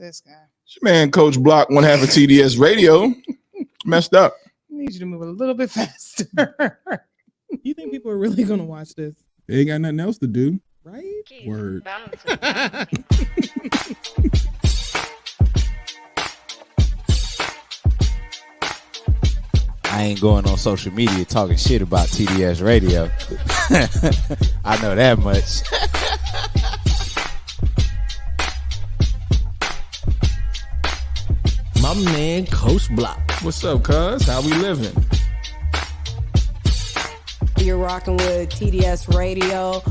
this guy. It's your man, Coach Block, one half of TDS Radio. Messed up. I need you to move a little bit faster. You think people are really gonna watch this? They ain't got nothing else to do. Right? Word. I ain't going on social media talking shit about TDS Radio. I know that much. My man, Coach Block. What's up, cuz? How we living? You're rocking with TDS Radio.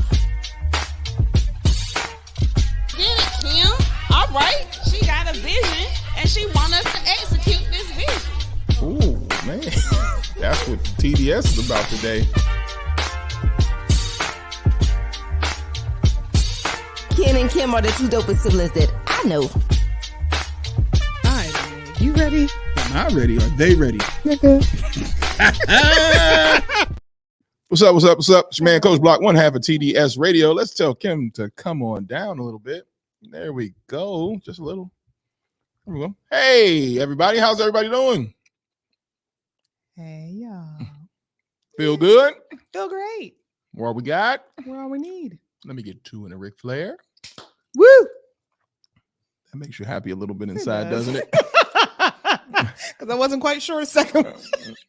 Get it, Kim. All right. She got a vision, and she wants us to execute this vision. Ooh, man. That's what TDS is about today. Ken and Kim are the two dopest siblings that I know. All right, man. You ready? Am I ready? Are they ready? What's up? What's up? What's up? It's your man, Coach Block, one half of TDS Radio. Let's tell Kim to come on down a little bit. There we go. Just a little. There we go. Hey, everybody. How's everybody doing? Hey, y'all. Feel good? Feel great. What we got? We're all we need. Let me get two in a Ric Flair. Woo! That makes you happy a little bit inside, does. doesn't it? Because I wasn't quite sure a second. I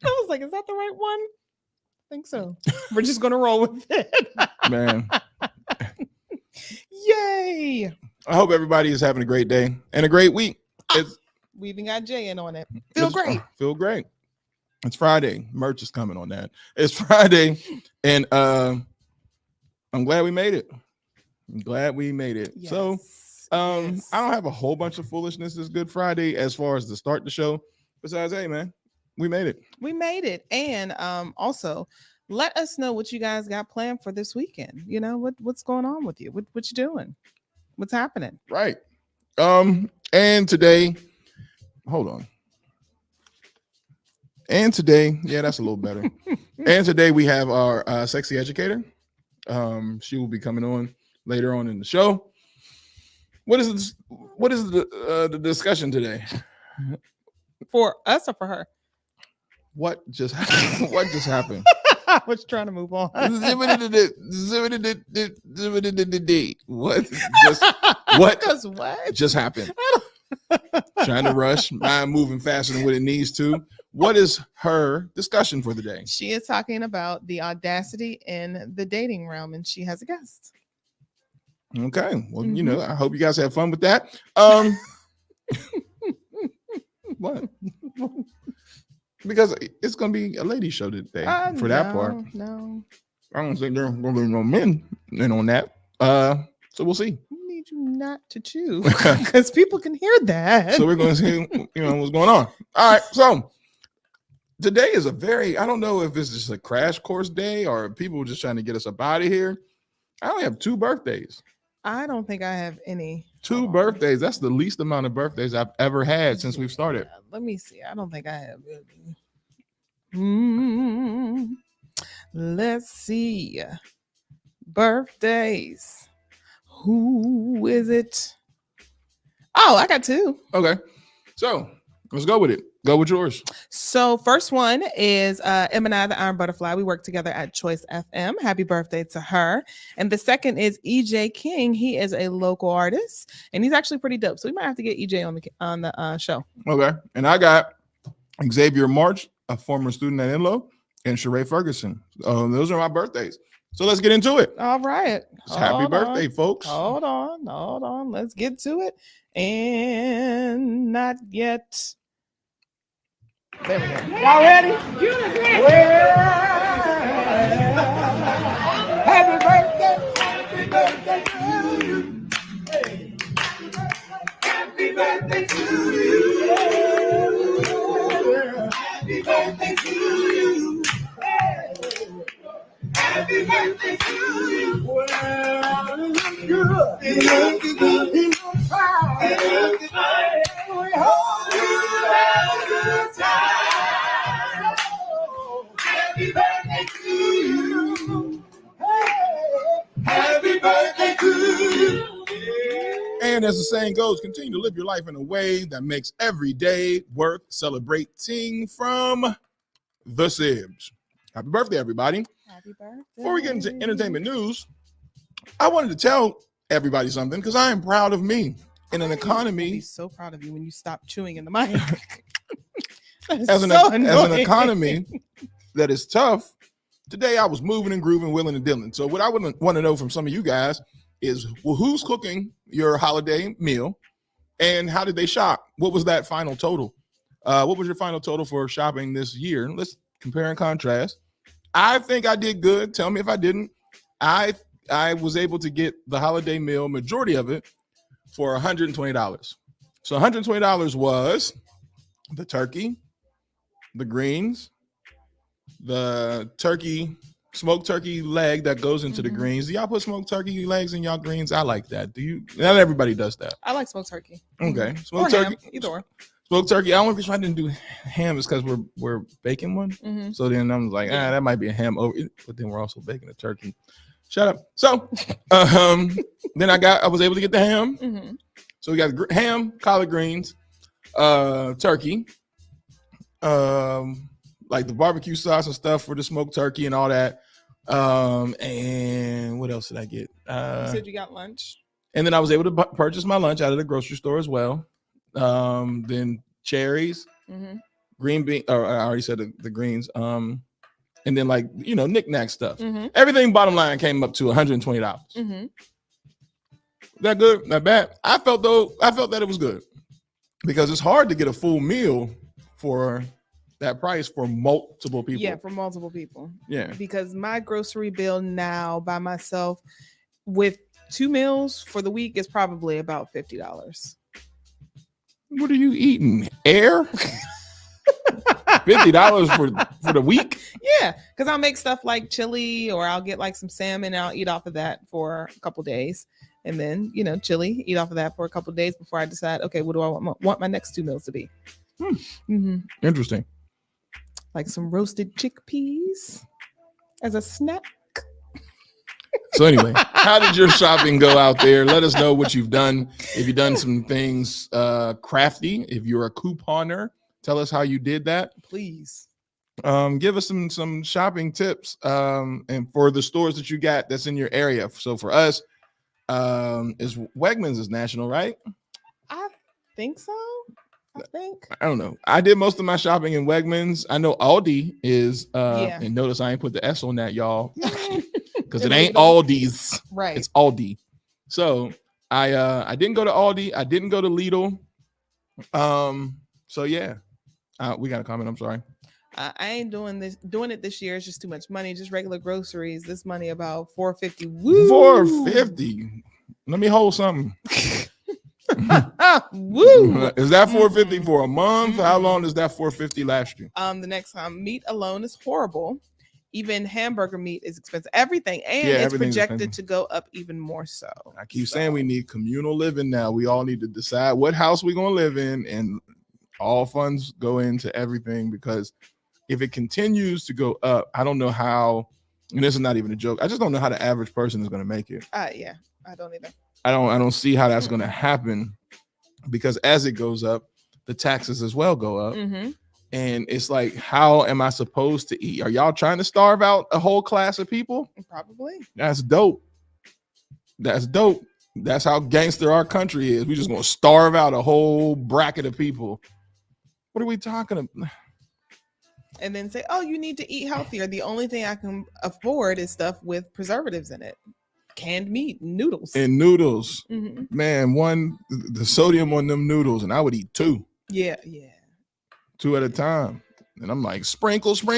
was like, is that the right one? I think so. We're just going to roll with it. Man. Yay! I hope everybody is having a great day and a great week. We even got Jay in on it. Feel great. Feel great. It's Friday. Merch is coming on that. It's Friday, and I'm glad we made it. I'm glad we made it. Yes. So Yes. I don't have a whole bunch of foolishness this Good Friday as far as to start the show. Besides, hey man, we made it. We made it. And also let us know what you guys got planned for this weekend. You know, what's going on with you? What you doing? What's happening? Right. And today, hold on. And today, yeah, that's a little better. And today we have our sexy educator. She will be coming on later on in the show. What is the discussion today? For us or for her? What just happened? What just happened? I was trying to move on. What just happened? Trying to rush, mind moving faster than what it needs to. What is her discussion for the day? She is talking about the audacity in the dating realm, and she has a guest. Okay. Well, you know, I hope you guys have fun with that. What? Because it's gonna be a lady show today for that part. No. I don't think there are gonna be no men in on that. So we'll see. We need you not to choose because people can hear that. So we're gonna see, what's going on. All right. So today is I don't know if it's just a crash course day or people just trying to get us up out of here. I only have 2 birthdays. I don't think I have any. 2 birthdays. That's the least amount of birthdays I've ever had since we've started. Let me see. I don't think I have any. Let's see. Birthdays. Who is it? Oh, I got 2. Okay. So let's go with it. Go with yours. So first one is M and I, the Iron Butterfly. We work together at Choice FM. Happy birthday to her. And the second is EJ King. He is a local artist, and he's actually pretty dope. So we might have to get EJ on the show. Okay. And I got Xavier March, a former student at Enloe, and Sheree Ferguson. Those are my birthdays. So let's get into it. All right. Happy birthday, folks. Hold on. Let's get to it. And not yet. There we go. Y'all ready? Happy birthday. Happy birthday to you. Happy birthday to you. Happy birthday to you. Happy birthday to you. Well, it looks good. It looks good. It looks fine. It looks fine. We hope you have a good time. Happy birthday to you. Hey, happy birthday to you. And as the saying goes, continue to live your life in a way that makes every day worth celebrating from the Sibs. Happy birthday, everybody. Happy birthday. Before we get into entertainment news, I wanted to tell everybody something because I am proud of me in an I'll economy. be so proud of you when you stop chewing in the mic. As an economy that is tough, today I was moving and grooving, willing and dealing. So what I would want to know from some of you guys is, well, who's cooking your holiday meal and how did they shop? What was that final total? What was your final total for shopping this year? Let's compare and contrast. I think I did good. Tell me if I didn't. I was able to get the holiday meal, majority of it, for $120. So $120 was the turkey, the greens, the turkey, smoked turkey leg that goes into the greens. Do y'all put smoked turkey legs in y'all greens? I like that. Do you? Not everybody does that. I like smoked turkey. Okay. Or Smoked turkey. ham, either or. Smoked turkey. I don't know if I didn't do ham is because we're baking one. So then I was like, that might be a ham over, but then we're also baking a turkey. Shut up. So then I was able to get the ham. So we got ham, collard greens, turkey, like the barbecue sauce and stuff for the smoked turkey and all that. And what else did I get? You said you got lunch. And then I was able to purchase my lunch out of the grocery store as well. Then cherries, green bean, or I already said the greens. And then like, knick-knack stuff. Everything bottom line came up to $120. That good? Not bad. I felt that it was good because it's hard to get a full meal for that price for multiple people. Yeah, for multiple people. Yeah. Because my grocery bill now by myself with 2 meals for the week is probably about $50. What are you eating? Air? $50 for the week? Yeah, because I'll make stuff like chili or I'll get like some salmon and I'll eat off of that for a couple days. And then, chili, eat off of that for a couple days before I decide, okay, what do I want my next 2 meals to be? Interesting. Like some roasted chickpeas as a snack. So anyway, how did your shopping go out there? Let us know what you've done. If you've done some things crafty, if you're a couponer, tell us how you did that. Please. Give us some shopping tips and for the stores that you got that's in your area. So for us, is Wegmans is national, right? I think so. I don't know. I did most of my shopping in Wegmans. I know Aldi is and notice I ain't put the S on that, y'all. Because it ain't Aldi's. Right. It's Aldi. So I didn't go to Aldi. I didn't go to Lidl. So yeah. We got a comment. I'm sorry. I ain't doing it this year. It's just too much money. Just regular groceries. This money about $4.50. Woo! $4.50. Let me hold something. Woo! Is that $4.50 for a month? How long does that $4.50 last you? The next time, meat alone is horrible. Even hamburger meat is expensive. Everything, and it's projected expensive to go up even more so. I keep saying we need communal living now. We all need to decide what house we're gonna live in, and all funds go into everything because if it continues to go up, I don't know how. And this is not even a joke. I just don't know how the average person is gonna make it. Yeah, I don't either. I don't see how that's gonna happen because as it goes up, the taxes as well go up. And it's like, how am I supposed to eat? Are y'all trying to starve out a whole class of people? Probably. That's dope. That's dope. That's how gangster our country is. We just gonna starve out a whole bracket of people. What are we talking about? And then say, oh, you need to eat healthier. The only thing I can afford is stuff with preservatives in it. Canned meat, noodles. And noodles. Man, the sodium on them noodles, and I would eat 2. Yeah. 2 at a time. And I'm like, sprinkle. So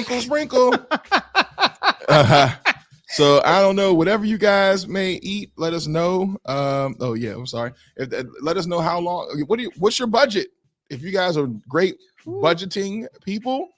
I don't know. Whatever you guys may eat, let us know. I'm sorry. Let us know how long. What's your budget? If you guys are great budgeting people,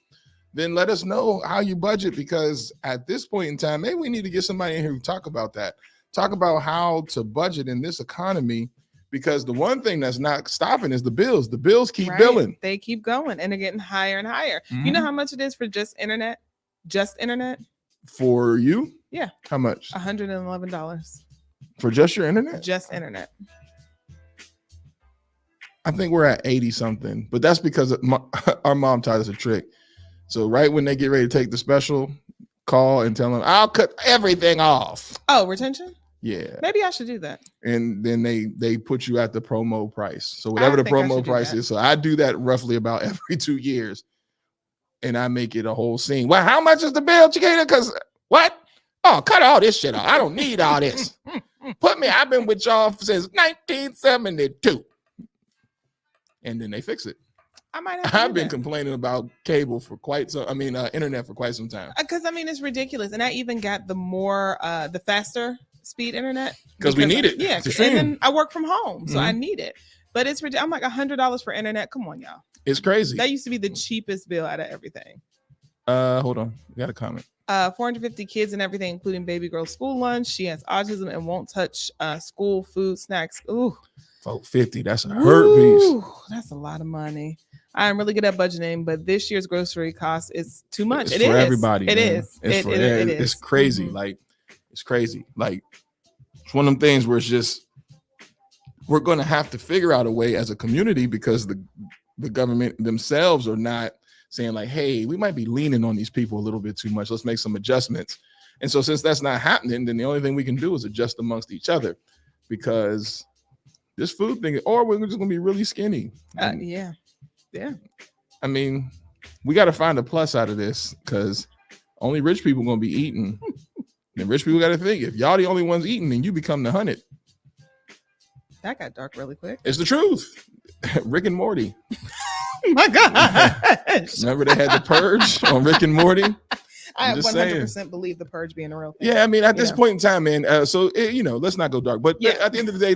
then let us know how you budget, because at this point in time, maybe we need to get somebody in here who talk about that. Talk about how to budget in this economy. Because the one thing that's not stopping is the bills. The bills keep billing. They keep going and they're getting higher and higher. You know how much it is for just internet? Just internet? For you? Yeah. How much? $111. For just your internet? Just internet. I think we're at 80 something, but that's because our mom taught us a trick. So right when they get ready to take the special, call and tell them, I'll cut everything off. Oh, retention? Yeah. Maybe I should do that. And then they put you at the promo price. So whatever the promo price is. So I do that roughly about every 2 years. And I make it a whole scene. Well, how much is the bill, Chiquita? Because what? Oh, cut all this shit off. I don't need all this. I've been with y'all since 1972. And then they fix it. I might have I've been complaining about cable for internet for quite some time. Because it's ridiculous. And I even got the faster speed internet. Because we need it. Yeah. And then I work from home, so I need it. But it's ridiculous. I'm like $100 for internet. Come on, y'all. It's crazy. That used to be the cheapest bill out of everything. Hold on. We got a comment. 450 kids and everything, including baby girl's school lunch. She has autism and won't touch school food snacks. Ooh. 450. That's a hurt piece. That's a lot of money. I'm really good at budgeting, but this year's grocery cost is too much. It's for everybody. It is. It is. It's crazy. Mm-hmm. Like, it's crazy. Like, it's one of them things where it's just, we're going to have to figure out a way as a community, because the government themselves are not saying like, hey, we might be leaning on these people a little bit too much. Let's make some adjustments. And so since that's not happening, then the only thing we can do is adjust amongst each other, because this food thing, or we're just going to be really skinny. Yeah. I mean, we got to find a plus out of this, because only rich people going to be eating. And rich people got to think, if y'all the only ones eating, then you become the 100. That got dark really quick. It's the truth. Rick and Morty. Oh my God. Remember they had the purge on Rick and Morty? I 100% believe the purge being a real thing. Yeah, I mean, at this point in time, man. Let's not go dark. But at the end of the day,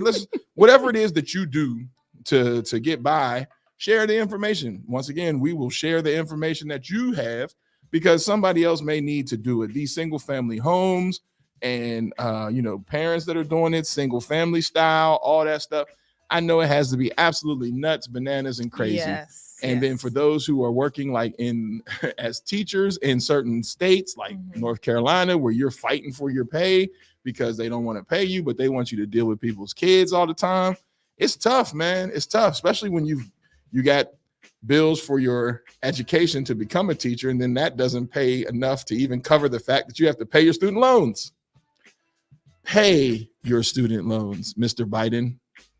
whatever it is that you do to get by, share the information. Once again, we will share the information that you have, because somebody else may need to do it. These single family homes and parents that are doing it, single family style, all that stuff. I know it has to be absolutely nuts, bananas, and crazy. Yes. And then for those who are working like as teachers in certain states, like North Carolina, where you're fighting for your pay because they don't want to pay you, but they want you to deal with people's kids all the time. It's tough, man. It's tough, especially when you got bills for your education to become a teacher, and then that doesn't pay enough to even cover the fact that you have to pay your student loans. Pay your student loans, Mr. Biden.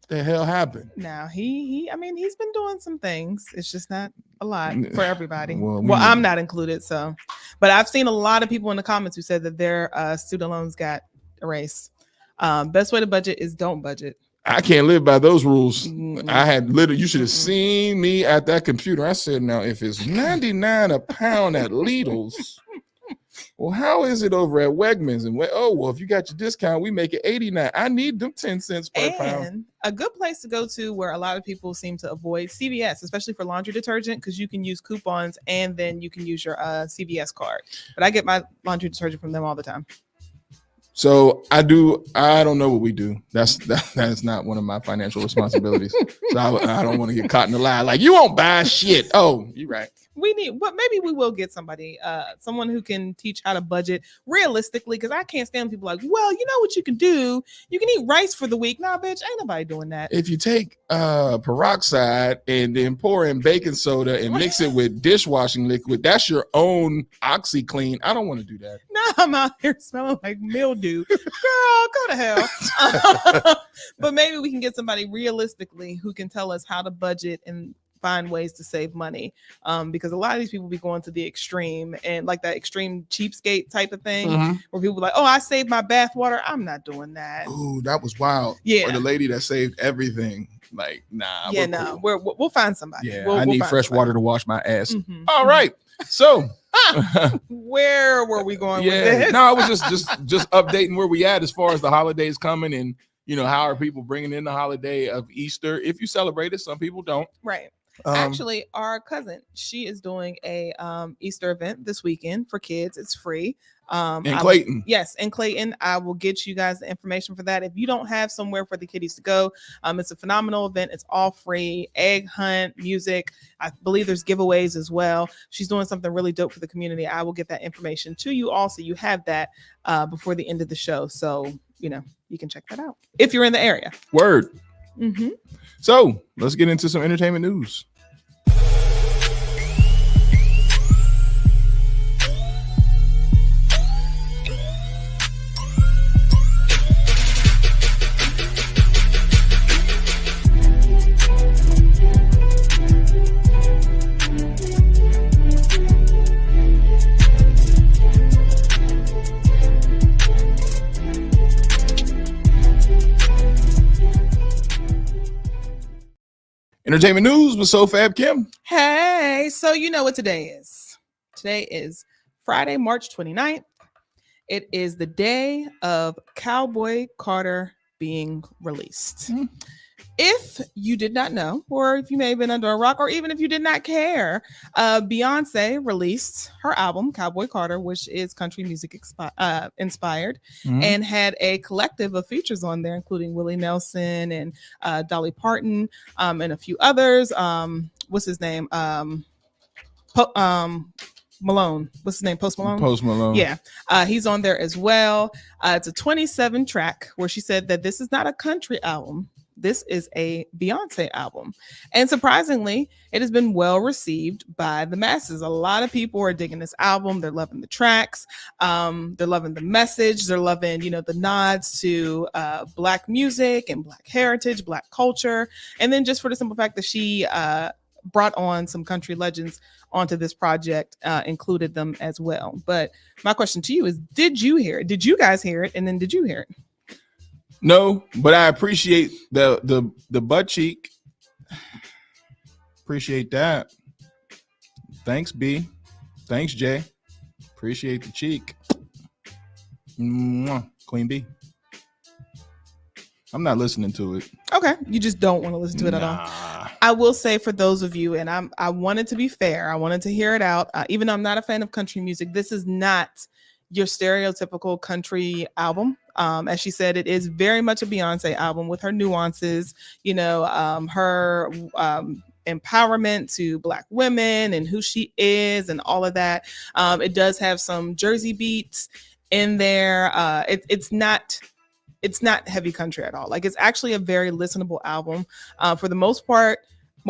What the hell happened? Now he's been doing some things. It's just not a lot for everybody. Well, I'm not included. So, but I've seen a lot of people in the comments who said that their student loans got erased. Best way to budget is don't budget. I can't live by those rules. You should have seen me at that computer. I said, now, if it's $99 a pound at Lidl's, well, how is it over at Wegmans? And if you got your discount, we make it $89. I need them 10 cents per pound. And a good place to go to, where a lot of people seem to avoid, CVS, especially for laundry detergent, because you can use coupons and then you can use your CVS card. But I get my laundry detergent from them all the time. So I don't know what we do. That's not one of my financial responsibilities. So I don't want to get caught in the lie. Like, you won't buy shit. Oh, you're right. Maybe we will get somebody, someone who can teach how to budget realistically, because I can't stand people like, well, you know what you can do? You can eat rice for the week. Nah, bitch, ain't nobody doing that. If you take peroxide and then pour in baking soda and mix it with dishwashing liquid, that's your own OxyClean. I don't want to do that. Nah, I'm out here smelling like mildew. Girl, go to hell. But maybe we can get somebody realistically who can tell us how to budget and find ways to save money, because a lot of these people be going to the extreme, and like that extreme cheapskate type of thing, where people are like, oh, I saved my bath water. I'm not doing that. Ooh, that was wild. Yeah. Or the lady that saved everything. Like, nah. Yeah, no, cool. We'll find somebody. Yeah, we'll need fresh water to wash my ass. All Mhm. right. So where were we going with this? No, I was just updating where we at as far as the holidays coming, and how are people bringing in the holiday of Easter? If you celebrate it, some people don't. Right. Actually, our cousin, she is doing a Easter event this weekend for kids. It's free. In Clayton. Yes, in Clayton. I will get you guys the information for that. If you don't have somewhere for the kiddies to go, it's a phenomenal event. It's all free. Egg hunt, music. I believe there's giveaways as well. She's doing something really dope for the community. I will get that information to you also. You have that before the end of the show. So, you can check that out if you're in the area. Word. Mm-hmm. So let's get into some entertainment news. Entertainment news with SoFab Kim. Hey, so you know what today is. Today is Friday, March 29th. It is the day of Cowboy Carter being released. If you did not know, or if you may have been under a rock, or even if you did not care, Beyonce released her album, Cowboy Carter, which is country music inspired, and had a collective of features on there, including Willie Nelson and Dolly Parton and a few others. What's his name? Malone. What's his name? Post Malone? Post Malone. Yeah. He's on there as well. It's a 27 track where she said that this is not a country album. This is a Beyonce album. And surprisingly, it has been well received by the masses. A lot of people are digging this album. They're loving the tracks. They're loving the message. They're loving, the nods to Black music and Black heritage, Black culture. And then just for the simple fact that she brought on some country legends onto this project, included them as well. But my question to you is, did you hear it? Did you guys hear it? And then did you hear it? No, but I appreciate the butt cheek. Appreciate that. Thanks, B. Thanks, Jay. Appreciate the cheek. Mwah. Queen B. I'm not listening to it. Okay, you just don't want to listen to it at all. I will say for those of you, and I wanted to be fair, I wanted to hear it out. Even though I'm not a fan of country music, this is not your stereotypical country album. As she said, it is very much a Beyonce album with her nuances, her empowerment to Black women and who she is and all of that. It does have some Jersey beats in there. It's not heavy country at all. Like, it's actually a very listenable album. For the most part,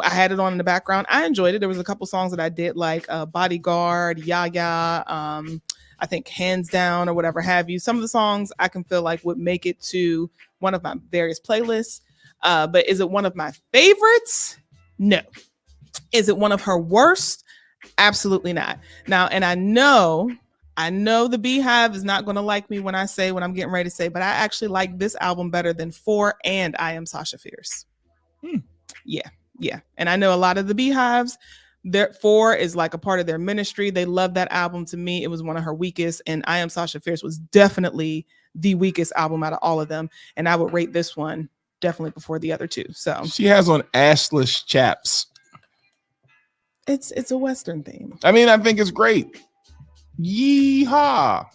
I had it on in the background. I enjoyed it. There was a couple songs that I did, like Bodyguard, Ya Ya, I think Hands Down or whatever have you. Some of the songs I can feel like would make it to one of my various playlists. But is it one of my favorites? No. Is it one of her worst? Absolutely not. Now, and I know the Beehive is not going to like me when I say what I'm getting ready to say, but I actually like this album better than 4 and I Am Sasha Fierce. Yeah. And I know a lot of the Beehives, their 4 is like a part of their ministry. They love that album. To me, it was one of her weakest, and I Am Sasha Fierce was definitely the weakest album out of all of them. And I would rate this one definitely before the other two. So she has on assless chaps. It's a Western theme. I mean, I think it's great. Yeehaw.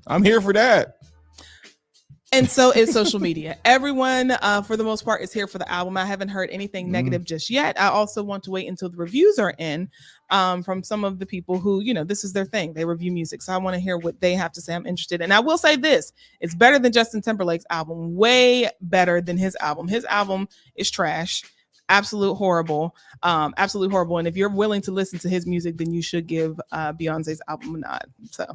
I'm here for that. And so is social media. Everyone, for the most part, is here for the album. I haven't heard anything negative just yet. I also want to wait until the reviews are in from some of the people who, this is their thing. They review music. So I want to hear what they have to say. I'm interested. And I will say this. It's better than Justin Timberlake's album. Way better than his album. His album is trash. Absolute horrible. Absolutely horrible. And if you're willing to listen to his music, then you should give Beyonce's album a nod. So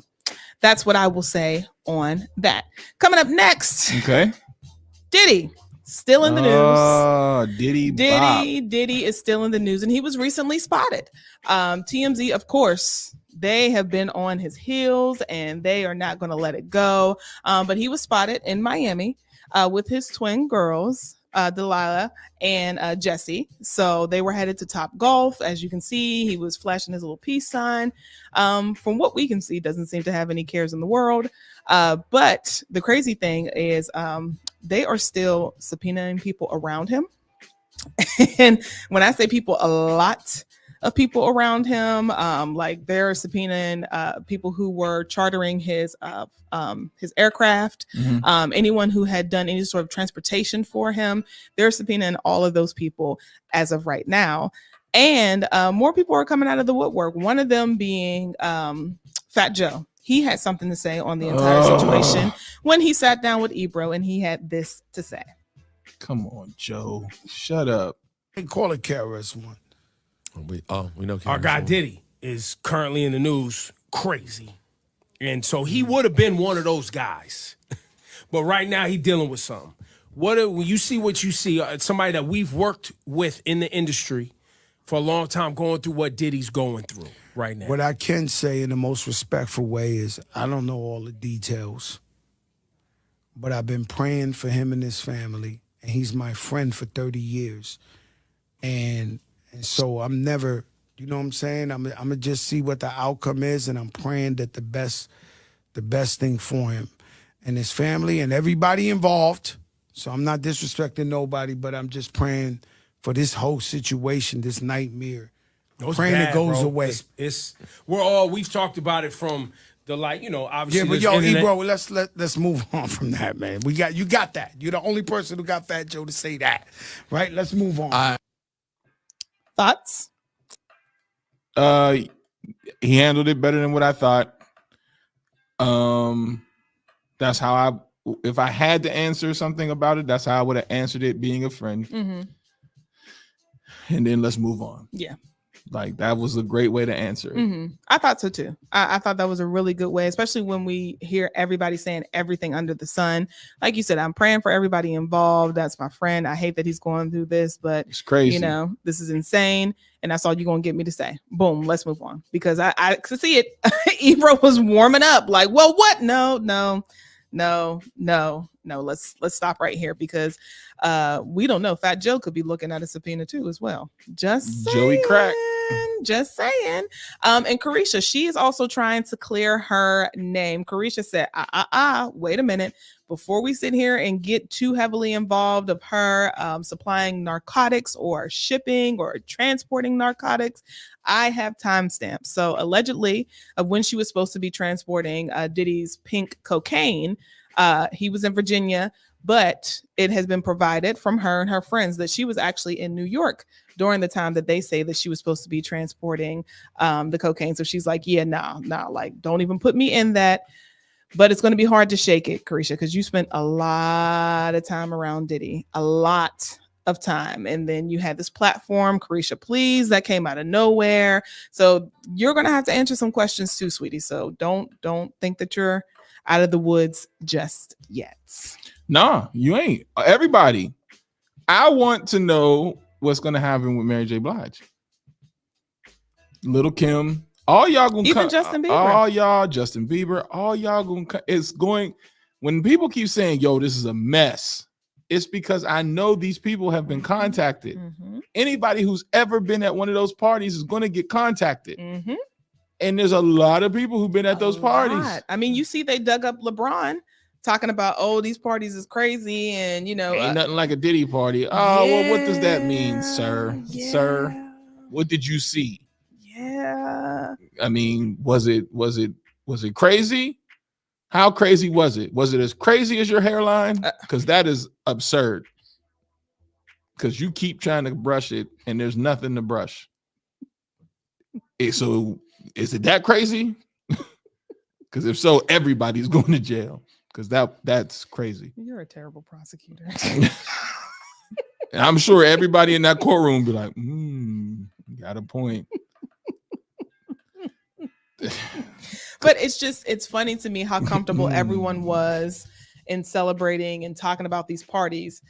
that's what I will say on that. Coming up next. Okay. Diddy. Still in the news. Diddy is still in the news, and he was recently spotted. TMZ, of course, they have been on his heels, and they are not going to let it go. But he was spotted in Miami with his twin girls, Delilah and Jesse. So they were headed to Top Golf. As you can see, he was flashing his little peace sign. From what we can see, doesn't seem to have any cares in the world. But the crazy thing is they are still subpoenaing people around him. And when I say people, a lot of people around him, like they're subpoenaing people who were chartering his aircraft, anyone who had done any sort of transportation for him. They're subpoenaing all of those people as of right now. And more people are coming out of the woodwork. One of them being Fat Joe. He had something to say on the entire situation when he sat down with Ebro, and he had this to say. Come on, Joe. Shut up. They call it KRS-One. We know Our guy Diddy is currently in the news crazy. And so he would have been one of those guys. But right now he dealing with something. When you see what you see, somebody that we've worked with in the industry for a long time going through what Diddy's going through right now. What I can say in the most respectful way is I don't know all the details, but I've been praying for him and his family, and he's my friend for 30 years. And so I'm never, you know what I'm saying? I'm gonna just see what the outcome is, and I'm praying that the best thing for him and his family and everybody involved. So I'm not disrespecting nobody, but I'm just praying for this whole situation, this nightmare. Praying bad, it goes bro. away. We've talked about it from the obviously. Yeah, but there's yo, internet. Ebro, let's move on from that, man. You got that. You're the only person who got Fat Joe to say that, right? Let's move on. Thoughts? He handled it better than what I thought. That's how if I had to answer something about it, that's how I would have answered it, being a friend. Mm-hmm. And then let's move on. Yeah. Like, that was a great way to answer it. Mm-hmm. I thought so too. I thought that was a really good way, especially when we hear everybody saying everything under the sun. Like you said, I'm praying for everybody involved. That's my friend. I hate that he's going through this, but it's crazy. This is insane. And that's all you're going to get me to say. Boom, let's move on. Because I could see it. Ebro was warming up like, well, what? No. Let's stop right here, because we don't know. Fat Joe could be looking at a subpoena too as well. Just saying. Joey Crack. Just saying. And Carisha, she is also trying to clear her name. Carisha said, wait a minute. Before we sit here and get too heavily involved of her supplying narcotics or shipping or transporting narcotics, I have timestamps. So allegedly, of when she was supposed to be transporting Diddy's pink cocaine, he was in Virginia, but it has been provided from her and her friends that she was actually in New York during the time that they say that she was supposed to be transporting the cocaine. So she's like, yeah, no, like, don't even put me in that. But it's going to be hard to shake it, Carisha, because you spent a lot of time around Diddy, a lot of time. And then you had this platform, Carisha Please, that came out of nowhere. So you're going to have to answer some questions too, sweetie. So don't think that you're out of the woods just yet. Nah, you ain't. Everybody, I want to know what's going to happen with Mary J. Blige. Little Kim. All y'all gonna even come, Justin Bieber. All y'all, Justin Bieber, all y'all gonna come. It's going, when people keep saying, yo, this is a mess, it's because I know these people have been contacted. Mm-hmm. Anybody who's ever been at one of those parties is going to get contacted. Mm-hmm. And there's a lot of people who've been at those parties. I mean, you see, they dug up LeBron talking about, oh, these parties is crazy. And, Ain't nothing like a Diddy party. Oh, well, what does that mean, sir? Yeah. Sir, what did you see? Yeah. I mean, was it crazy? How crazy was it? Was it as crazy as your hairline? Because that is absurd. Because you keep trying to brush it and there's nothing to brush. So is it that crazy? Because if so, everybody's going to jail. Because that's crazy. You're a terrible prosecutor. And I'm sure everybody in that courtroom be like, got a point. But it's funny to me how comfortable everyone was in celebrating and talking about these parties.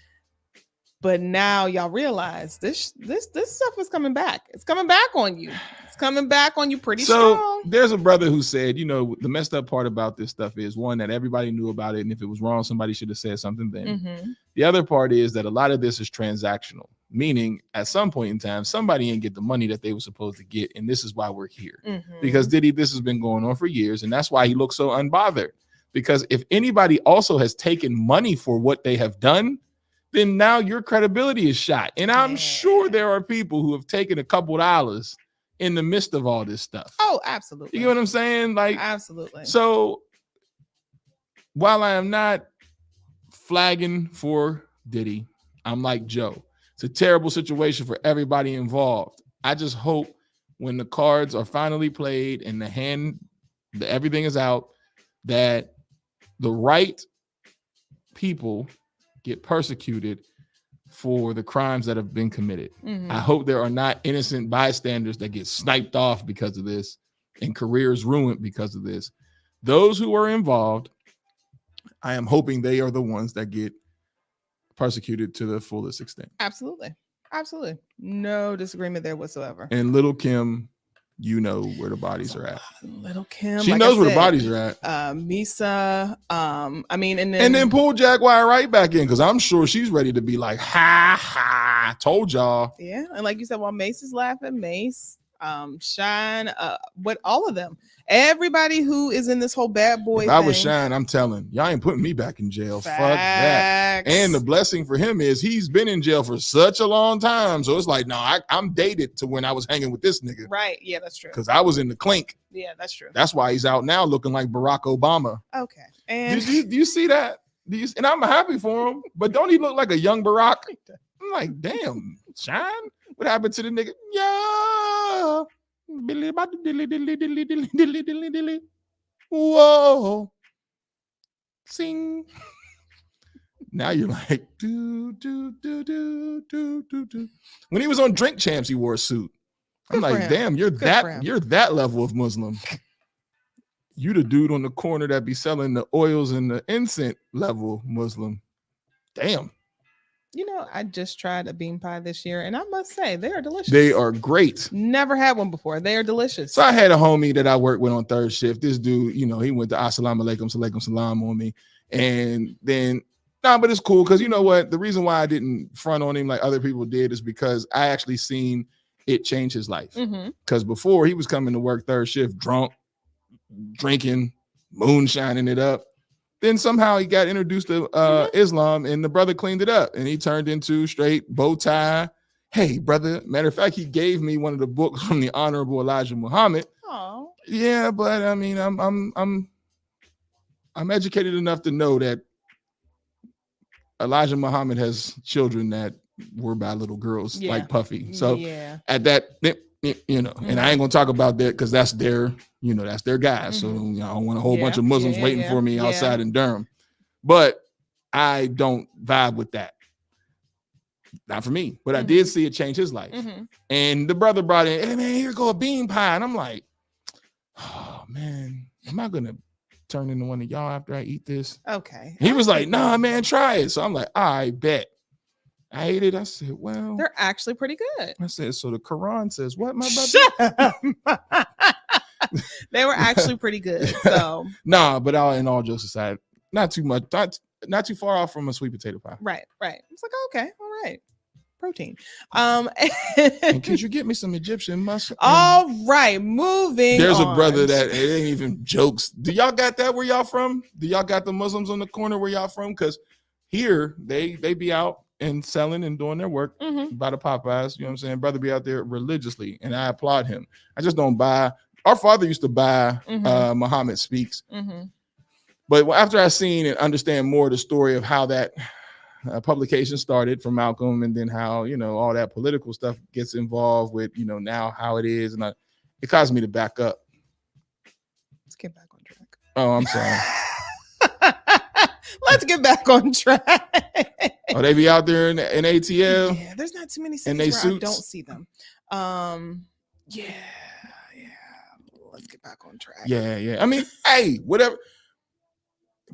But now y'all realize this stuff is coming back. It's coming back on you. It's coming back on you pretty strong. There's a brother who said, the messed up part about this stuff is, one, that everybody knew about it, and if it was wrong, somebody should have said something then. Mm-hmm. The other part is that a lot of this is transactional, meaning at some point in time, somebody didn't get the money that they were supposed to get, and this is why we're here. Mm-hmm. Because Diddy, this has been going on for years, and that's why he looks so unbothered. Because if anybody also has taken money for what they have done, then now your credibility is shot. And I'm sure there are people who have taken a couple dollars in the midst of all this stuff. Oh, absolutely. You get what I'm saying? Like, absolutely. So while I am not flagging for Diddy, I'm like Joe. It's a terrible situation for everybody involved. I just hope when the cards are finally played and everything is out, that the right people get persecuted for the crimes that have been committed. Mhm. I hope there are not innocent bystanders that get sniped off because of this and careers ruined because of this. Those who are involved, I am hoping they are the ones that get persecuted to the fullest extent. Absolutely. No disagreement there whatsoever. And Little Kim, you know where the bodies are at. Little Kim, She like knows I where the said, bodies are at. Misa, I mean, and And then pull Jaguar right back in because I'm sure she's ready to be like, ha ha, told y'all. yeah, and like you said, while Mace is laughing, Mace, Shine, what all of them, everybody who is in this whole bad boy If thing. I was Shine, I'm telling y'all ain't putting me back in jail. Fuck that. Facts. And the blessing for him is he's been in jail for such a long time. So it's like, no, I'm dated to when I was hanging with this nigga. Right. Yeah, that's true. Because I was in the clink. Yeah, that's true. That's why he's out now looking like Barack Obama. Okay. And Do you see that? And I'm happy for him, but don't he look like a young Barack? I'm like, damn, Shine. What happened to the nigga? Yeah. Billy, dilly, dilly, dilly, dilly, dilly, dilly, dilly. Whoa. Sing. Now you're like, do, do, do, do, do, do, do. When he was on Drink Champs, he wore a suit. I'm Good for like, him. damn, you're Good for him. that level of Muslim. You the dude on the corner that be selling the oils and the incense level Muslim. Damn. you know, I just tried a bean pie this year, and I must say they are delicious. They are great. Never had one before. They are delicious. So I had a homie that I worked with on third shift. This dude, you know, he went to assalamu alaikum, salaikum salam on me. And then, but it's cool because you know what? The reason why I didn't front on him like other people did is because I actually seen it change his life. Because before he was coming to work third shift drunk, drinking, moonshining it up. Then somehow he got introduced to Islam and the brother cleaned it up and he turned into straight bow tie. Hey, brother. Matter of fact, he gave me one of the books from the Honorable Elijah Muhammad. Oh. Yeah, but I mean, I'm educated enough to know that Elijah Muhammad has children that were by little girls like Puffy. So at that, you know, and I ain't gonna talk about that because that's their, you know, that's their guys. So you know, I don't want a whole bunch of Muslims waiting for me outside in Durham. But I don't vibe with that. Not for me. But I did see it change his life. And the brother brought in, hey man, here go a bean pie. And I'm like, oh man, am I gonna turn into one of y'all after I eat this? Okay. He was like, nah, man, try it. So I'm like, I bet. I ate it. I said, well, they're actually pretty good. I said, so the Quran says what, my brother? Shut up. They were actually pretty good. So nah, but in all jokes aside, not too much, not too far off from a sweet potato pie. Right. It's like, okay, all right. Protein. And could you get me some Egyptian mushroom? All right, moving. There's on. a brother that it ain't even jokes. Do y'all got that where y'all from? Do y'all got the Muslims on the corner where y'all from? Because here they be out and selling and doing their work by the Popeyes. You know what I'm saying? Brother be out there religiously, and I applaud him. I just don't buy. Our father used to buy Muhammad Speaks. But after I seen and understand more the story of how that publication started from Malcolm, and then how, you know, all that political stuff gets involved with, you know, now how it is, and it caused me to back up. Let's get back on track. Oh, I'm sorry. Let's get back on track. Oh, they be out there in ATL. Yeah, there's not too many and cities they where I suits. don't see them. Yeah. Let's get back on track. Yeah. I mean, hey, whatever.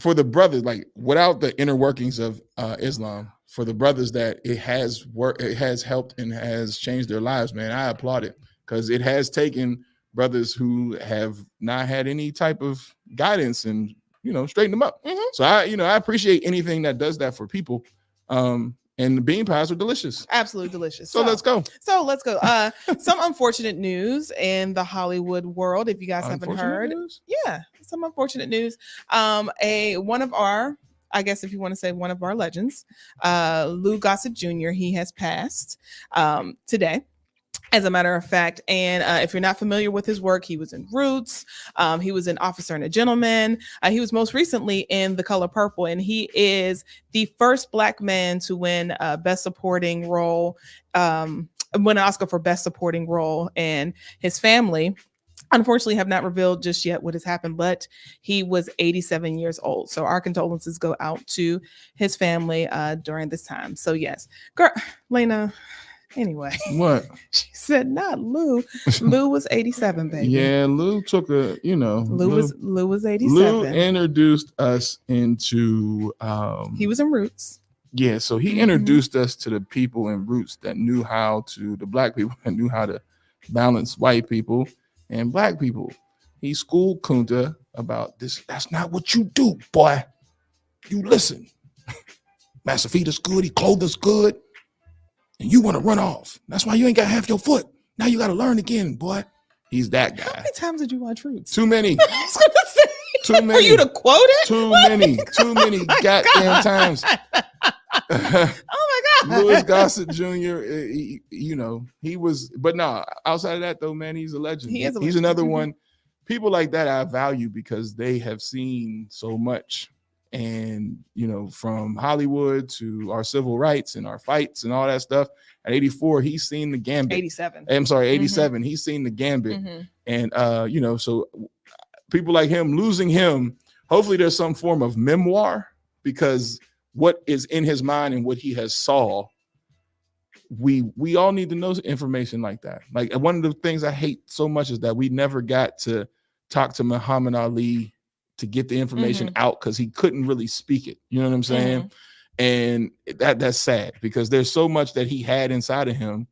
For the brothers, like without the inner workings of Islam, for the brothers that it has helped and has changed their lives, man, I applaud it because it has taken brothers who have not had any type of guidance and, you know, straighten them up. So I appreciate anything that does that for people. And the bean pies are delicious. Absolutely delicious. So let's go. Some unfortunate news in the Hollywood world, if you guys haven't heard. News? Yeah, some unfortunate news. One of our, I guess if you want to say one of our legends, Lou Gossett Jr., he has passed today. As a matter of fact, and if you're not familiar with his work, he was in Roots, he was in Officer and a Gentleman, he was most recently in The Color Purple, and he is the first Black man to win Best Supporting Role, win an Oscar for Best Supporting Role, and his family unfortunately have not revealed just yet what has happened, but he was 87 years old. So our condolences go out to his family during this time. So yes, girl, Lena. Anyway, What? She said not Lou. Lou was 87, baby. Yeah, Lou took a, Lou was 87. Lou introduced us into he was in Roots. Yeah, so he introduced us to the people in Roots that knew how to, the black people that knew how to balance white people and black people. He schooled Kunta about this. That's not what you do, boy. You listen. Master feed us good, he clothed us good, and you want to run off. That's why you ain't got half your foot. Now you got to learn again, boy. He's that guy. How many times did you watch Roots? Too many. I was gonna say, Too many. For you to quote it? Too many goddamn times. Oh my God. Louis Gossett Jr., he was, but no, outside of that though, man, he's a legend. He is a He's legend. another one. People like that I value because they have seen so much. And, from Hollywood to our civil rights and our fights and all that stuff. At 84, he's seen the gambit. 87. I'm sorry, 87. He's seen the gambit. And, so people like him, losing him, hopefully there's some form of memoir, because what is in his mind and what he has saw, we all need to know information like that. Like, one of the things I hate so much is that we never got to talk to Muhammad Ali to get the information out, because he couldn't really speak it. You know what I'm saying? And that's sad, because there's so much that he had inside of him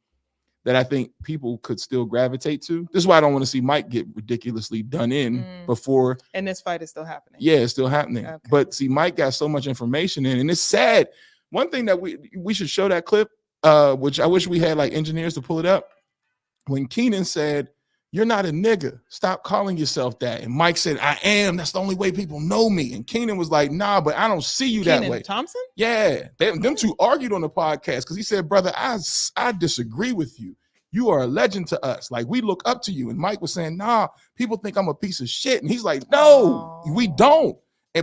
that I think people could still gravitate to. This is why I don't want to see Mike get ridiculously done in before. And this fight is still happening. Yeah, it's still happening. Okay. But see, Mike got so much information in, and it's sad. One thing that we should show that clip, which I wish we had like engineers to pull it up. When Keenan said, "You're not a nigga. Stop calling yourself that." And Mike said, "I am. That's the only way people know me." And Keenan was like, "Nah, but I don't see you that way." Thompson? Yeah. Them two argued on the podcast because he said, "Brother, I disagree with you. You are a legend to us. Like, we look up to you." And Mike was saying, "Nah, people think I'm a piece of shit." And he's like, "No, we don't."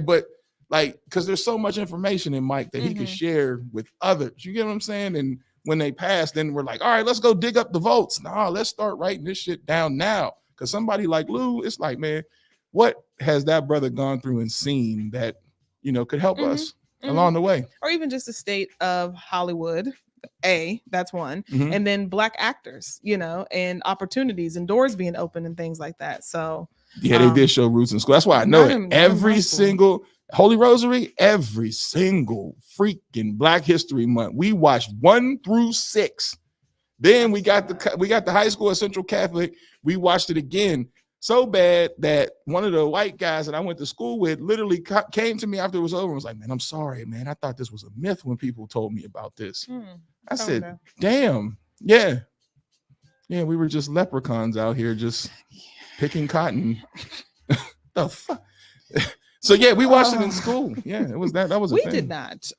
But like, because there's so much information in Mike that he could share with others. You get what I'm saying? And when they pass, then we're like, all right, let's go dig up the votes. Nah, let's start writing this shit down now. Because somebody like Lou, it's like, man, what has that brother gone through and seen that, could help us along the way? Or even just the state of Hollywood. That's one. And then black actors, and opportunities and doors being open and things like that. So yeah, they did show Roots in school. That's why I know it. Every single Holy Rosary, every single freaking Black History Month, we watched 1 through 6. Then we got the high school at Central Catholic. We watched it again so bad that one of the white guys that I went to school with literally came to me after it was over and was like, "Man, I'm sorry, man. I thought this was a myth when people told me about this." I said, "Damn, yeah, we were just leprechauns out here just picking cotton." The fuck. So yeah, we watched it in school. Yeah, it was that. That was a we thing. did not.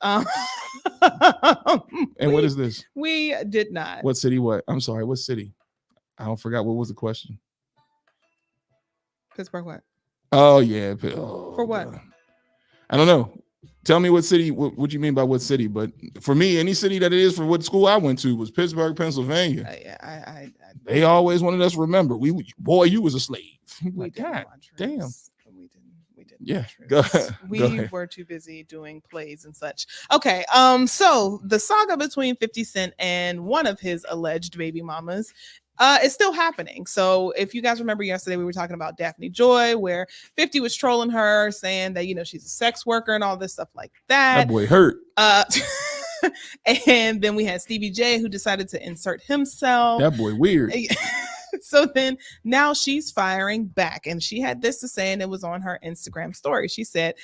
And what is this? We did not. What city? What? I'm sorry. What city? I don't forgot. What was the question? Pittsburgh. What? Oh yeah. For what? God. I don't know. Tell me what city. What you mean by what city? But for me, any city that it is for what school I went to was Pittsburgh, Pennsylvania. They always wanted us to remember. You was a slave. Like, God damn. Yeah, go ahead. We were too busy doing plays and such. Okay, so the saga between 50 Cent and one of his alleged baby mamas is still happening. So if you guys remember yesterday, we were talking about Daphne Joy, where 50 was trolling her, saying that, she's a sex worker and all this stuff like that. That boy hurt. And then we had Stevie J, who decided to insert himself. That boy weird. So then now she's firing back, and she had this to say, and it was on her Instagram story. She said,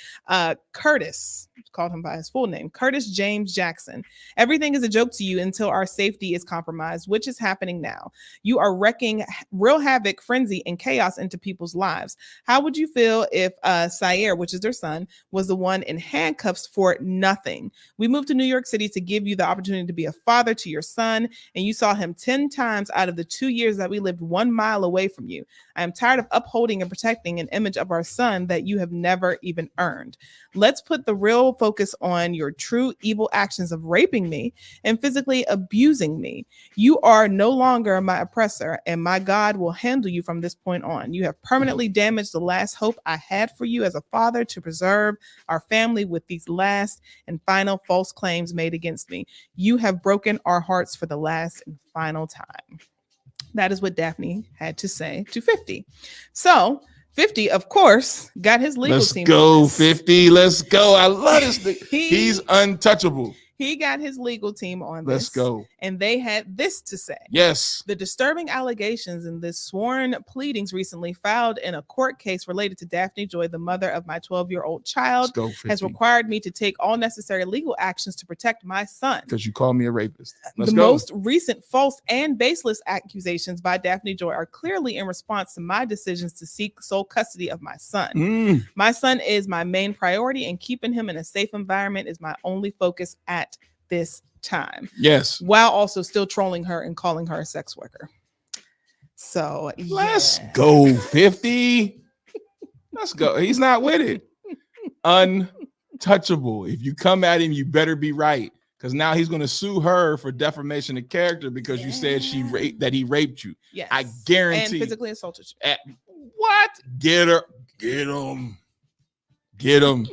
Curtis, called him by his full name, Curtis James Jackson, everything is a joke to you until our safety is compromised, which is happening now. You are wrecking real havoc, frenzy, and chaos into people's lives. How would you feel if Syer, which is their son, was the one in handcuffs for nothing? We moved to New York City to give you the opportunity to be a father to your son, and you saw him 10 times out of the 2 years that we lived 1 mile away from you. I am tired of upholding and protecting an image of our son that you have never even earned. Let's put the real focus on your true evil actions of raping me and physically abusing me. You are no longer my oppressor, and my God will handle you from this point on. You have permanently damaged the last hope I had for you as a father to preserve our family with these last and final false claims made against me. You have broken our hearts for the last and final time. That is what Daphne had to say to 50. So 50, of course, got his legal Let's team. go, 50. Let's go. I love this thing. He's untouchable. He got his legal team on this. Let's go. And they had this to say. Yes. The disturbing allegations in the sworn pleadings recently filed in a court case related to Daphne Joy, the mother of my 12-year-old child, has required me to take all necessary legal actions to protect my son. Because you called me a rapist. Let's The go. most recent false and baseless accusations by Daphne Joy are clearly in response to my decisions to seek sole custody of my son. My son is my main priority, and keeping him in a safe environment is my only focus at this time. Yes. While also still trolling her and calling her a sex worker. So let's go, 50. Let's go. He's not with it. Untouchable. If you come at him, you better be right. Because now he's going to sue her for defamation of character because you said that he raped you. Yes. I guarantee. And physically assaulted you. What? Get her. Get him. Get him.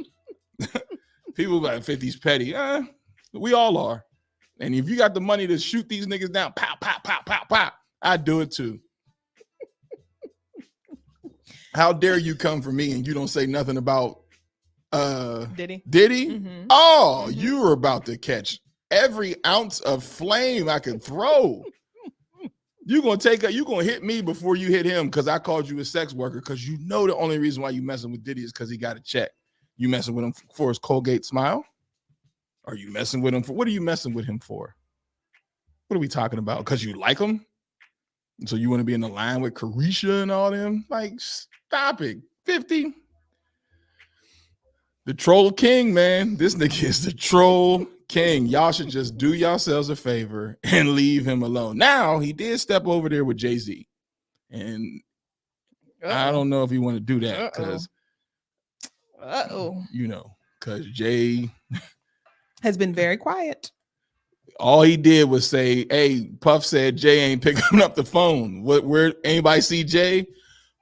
People like 50's petty. We all are. And if you got the money to shoot these niggas down, pow, pow, pow, pow, pow, I'd do it too. How dare you come for me and you don't say nothing about Diddy? Mm-hmm. Oh, you were about to catch every ounce of flame I could throw. You're gonna hit me before you hit him because I called you a sex worker, because you know the only reason why you messing with Diddy is because he got a check. You messing with him for his Colgate smile? Are you messing with him for what are you messing with him for? What are we talking about? Because you like him? So you want to be in the line with Carisha and all them? Like, stop it. 50. The troll king, man. This nigga is the troll king. Y'all should just do yourselves a favor and leave him alone. Now, he did step over there with Jay-Z. And I don't know if he want to do that because, you know, because Jay has been very quiet. All he did was say, hey, Puff said Jay ain't picking up the phone. Where anybody see Jay?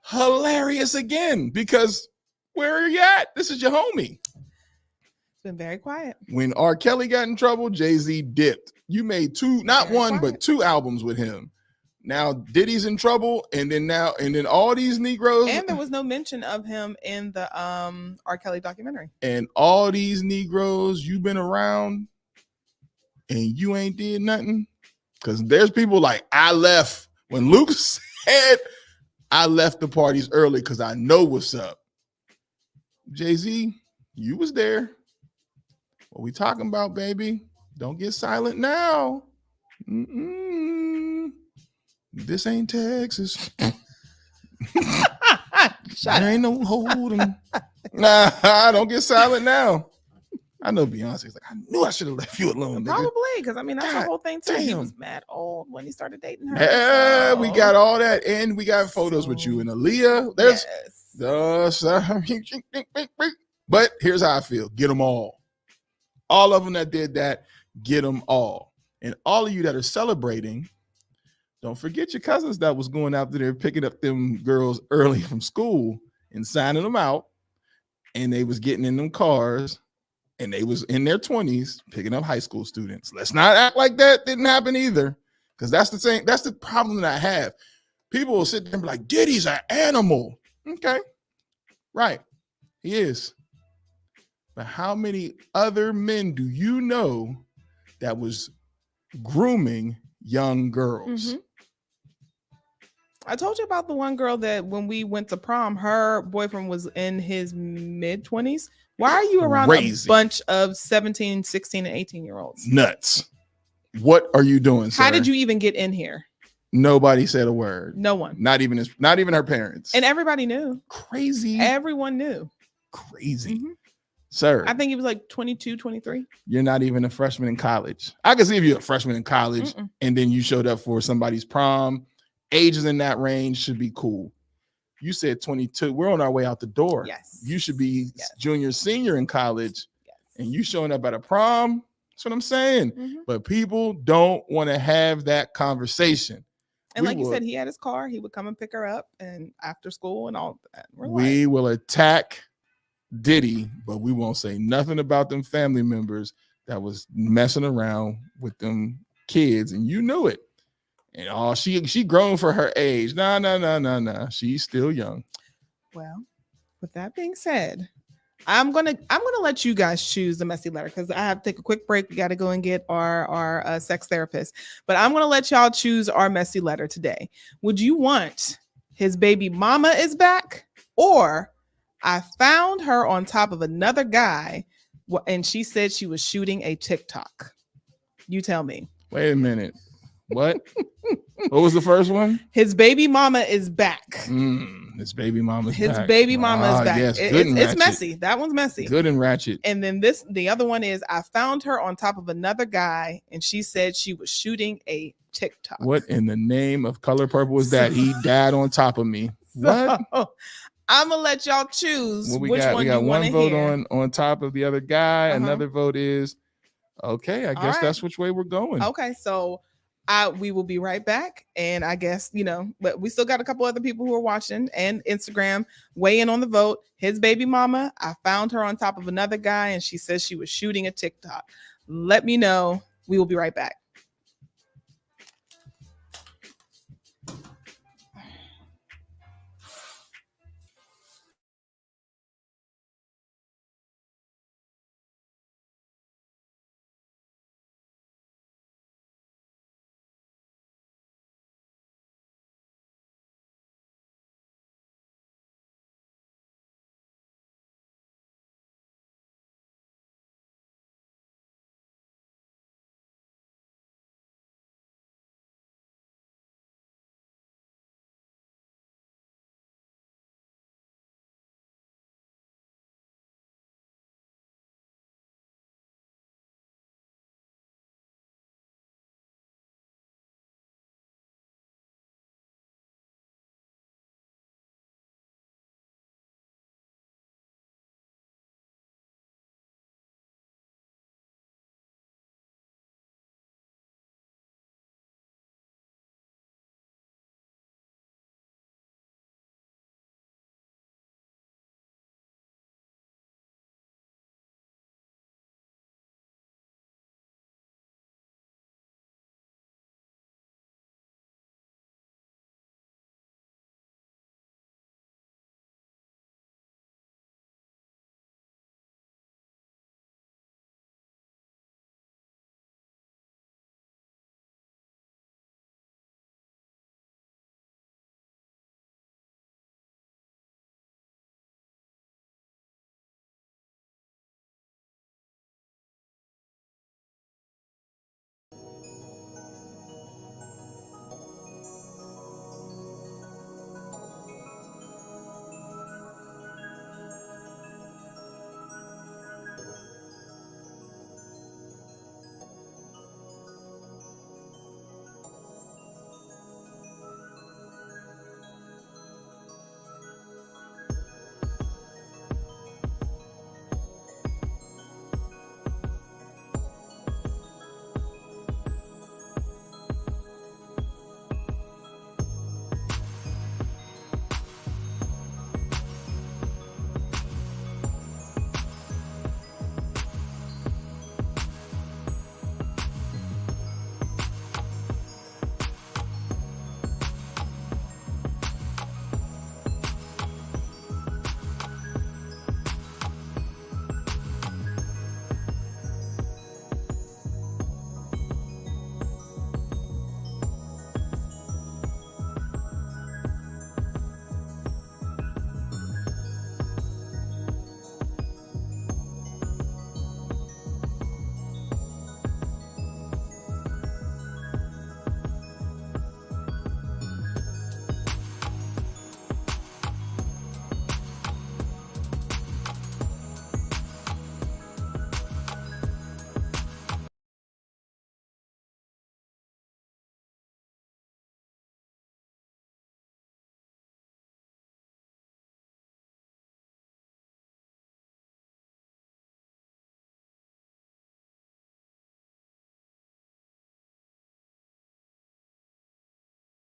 Hilarious again, because where are you at? This is your homie. It's been very quiet. When R. Kelly got in trouble, Jay-Z dipped. You made but two albums with him. Now Diddy's in trouble, and then all these Negroes. And there was no mention of him in the R. Kelly documentary. And all these Negroes you've been around, and you ain't did nothing. Because there's people like, I left. When Luke said, I left the parties early because I know what's up. Jay-Z, you was there. What we talking about, baby? Don't get silent now. This ain't Texas. There ain't no holding. Nah, don't get silent now. I know Beyonce's like, I knew I should have left you alone. Probably, nigga. because I mean that's the whole thing too. He was mad old when he started dating her. Yeah, we got all that, and we got photos with you and Aaliyah. There's but here's how I feel: get them all of them that did that, get them all, and all of you that are celebrating. Don't forget your cousins that was going out there picking up them girls early from school and signing them out, and they was getting in them cars. And they was in their 20s picking up high school students. Let's not act like that didn't happen either. Because that's the thing. That's the problem that I have. People will sit there and be like, Diddy's an animal. Okay. Right. He is. But how many other men do you know that was grooming young girls? Mm-hmm. I told you about the one girl that when we went to prom, her boyfriend was in his mid-20s. Why are you around a bunch of 17, 16, and 18-year-olds? Nuts. What are you doing, sir? How did you even get in here? Nobody said a word. No one. Not even her parents. And everybody knew. Crazy. Everyone knew. Crazy. Mm-hmm. Sir. I think he was like 22, 23. You're not even a freshman in college. I can see if you're a freshman in college and then you showed up for somebody's prom ages in that range should be cool. You said 22. We're on our way out the door. Yes. You should be junior, senior in college, Yes. and you showing up at a prom. That's what I'm saying. Mhm. But people don't want to have that conversation. And like you said, he had his car. He would come and pick her up and after school and all that. We will attack Diddy, but we won't say nothing about them family members that was messing around with them kids, and you knew it. And she grown for her age. Nah. She's still young. Well, with that being said, I'm gonna let you guys choose the messy letter because I have to take a quick break. We got to go and get our sex therapist, but I'm gonna let y'all choose our messy letter today. Would you want his baby mama is back, or I found her on top of another guy and she said she was shooting a TikTok? You tell me. Wait a minute. What? What was the first one? His baby mama is back. His baby mama's His back. baby mama is back. Yes, It's messy. That one's messy. Good and ratchet. And then the other one is I found her on top of another guy and she said she was shooting a TikTok. What in the name of color purple is that? He died on top of me. What? I'm gonna let y'all choose We which got one you want one to vote hear. on top of the other guy. Another vote is okay. I guess that's which way we're going. Okay, so we will be right back. And I guess, but we still got a couple other people who are watching and Instagram weigh in on the vote. His baby mama, I found her on top of another guy and she says she was shooting a TikTok. Let me know. We will be right back.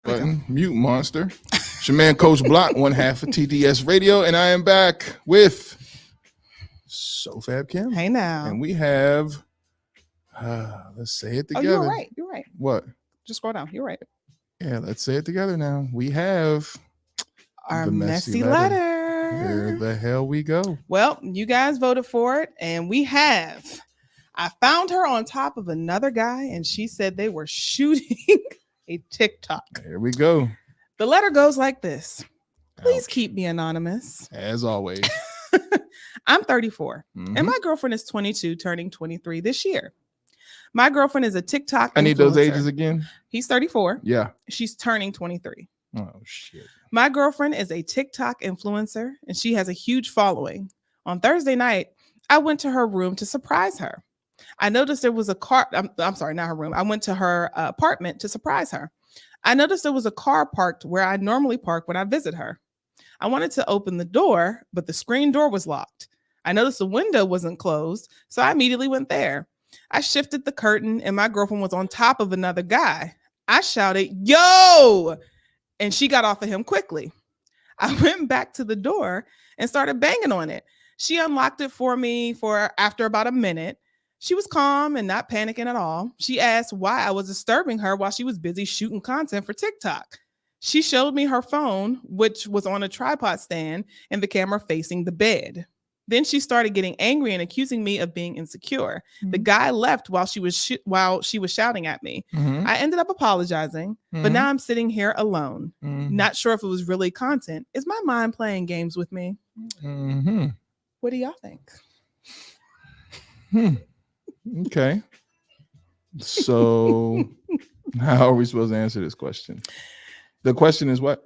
button, mute monster. It's your man, Coach Block, one half of TDS Radio, and I am back with SoFab Kim. Hey now. And we have, let's say it together. Oh, you're right. You're right. What? Just scroll down. You're right. Yeah, let's say it together now. We have our the messy letter. Where the hell we go? Well, you guys voted for it, and we have. I found her on top of another guy, and she said they were shooting a TikTok. Here we go. The letter goes like this. Please keep me anonymous. As always. I'm 34, and my girlfriend is 22, turning 23 this year. My girlfriend is a TikTok influencer. I need those ages again. He's 34. Yeah. She's turning 23. Oh, shit. My girlfriend is a TikTok influencer, and she has a huge following. On Thursday night, I went to her room to surprise her. I noticed there was a car. I'm sorry, not her room. I went to her apartment to surprise her. I noticed there was a car parked where I normally park when I visit her. I wanted to open the door, but the screen door was locked. I noticed the window wasn't closed, so I immediately went there. I shifted the curtain, and my girlfriend was on top of another guy. I shouted, "Yo!" and she got off of him quickly. I went back to the door and started banging on it. She unlocked it for me after about a minute. She was calm and not panicking at all. She asked why I was disturbing her while she was busy shooting content for TikTok. She showed me her phone, which was on a tripod stand, and the camera facing the bed. Then she started getting angry and accusing me of being insecure. The guy left while she was shouting at me. I ended up apologizing, but now I'm sitting here alone. Not sure if it was really content. Is my mind playing games with me? What do y'all think? Okay. So how are we supposed to answer this question? The question is what?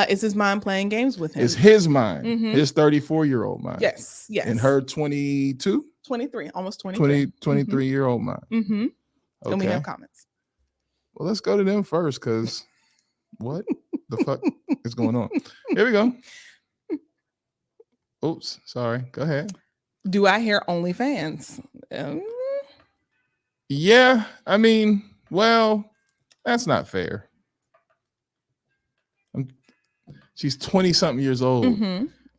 Is his mind playing games with him? It's his mind, his 34-year-old mind. Yes. And her 22? 23, almost 23. 23-year-old mind. Okay. And we have comments. Well, let's go to them first, because what the fuck is going on? Here we go. Oops, sorry. Go ahead. Do I hear OnlyFans? Yeah, I mean, well, that's not fair. She's 20-something years old.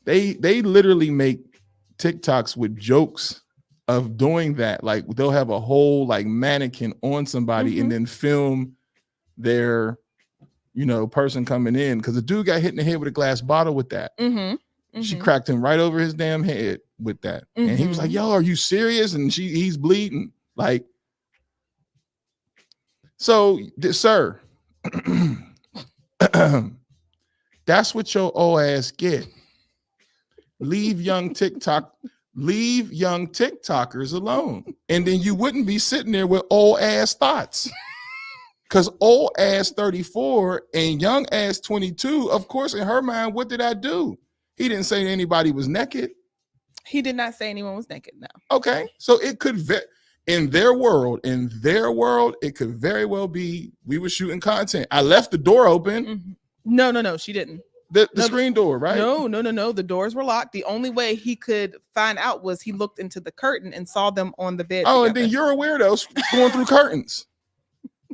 They literally make TikToks with jokes of doing that. Like they'll have a whole like mannequin on somebody and then film their, person coming in. Because the dude got hit in the head with a glass bottle with that. She cracked him right over his damn head with that. And he was like, "Yo, are you serious?" And he's bleeding. Like, so, sir, that's what your old ass get. Leave young TikTokers alone. And then you wouldn't be sitting there with old ass thoughts. Because old ass 34 and young ass 22, of course, in her mind, what did I do? He didn't say anybody was naked. He did not say anyone was naked, no. Okay. So it could in their world, it could very well be we were shooting content. I left the door open. No, she didn't. The screen door, right? No. The doors were locked. The only way he could find out was he looked into the curtain and saw them on the bed. Oh, together. And then you're a weirdo going through curtains.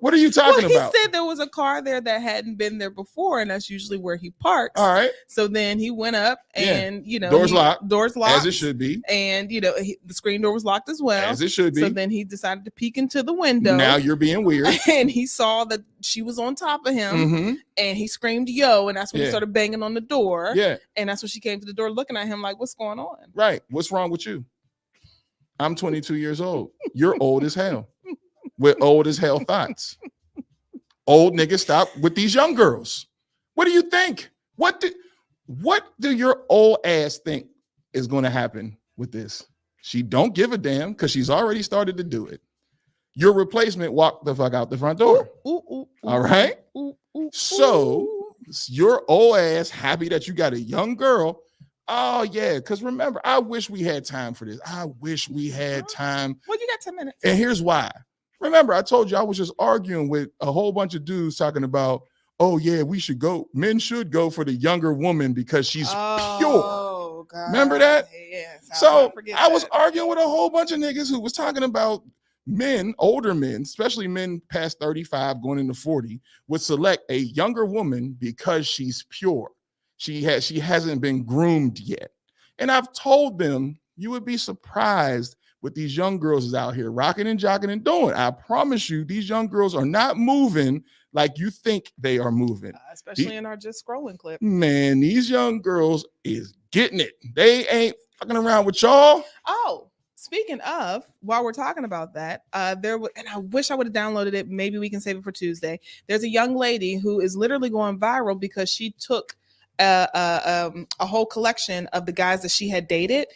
What are you talking about? He said there was a car there that hadn't been there before, and that's usually where he parks. All right. So then he went up, and doors locked, as it should be, and the screen door was locked as well, as it should be. So then he decided to peek into the window. Now you're being weird, and he saw that she was on top of him, and he screamed "Yo!" and that's when he started banging on the door. Yeah, and that's when she came to the door, looking at him like, "What's going on?" Right? What's wrong with you? I'm 22 years old. You're old as hell. With old as hell thoughts. Old niggas stop with these young girls. What do you think? What do your old ass think is going to happen with this? She don't give a damn because she's already started to do it. Your replacement walked the fuck out the front door. All right? So your old ass happy that you got a young girl. Oh, yeah, because remember, I wish we had time for this. I wish we had time. Well, you got 10 minutes. And here's why. Remember, I told you I was just arguing with a whole bunch of dudes talking about, oh, yeah, men should go for the younger woman because she's pure. God. Remember that? Yes. So I was arguing with a whole bunch of niggas who was talking about men, older men, especially men past 35 going into 40, would select a younger woman because she's pure. She hasn't been groomed yet. And I've told them, you would be surprised what these young girls is out here rocking and jocking and doing. I promise you, these young girls are not moving like you think they are moving. Especially in our just scrolling clip. Man, these young girls is getting it. They ain't fucking around with y'all. Oh, speaking of, while we're talking about that, and I wish I would have downloaded it. Maybe we can save it for Tuesday. There's a young lady who is literally going viral because she took a whole collection of the guys that she had dated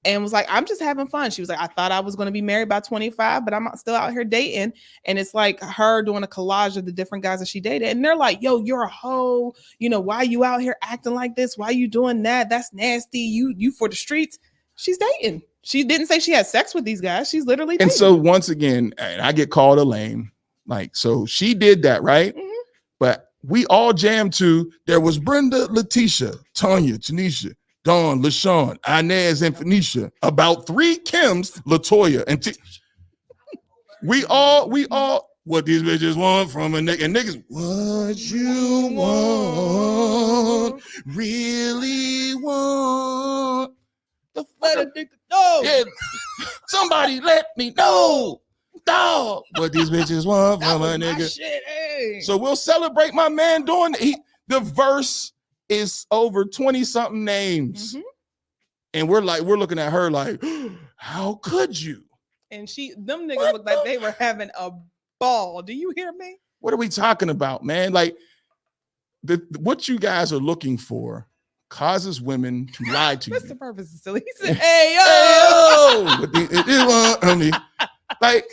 and was like, I'm just having fun. She was like, I thought I was going to be married by 25, but I'm still out here dating. And it's like her doing a collage of the different guys that she dated. And they're like, yo, you're a hoe. You know, why you out here acting like this? Why you doing that? That's nasty. You for the streets. She's dating. She didn't say she had sex with these guys. She's literally dating. And so once again, and I get called a lame. Like, so she did that, right? Mhm. But we all jammed to, there was Brenda, Letitia, Tanya, Tanisha, Dawn, LaShawn, Inez, and Phoenicia. About 3 Kims, LaToya, and we all, what these bitches want from a nigga. And niggas, what you want, really want. The fuck? Yeah. Somebody let me know. Dog. What these bitches want from a nigga. Shit, hey. So we'll celebrate my man doing it. The verse is over 20-something names. Mhm. And we're looking at her like, how could you? And them niggas looked like they were having a ball. Do you hear me? What are we talking about, man? Like, what you guys are looking for causes women to lie to you. Mr. Purpose is silly. He said, hey, yo. Like,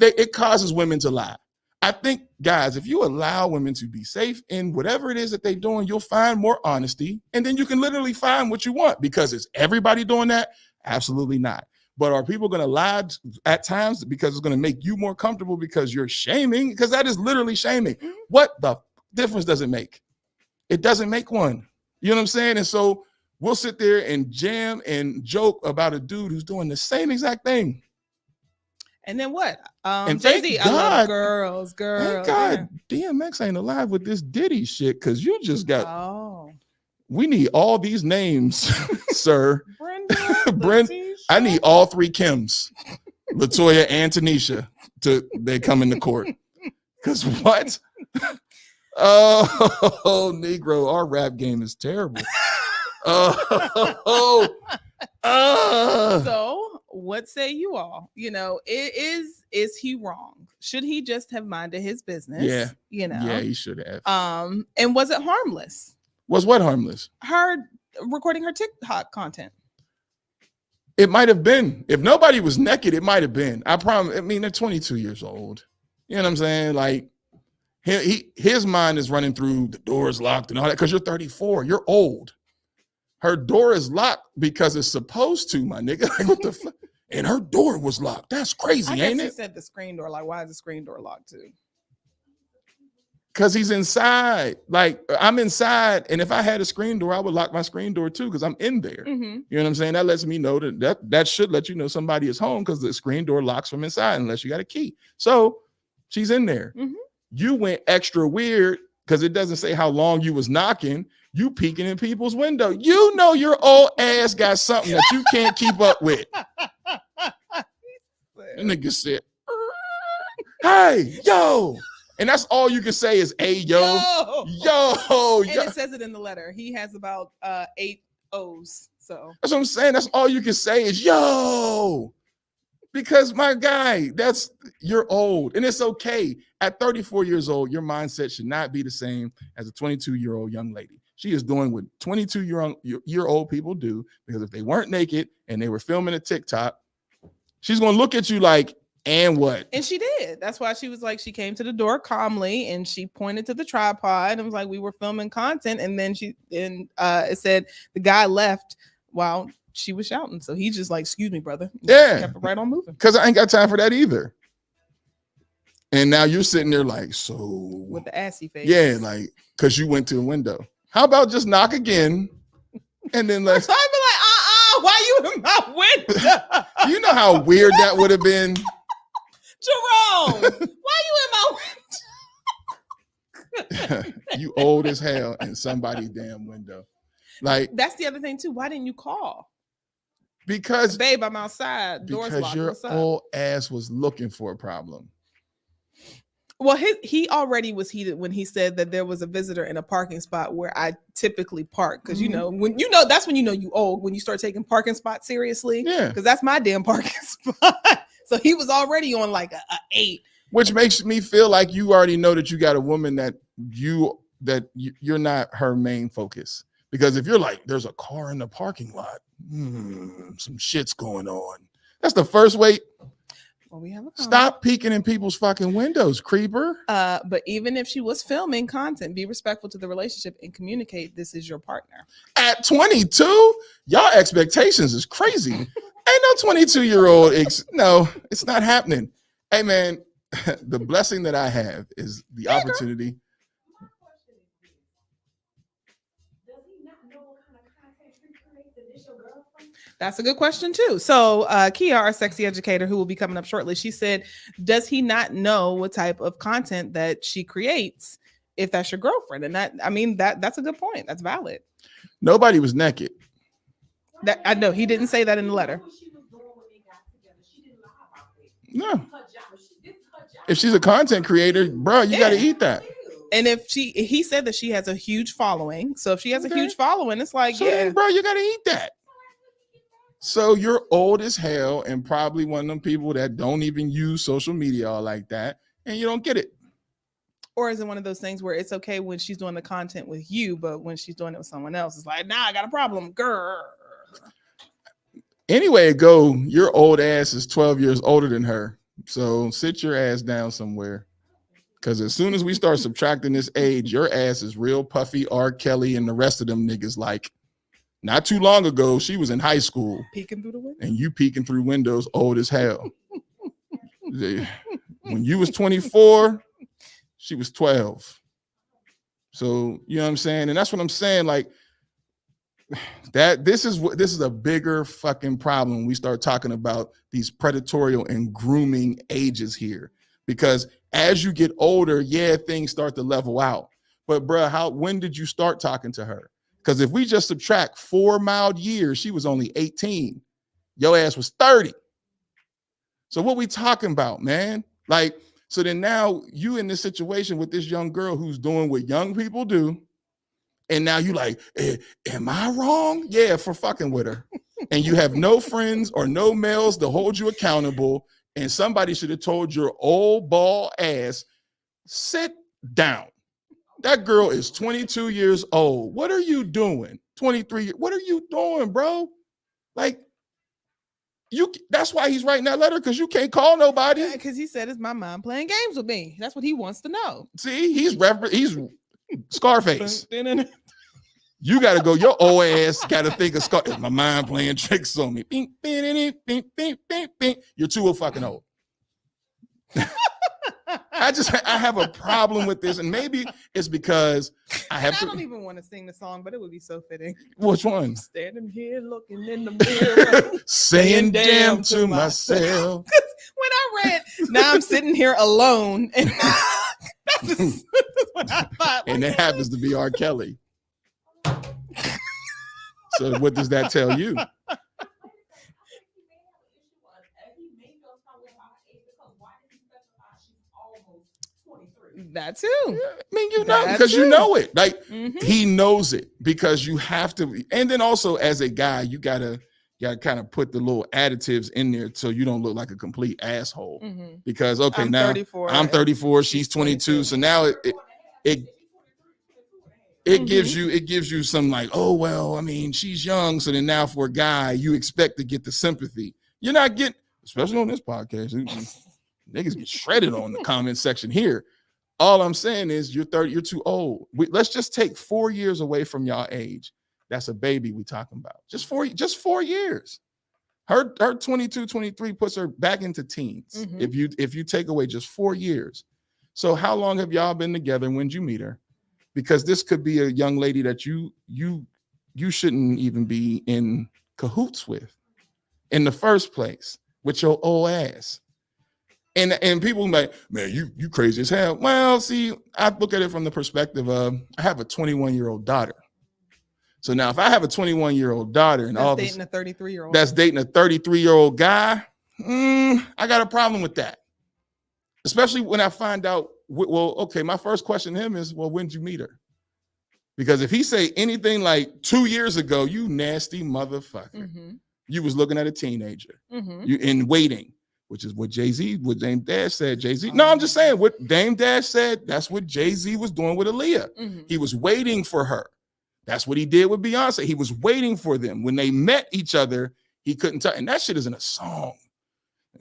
it causes women to lie. I think, guys, if you allow women to be safe in whatever it is that they're doing, you'll find more honesty, and then you can literally find what you want. Because is everybody doing that? Absolutely not. But are people going to lie at times because it's going to make you more comfortable because you're shaming? Because that is literally shaming. What the difference does it make? It doesn't make one. You know what I'm saying? And so we'll sit there and jam and joke about a dude who's doing the same exact thing. And then what? And Jay-Z, thank I love God- girls. Thank God DMX ain't alive with this Diddy shit, because you just got, we need all these names, sir. Brenda, I need all 3 Kims, LaToya and Tanisha, they come into court. Because what? Oh, Negro, our rap game is terrible. So what say you all? You know, is he wrong? Should he just have minded his business? Yeah. You know. Yeah, he should have. And was it harmless? Was what harmless? Her recording her TikTok content. It might have been. If nobody was naked, it might have been. I promise. I mean, they're 22 years old. You know what I'm saying? Like, his mind is running through the door's locked and all that, because you're 34. You're old. Her door is locked because it's supposed to, my nigga. Like, what the fuck? And her door was locked. That's crazy, ain't He it? said the screen door. Like, why is the screen door locked too? Because he's inside. Like, I'm inside, and if I had a screen door, I would lock my screen door too, because I'm in there. Mm-hmm. You know what I'm saying? That lets me know that should let you know somebody is home, because the screen door locks from inside unless you got a key. So she's in there. Mm-hmm. You went extra weird because it doesn't say how long you was knocking. You peeking in people's window. You know your old ass got something that you can't keep up with. The nigga said, hey, yo. And that's all you can say is, hey, yo. Yo. And it says it in the letter. He has about 8 O's. So that's what I'm saying. That's all you can say is, yo. Because, my guy, you're old. And it's okay. At 34 years old, your mindset should not be the same as a 22-year-old young lady. She is doing what 22-year-old people do, because if they weren't naked and they were filming a TikTok, she's going to look at you like, and what? And she did. That's why she was like, she came to the door calmly and she pointed to the tripod and was like, we were filming content. And then it said the guy left while she was shouting. So he just like, excuse me, brother. Yeah. Kept it right on moving. Because I ain't got time for that either. And now you're sitting there like, so. With the assy face. Yeah, like, because you went to the window. How about just knock again? And then let's. I'd be like, why you in my window? You know how weird that would have been? Jerome, why you in my You old as hell in somebody's damn window. Like, That's the other thing too. Why didn't you call? because Babe, I'm outside. Doors locked. your What's up? old ass was looking for a problem. Well, he already was heated when he said that there was a visitor in a parking spot where I typically park. Because that's when you old, when you start taking parking spots seriously. Yeah. Because that's my damn parking spot. So he was already on like a 8. Which makes me feel like you already know that you got a woman that you're not her main focus. Because if you're like, there's a car in the parking lot, some shit's going on. That's the first way. Well, we have a Stop peeking in people's fucking windows, creeper. But even if she was filming content, be respectful to the relationship and communicate this is your partner. At 22, y'all expectations is crazy. Ain't no 22-year-old. No, it's not happening. Hey, man, the blessing that I have is the opportunity. That's a good question too. So Kia, our sexy educator who will be coming up shortly, she said, does he not know what type of content that she creates if that's your girlfriend? And that's a good point. That's valid. Nobody was naked. That I know he didn't say that in the letter. No. If she's a content creator, bro, you got to eat that. And he said that she has a huge following. So if she has a huge following, it's like, then, bro, you got to eat that. So you're old as hell and probably one of them people that don't even use social media all like that, and you don't get it. Or is it one of those things where it's okay when she's doing the content with you, but when she's doing it with someone else, it's like, nah, I got a problem, girl. Anyway, it go, your old ass is 12 years older than her. So sit your ass down somewhere. Because as soon as we start subtracting this age, your ass is real puffy, R. Kelly, and the rest of them niggas like. Not too long ago, she was in high school. Peeking through the window. And you peeking through windows old as hell. When you was 24, she was 12. So, you know what I'm saying? And that's what I'm saying. Like, this is a bigger fucking problem when we start talking about these predatorial and grooming ages here. Because as you get older, things start to level out. But bruh, when did you start talking to her? Because if we just subtract 4 mild years, she was only 18. Your ass was 30. So what we talking about, man? Like, so then now you in this situation with this young girl who's doing what young people do. And now you like, am I wrong? Yeah, for fucking with her. And you have no friends or no males to hold you accountable. And somebody should have told your old ball ass, sit down. That girl is 22 years old. What are you doing? 23. What are you doing, bro? Like, that's why he's writing that letter, because you can't call nobody. Because he said it's my mom playing games with me. That's what he wants to know. See, he's Scarface. You got to go. Your old ass got to think of Scarface. My mind playing tricks on me. Bing, bing, bing, bing, bing, bing. You're too fucking old. I have a problem with this, and maybe it's because I don't even want to sing the song, but it would be so fitting. Which one? I'm standing here looking in the mirror, saying damn to myself. When I read, now I'm sitting here alone, and that's what I thought. And it happens to be R. Kelly. So what does that tell you? That too. I mean, you know, because you know it. Like, he knows it, because you have to. And then also, as a guy, you gotta kind of put the little additives in there so you don't look like a complete asshole. Because I'm now 34, I'm 34, she's 22. So now it gives you some like, oh well, I mean, she's young. So then now for a guy, you expect to get the sympathy. You're not getting, especially on this podcast. Niggas get shredded on the comment section here. All I'm saying is you're 30, you're too old. Let's just take 4 years away from y'all age. That's a baby we talking about. Just 4 years. Her 22, 23 puts her back into teens. If you take away just 4 years. So how long have y'all been together? When'd you meet her? Because this could be a young lady that you shouldn't even be in cahoots with in the first place with your old ass. And people like, man, you crazy as hell. Well, see, I look at it from the perspective of I have a 21-year-old daughter. So now if I have a 21-year-old daughter and That's dating a 33-year-old. that's dating a 33-year-old guy, I got a problem with that. Especially when I find out, well, okay, my first question to him is, well, when did you meet her? Because if he say anything like 2 years ago, you nasty motherfucker, you was looking at a teenager, you in waiting, which is what what Dame Dash said. Jay-Z. No, I'm just saying what Dame Dash said. That's what Jay-Z was doing with Aaliyah. He was waiting for her. That's what he did with Beyonce. He was waiting for them. When they met each other, he couldn't tell. And that shit is in a song.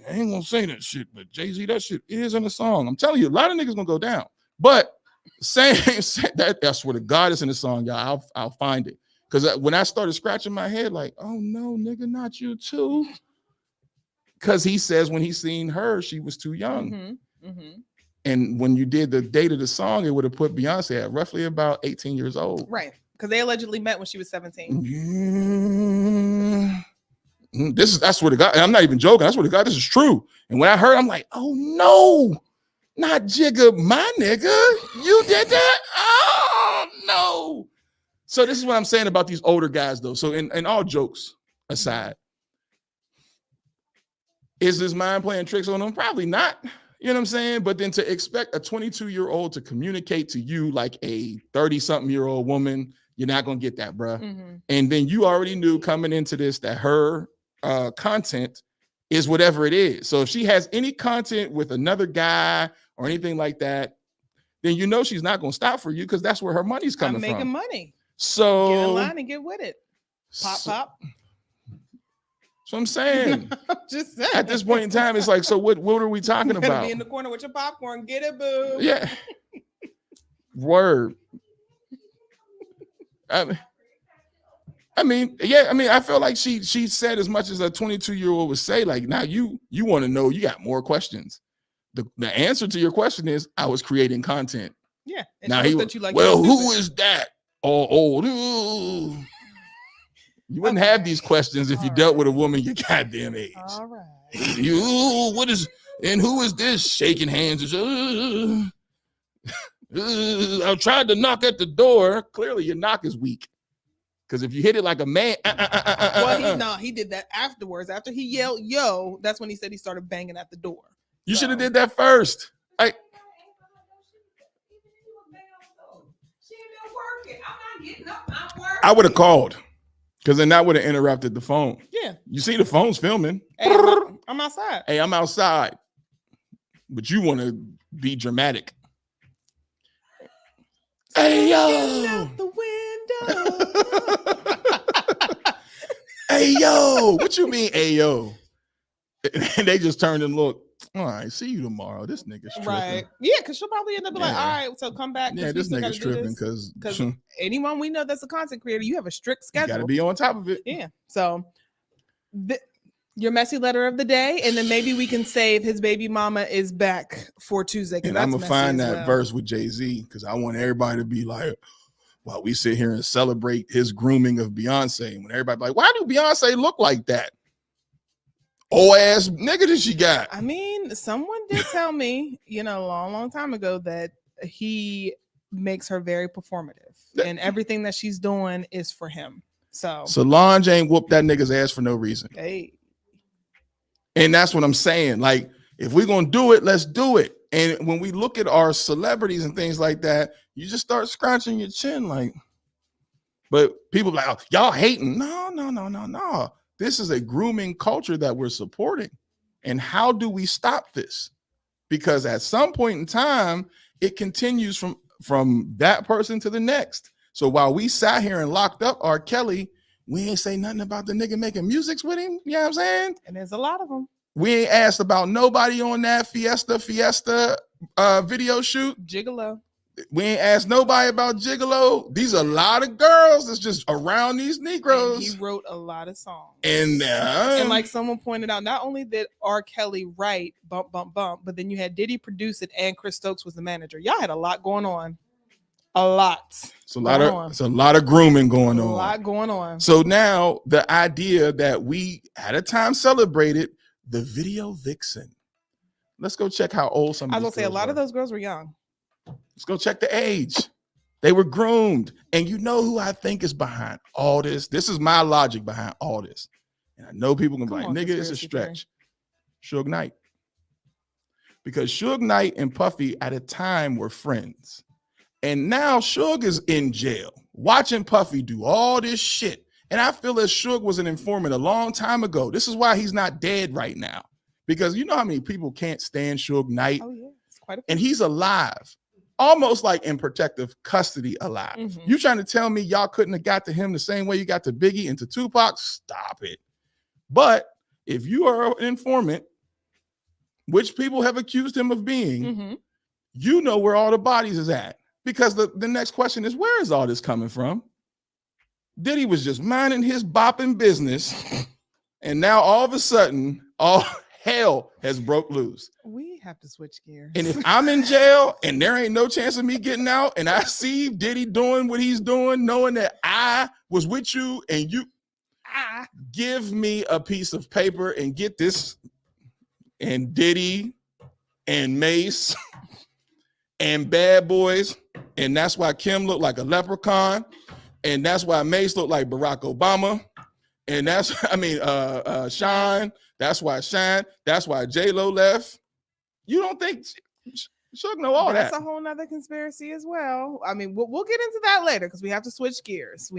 I ain't gonna say that shit, but Jay-Z, that shit is in a song. I'm telling you, a lot of niggas gonna go down. But saying that, I swear to God, it's in the song, y'all. I'll find it. Because when I started scratching my head, like, oh no, nigga, not you too. Because he says when he seen her, she was too young. And when you did the date of the song, it would have put Beyonce at roughly about 18 years old. Right. Because they allegedly met when she was 17. Yeah. I swear to God, and I'm not even joking. I swear to God, this is true. And when I heard, I'm like, oh no, not Jigga, my nigga. You did that? Oh no. So this is what I'm saying about these older guys, though. So in all jokes aside, is his mind playing tricks on him? Probably not. You know what I'm saying? But then to expect a 22-year-old to communicate to you like a 30-something-year-old woman, you're not going to get that, bruh. And then you already knew coming into this that her content is whatever it is. So if she has any content with another guy or anything like that, then you know she's not going to stop for you because that's where her money's coming from. I'm making money. So get in line and get with it. Pop. So I'm saying, I'm just saying. At this point in time, it's like, so what are we talking You're gonna about? be in the corner with your popcorn. Get it, boo. Yeah. Word. I mean, I feel like she said as much as a 22-year-old would say. Like, now you want to know, you got more questions. The answer to your question is, I was creating content. Yeah. Now he was, well, who is that? Oh, old. You wouldn't have these questions if you dealt with a woman your goddamn age. All right. Who is this shaking hands? I tried to knock at the door. Clearly, your knock is weak. Because if you hit it like a man, he did that afterwards. After he yelled, "Yo!" That's when he said he started banging at the door. You should have did that first. I would have called, because then that would have interrupted the phone. Yeah. You see the phone's filming. Hey, I'm outside. Hey, I'm outside. But you want to be dramatic. Hey, yo. Out the window. Hey, yo. What you mean, hey, yo? And they just turned and looked. All right, see you tomorrow. This nigga's tripping. Right. Yeah, because she'll probably end up like, all right, so come back. Yeah, this nigga's tripping because anyone we know that's a content creator, you have a strict schedule. You got to be on top of it. Yeah. So your messy letter of the day, and then maybe we can save his baby mama is back for Tuesday. And I'm going to find that verse with Jay-Z because I want everybody to be like, while we sit here and celebrate his grooming of Beyonce, when everybody like, why do Beyonce look like that? Old ass nigga that she got. I mean, someone did tell me, a long time ago that he makes her very performative and everything that she's doing is for him. So Solange ain't whooped that nigga's ass for no reason. Hey. And that's what I'm saying. Like, if we're going to do it, let's do it. And when we look at our celebrities and things like that, you just start scratching your chin like, but people like, oh, y'all hating. No. This is a grooming culture that we're supporting. And how do we stop this? Because at some point in time, it continues from that person to the next. So while we sat here and locked up R. Kelly, we ain't say nothing about the nigga making musics with him. You know what I'm saying? And there's a lot of them. We ain't asked about nobody on that Fiesta video shoot. Gigolo. We ain't asked nobody about Gigolo. These are a lot of girls that's just around these Negroes. And he wrote a lot of songs. And like someone pointed out, not only did R. Kelly write Bump, Bump, Bump, but then you had Diddy produce it and Chris Stokes was the manager. Y'all had a lot going on. A lot. It's a lot of grooming going on. A lot going on. So now the idea that we at a time celebrated the video vixen. Let's go check how old some. I of was these gonna say a girls lot were. of those girls were young. Let's go check the age. They were groomed. And you know who I think is behind all this? This is my logic behind all this. And I know people can be Come like, on, nigga, it's a conspiracy theory. stretch. Suge Knight. Because Suge Knight and Puffy at a time were friends. And now Suge is in jail, watching Puffy do all this shit. And I feel as Suge was an informant a long time ago. This is why he's not dead right now. Because you know how many people can't stand Suge Knight? Oh, yeah. It's quite a And he's alive, almost like in protective custody alive. Mhm. You trying to tell me y'all couldn't have got to him the same way you got to Biggie and to Tupac? Stop it. But if you are an informant, which people have accused him of being, Mhm. you know where all the bodies is at. Because the next question is, where is all this coming from? Diddy was just minding his bopping business, and now all of a sudden, all hell has broke loose. We have to switch gears. And if I'm in jail and there ain't no chance of me getting out, and I see Diddy doing what he's doing, knowing that I was with you and you give me a piece of paper and get this, and Diddy and Mace and Bad Boys, and that's why Kim looked like a leprechaun, and that's why Mace looked like Barack Obama, and that's Shine. That's why Shine. That's why J-Lo left. You don't think Suge know all That's that? a whole nother conspiracy as well. I mean, we'll get into that later because we have to switch gears.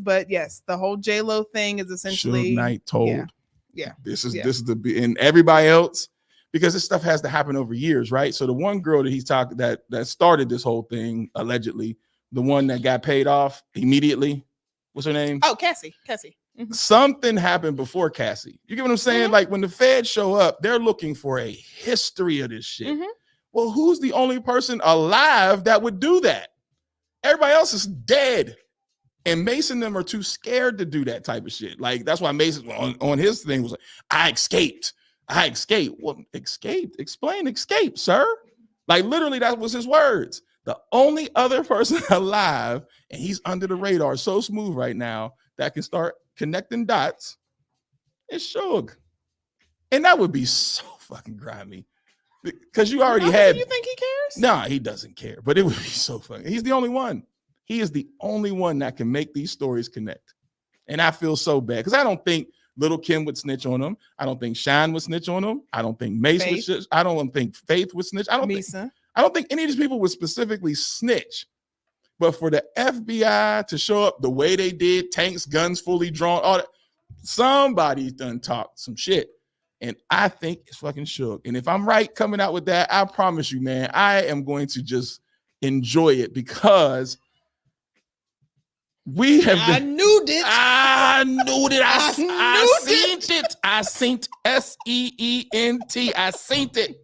But yes, the whole J-Lo thing is essentially Suge Knight told. Yeah. This is and everybody else, because this stuff has to happen over years, right? So the one girl that he's talking that started this whole thing, allegedly, the one that got paid off immediately, what's her name? Oh, Cassie. Mhm. Something happened before Cassie. You get what I'm saying? Like when the feds show up, they're looking for a history of this shit. Mhm. Well, who's the only person alive that would do that? Everybody else is dead. And Mason and them are too scared to do that type of shit. Like that's why Mason on his thing was like, I escaped. Well, escaped. Explain escape, sir. Like literally, that was his words. The only other person alive, and he's under the radar so smooth right now that can start connecting dots, is Suge. And that would be so fucking grimy. Because you already had. You think he cares? Nah, he doesn't care. But it would be so funny. He's the only one. He is the only one that can make these stories connect. And I feel so bad because I don't think Little Kim would snitch on him. I don't think Shine would snitch on him. I don't think Mace would snitch. I don't think Faith would snitch. I don't think any of these people would specifically snitch. But for the FBI to show up the way they did, tanks, guns fully drawn, all that, somebody's done talked some shit. And I think it's fucking Suge. And if I'm right coming out with that, I promise you, man, I am going to just enjoy it because we have I knew it. I seen it. I seen SEENT. I seen it.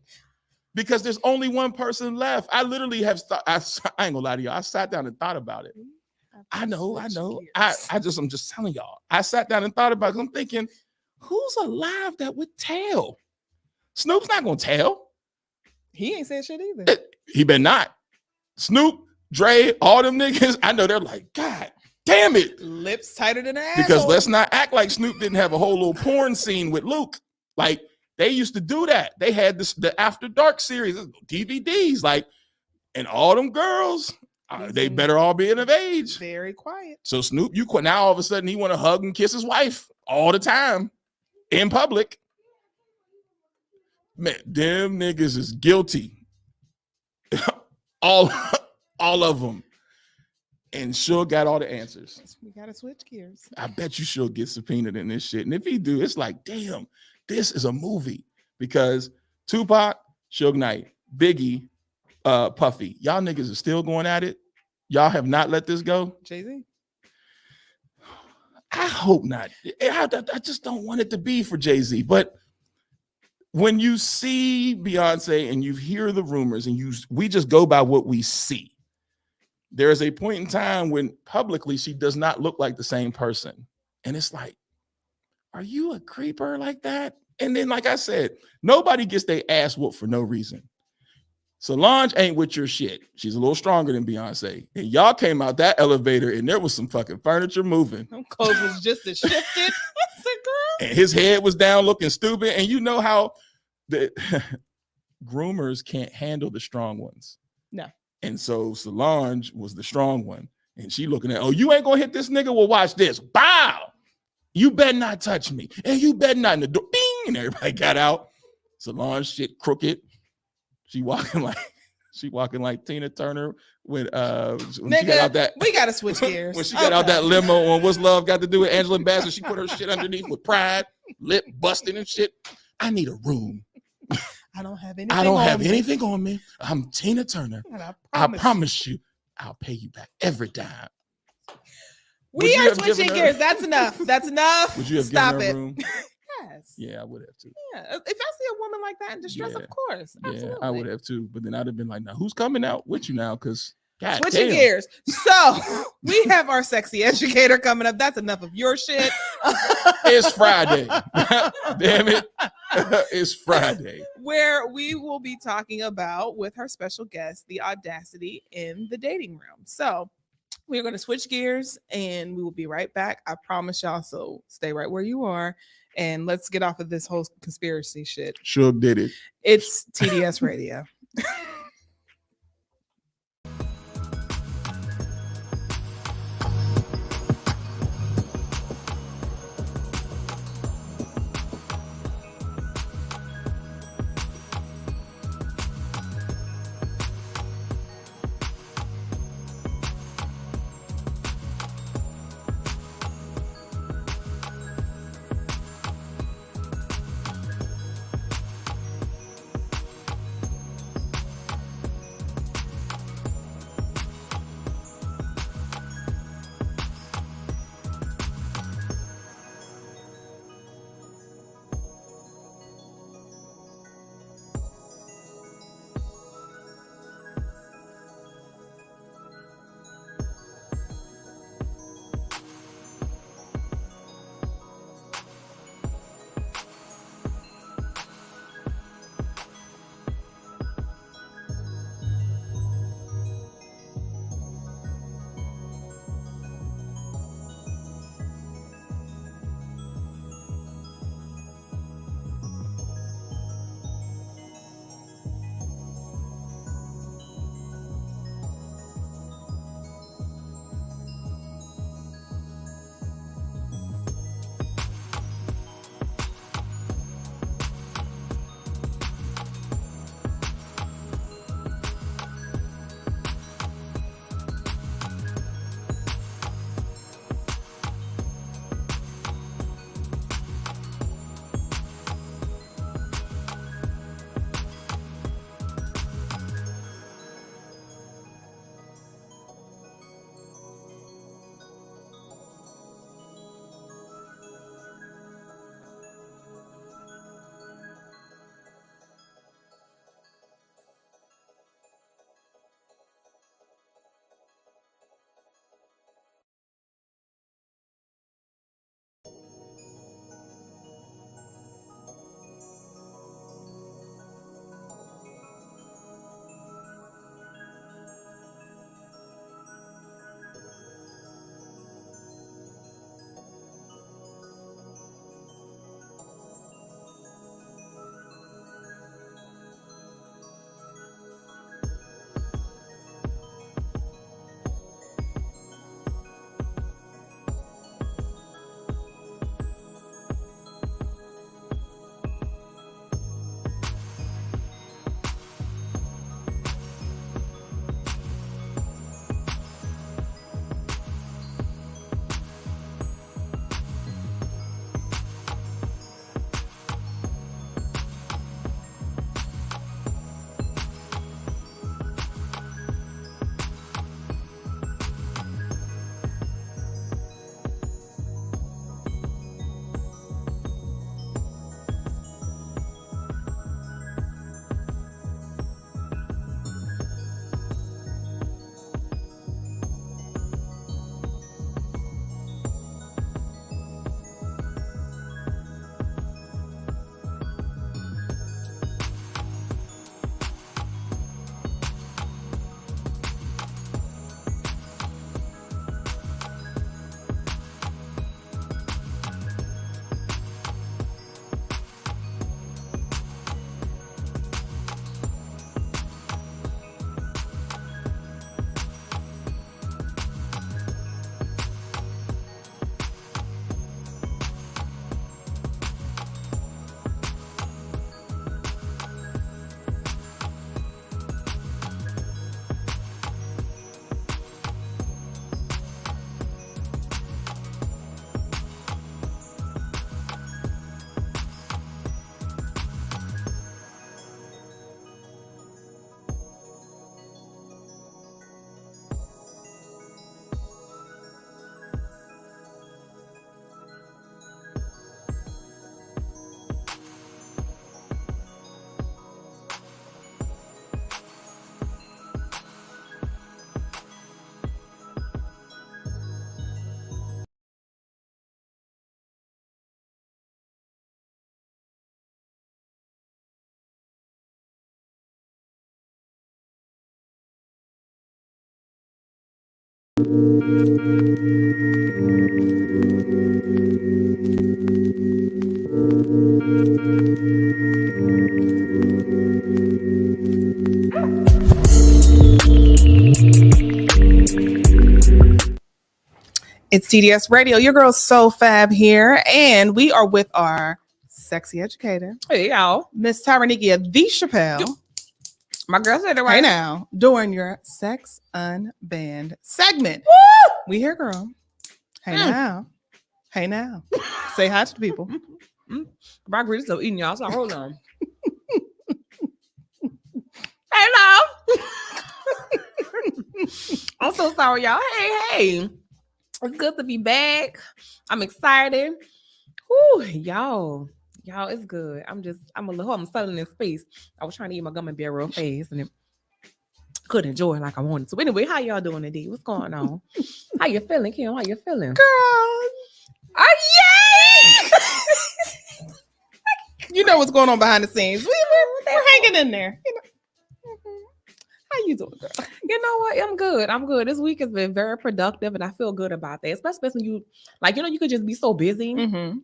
Because there's only one person left. I literally have I ain't gonna lie to y'all. I sat down and thought about it. I know. I'm just telling y'all. I sat down and thought about it because I'm thinking, who's alive that would tell? Snoop's not gonna tell. He ain't said shit either. He better not. Snoop, Dre, all them niggas, I know they're like, God damn it. Lips tighter than ass. Because let's not act like Snoop didn't have a whole little porn scene with Luke. Like, they used to do that. They had the After Dark series, DVDs, like, and all them girls, they better all be of age. Very quiet. So Snoop, now all of a sudden he want to hug and kiss his wife all the time in public. Man, them niggas is guilty. all of them. And Suge got all the answers. We gotta switch gears. I bet you Suge get subpoenaed in this shit. And if he do, it's like, damn, this is a movie. Because Tupac, Suge Knight, Biggie, Puffy, y'all niggas are still going at it. Y'all have not let this go. Jay-Z. I hope not. I just don't want it to be for Jay-Z. But when you see Beyonce and you hear the rumors and we just go by what we see. There is a point in time when publicly she does not look like the same person. And it's like, are you a creeper like that? And then, like I said, nobody gets their ass whooped for no reason. Solange ain't with your shit. She's a little stronger than Beyonce. And y'all came out that elevator and there was some fucking furniture moving. Them clothes was just as shifted. I said, girl. And his head was down looking stupid. And you know how groomers can't handle the strong ones. No. And so Solange was the strong one. And she looking at, oh, you ain't gonna hit this nigga? Well, watch this. Bow! You better not touch me. And you better not in the door. Bing! And everybody got out. Solange shit crooked. She walking like Tina Turner when Nigga, she got out that we gotta switch gears. when she got out that limo on What's Love Got to Do with Angela Bassett. She put her shit underneath with pride, lip busting and shit. I need a room. I don't have anything on me. I'm Tina Turner. And I promise you, I'll pay you back every dime. We are switching gears. That's enough. That's enough. Would you have Stop given her it? a room? Yes. Yeah, I would have too. Yeah. If I see a woman like that in distress, Yeah. of course. Absolutely. Yeah, I would have too. But then I'd have been like, now who's coming out with you now? Because God Switching damn. gears. So we have our sexy educator coming up. That's enough of your shit. It's Friday. Damn it. It's Friday. Where we will be talking about with our special guest the audacity in the dating room. So we're going to switch gears and we will be right back. I promise y'all. So stay right where you are and let's get off of this whole conspiracy shit. Suge did it. It's TDS Radio. It's TDS Radio. Your girl's So Fab here, and we are with our sexy educator. Hey, y'all. Miss Tyranikia the Chappelle. My girl said it right. Hey now, during your Sex Unbanned segment. Woo! We here, girl. Hey now. Hey now. Say hi to the people. Margarita's still eating, y'all, so hold on. Hello. I'm so sorry, y'all. Hey. It's good to be back. I'm excited. Whew, y'all, it's good. I'm selling in space. I was trying to eat my gum and bear real fast and it couldn't enjoy it like I wanted to. Anyway, how y'all doing today? What's going on? How you feeling, Kim? How you feeling? Girl. Oh, yay! You know what's going on behind the scenes. We're hanging in there. You know. How you doing, girl? You know what? I'm good. This week has been very productive and I feel good about that. Especially when you, you could just be so busy,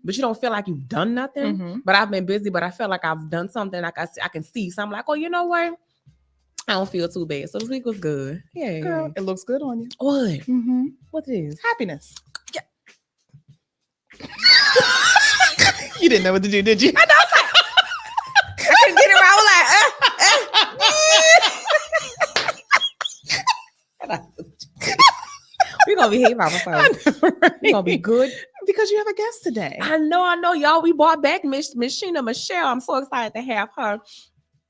but you don't feel like you've done nothing. But I've been busy, but I feel like I've done something like I can see. So I'm like, oh, you know what? I don't feel too bad. So this week was good. Yeah. Girl, it looks good on you. What? What is? Happiness. Yeah. You didn't know what to do, did you? I know. I couldn't get it right. I was like, we're gonna behave ourselves. Right? We're gonna be good because you have a guest today. I know, y'all. We brought back Miss Sheena Michelle. I'm so excited to have her.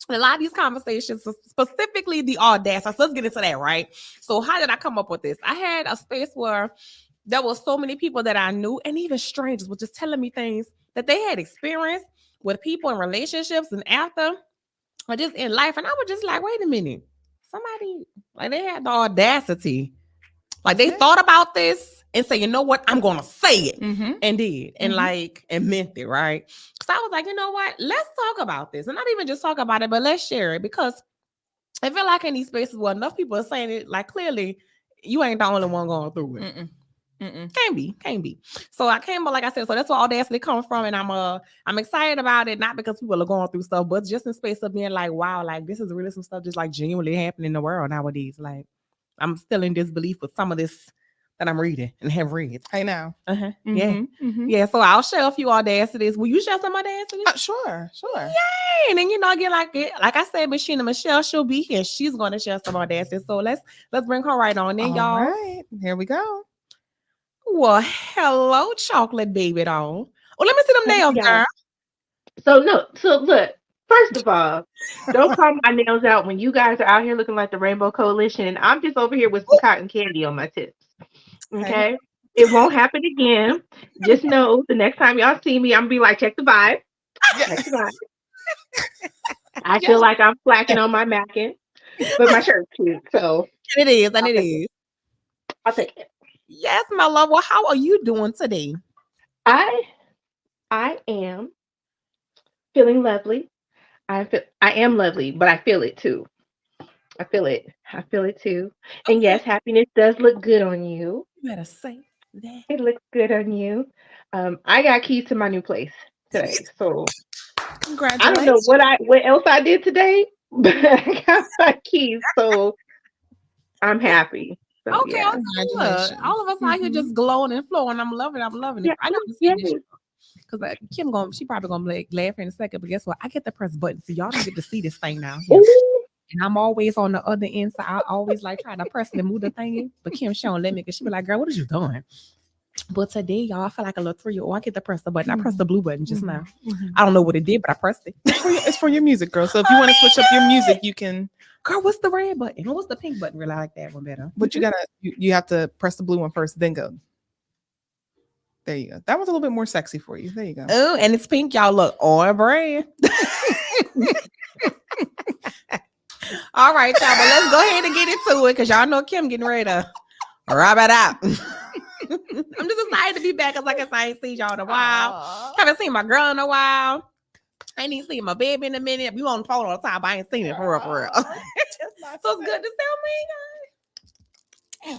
A lot of these conversations, specifically the audacity. So let's get into that, right? So how did I come up with this? I had a space where there were so many people that I knew, and even strangers were just telling me things that they had experienced with people in relationships and after, or just in life. And I was just like, wait a minute. Somebody, they had the audacity. They thought about this and say, you know what? I'm going to say it. And did. And and meant it, right? So I was like, you know what? Let's talk about this. And not even just talk about it, but let's share it. Because I feel like in these spaces where enough people are saying it, clearly, you ain't the only one going through it. Can't be. So I came up, like I said, so that's where audacity comes from, and I'm excited about it, not because people are going through stuff, but just in space of being like, wow, this is really some stuff just genuinely happening in the world nowadays. I'm still in disbelief with some of this that I'm reading and have read. Hey now. Yeah. So I'll share a few audacities. Will you share some audacities? Sure. Yay! And then again, like I said, Miss Sheena Michelle, she'll be here. She's going to share some audacities. So let's bring her right on in, y'all. All right, here we go. Well, hello, chocolate baby doll. Oh, let me see them nails, girl. So look, first of all, don't call my nails out when you guys are out here looking like the Rainbow Coalition, and I'm just over here with some cotton candy on my tips. Okay? It won't happen again. Just know the next time y'all see me, I'm gonna be like, check the vibe. Check the vibe. I feel like I'm slacking on my macking, but my shirt's cute, so it is, and it is. I'll take it. Yes, my love. Well, how are you doing today? I am feeling lovely. I am lovely, but I feel it too. I feel it too. And yes, happiness does look good on you. You better say that. It looks good on you. I got keys to my new place today, so congratulations. I don't know what else I did today, but I got my keys, so I'm happy. So, okay, yeah. All of us out here just glowing and flowing. I'm loving it. Yeah, I got to see this because Kim she probably gonna laugh in a second. But guess what? I get to press buttons, so y'all don't get to see this thing now. And I'm always on the other end, so I always try to press and move the thing in. But Kim, she don't let me because she be like, "Girl, what are you doing?" But today, y'all, I feel like a little 3-year-old. I get to press the button. I pressed the blue button just now. I don't know what it did, but I pressed it. It's for your music, girl. So if you want to switch up your music, you can. Girl, what's the red button? What's the pink button? Really, I like that one better. But you have to press the blue one first, then go. There you go. That one's a little bit more sexy for you. There you go. Oh, and it's pink, y'all. Look, on brand. All right, y'all. But let's go ahead and get into it because y'all know Kim getting ready to wrap it out. I'm just excited to be back because, like I said, I ain't seen y'all in a while. Haven't seen my girl in a while. I ain't even seen my baby in a minute. We on the phone all the time, but I ain't seen it for real. So it's good to see me.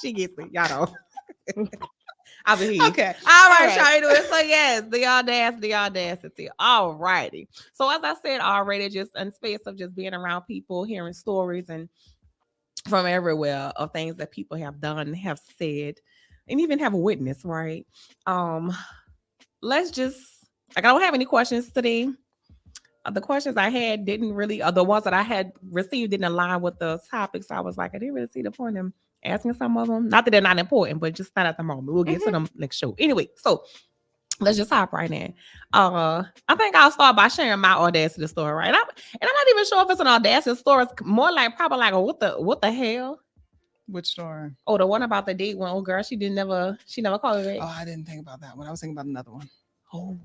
She gets it, y'all know. I'll be here. Okay. All right, right. trying to do it. So yes, the audacity. All righty. So as I said already, just in space of just being around people, hearing stories and from everywhere of things that people have done, have said, and even have witnessed, right? Let's just I don't have any questions today. The questions I had didn't really, the ones that I had received didn't align with the topics. I was like, I didn't really see the point in asking some of them. Not that they're not important, but just not at the moment. We'll get to them next show. Anyway, so let's just hop right in. I think I'll start by sharing my audacity story, right? And I'm not even sure if it's an audacity story. It's more like probably like what the hell? Which story? Oh, the one about the date when old girl she never called me back. Oh, I didn't think about that one. I was thinking about another one. Oh,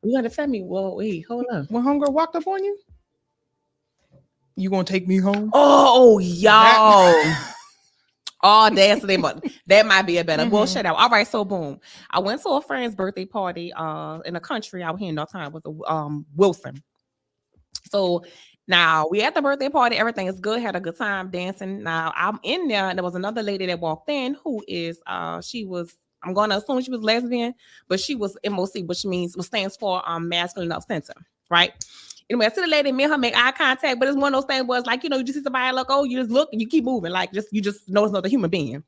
you gotta tell me. Well, wait, hold on. When homegirl walked up on you, you gonna take me home? Oh, y'all. Audacity, but that might be a better. Well, shut out. All right, so boom. I went to a friend's birthday party in the country out here in North Carolina with Wilson. So now we at the birthday party, everything is good, had a good time dancing. Now I'm in there, and there was another lady that walked in who is I'm gonna assume she was lesbian, but she was MOC, which stands for masculine offensive, right? Anyway, I see the lady, me and her make eye contact, but it's one of those things was like, you just see somebody look, you just look and you keep moving, like you just know it's another human being.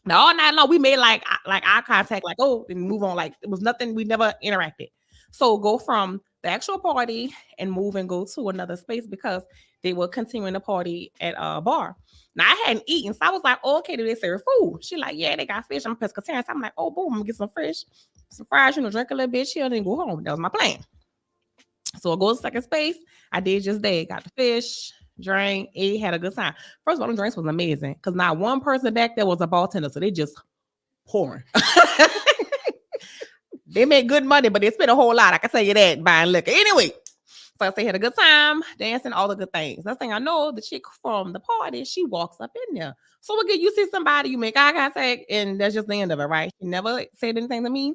Now all night long we made like eye contact, like and move on, like it was nothing, we never interacted. So go from the actual party and move and go to another space because they were continuing the party at a bar. Now I hadn't eaten, so I was like, okay, do they serve food? She like, yeah, they got fish. I'm pescatarian. So I'm like, oh, boom, I'm gonna get some fish, some fries, drink a little bit, chill, then go home. That was my plan. So I go to second space. I did just that. Got the fish, drank, ate, had a good time. First of all, the drinks was amazing because not one person back there was a bartender, so they just pouring. They made good money, but they spent a whole lot. I can tell you that buying liquor. Anyway, so I say had a good time, dancing, all the good things. Next thing I know, the chick from the party, she walks up in there. So again, you see somebody, you make eye contact, and that's just the end of it, right? She never said anything to me.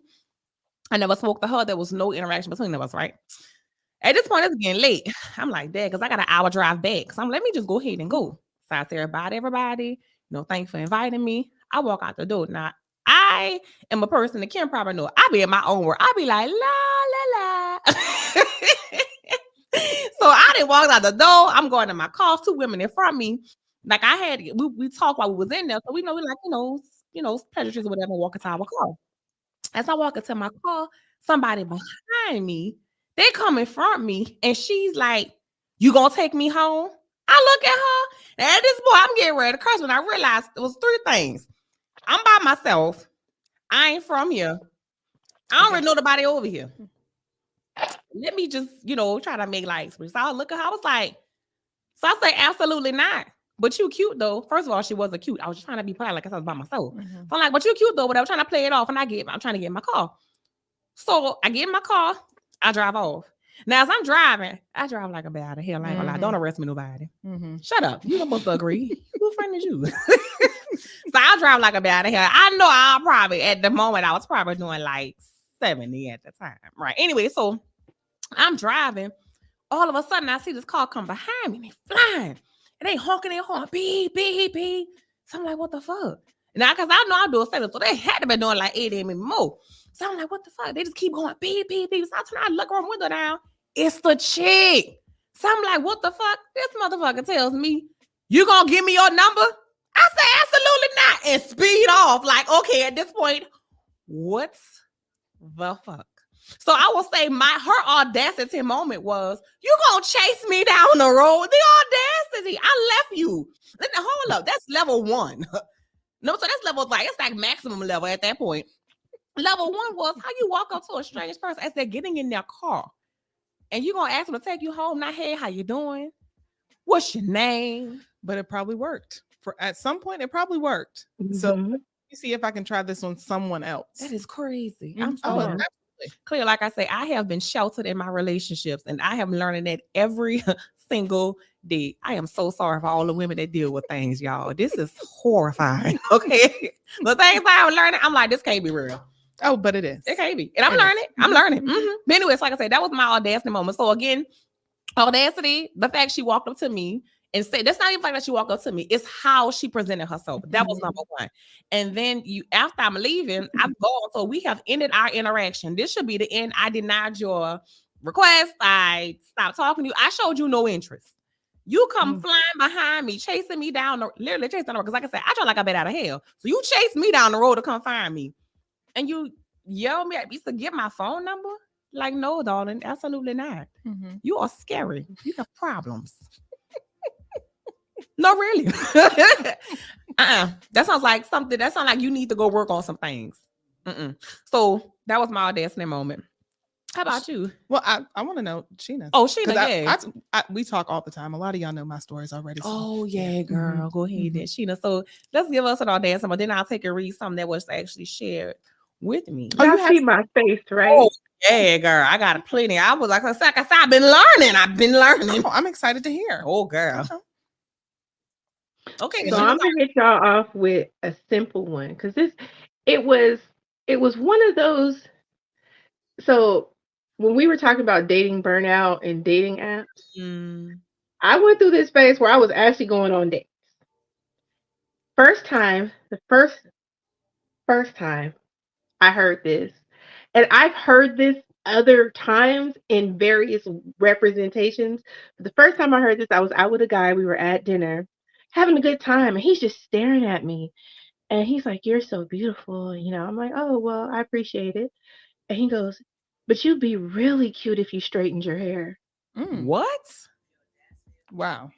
I never spoke to her. There was no interaction between us, right? At this point, it's getting late. I'm like, Dad, because I got an hour drive back. So let me just go ahead and go. So I say everybody, thanks for inviting me. I walk out the door. Now, I am a person that Kim probably know. I be in my own world. I be like, la, la, la. So I didn't walk out the door. I'm going to my car. 2 women in front of me. Like we talked while we was in there. So we know, pleasantries or whatever, walking to our car. As I walk into my car, somebody behind me, they come in front of me, and she's like, you gonna take me home? I look at her, and at this point, I'm getting ready to curse when I realized it was 3 things. I'm by myself. I ain't from here. I don't really know nobody over here. Let me just, try to make lights. So I look at her, I was like, so I say, absolutely not. But you cute though. First of all, she wasn't cute. I was just trying to be polite, like I said, I was by myself. So I'm like, but you cute though, but I was trying to play it off, and I'm trying to get in my car. So I get in my car, I drive off. Now, as I'm driving, I drive like a bad out of hell. I ain't gonna lie. Don't arrest me, nobody. Shut up. You're supposed to agree. Who friend is you? So I drive like a bad out of hell. I know I probably, at the moment, I was probably doing like 70 at the time. Right. Anyway, so I'm driving. All of a sudden, I see this car come behind me. And they flying. And they honking their horn. Beep, beep, beep. So I'm like, what the fuck? Now, because I know I do a setup, so they had to be doing like 80 maybe more. So I'm like, what the fuck? They just keep going beep, beep, beep. So I turn around, look on the window down. It's the chick. So I'm like, what the fuck? This motherfucker tells me, you gonna give me your number? I say, absolutely not. And speed off. Like, okay, at this point, what the fuck? So I will say her audacity moment was, you gonna chase me down the road? The audacity. I left you. Hold up. That's level 1. No, so that's level, it's like maximum level at that point. Level 1 was how you walk up to a strange person as they're getting in their car. And you're going to ask them to take you home. Not, hey, how you doing? What's your name? But it probably worked. At some point, it probably worked. So let me see if I can try this on someone else. That is crazy. I'm sorry. Clear, like I say, I have been sheltered in my relationships, and I am learning that every single day. I am so sorry for all the women that deal with things, y'all. This is horrifying. Okay. The things I'm learning, I'm like, this can't be real. Oh, but it is. It can't be. And I'm learning. I'm learning. But anyways, like I said, that was my audacity moment. So again, audacity, the fact she walked up to me and say that's not even like that she walked up to me. It's how she presented herself. That was number one. And then after I'm leaving, I'm gone. So we have ended our interaction. This should be the end. I denied your request. I stopped talking to you. I showed you no interest. You come flying behind me, chasing me down literally chasing down the road. Because like I said, I felt like I've been out of hell. So you chased me down the road to come find me. And you yell me at me to get my phone number? Like, no, darling, absolutely not. You are scary. You have problems. No, really. That sounds like something. That sounds like you need to go work on some things. So that was my audacity moment. How about you? Well, I want to know Sheena. Oh, Sheena, we talk all the time. A lot of y'all know my stories already. So. Oh, yeah, girl. Go ahead then, Sheena. So let's give us an audacity, but then I'll take and read something that was actually shared with me. Oh, you see my face, right? Oh, yeah, girl. I got plenty. I was like, I've been learning. Oh, I'm excited to hear. Oh, girl. Okay. So I'm gonna hit y'all off with a simple one because it was one of those. So when we were talking about dating burnout and dating apps, I went through this phase where I was actually going on dates. The first time I heard this, and I've heard this other times in various representations. But the first time I heard this, I was out with a guy. We were at dinner, having a good time, and he's just staring at me. And he's like, "You're so beautiful." I'm like, "Oh, well, I appreciate it." And he goes, "But you'd be really cute if you straightened your hair." What? Wow.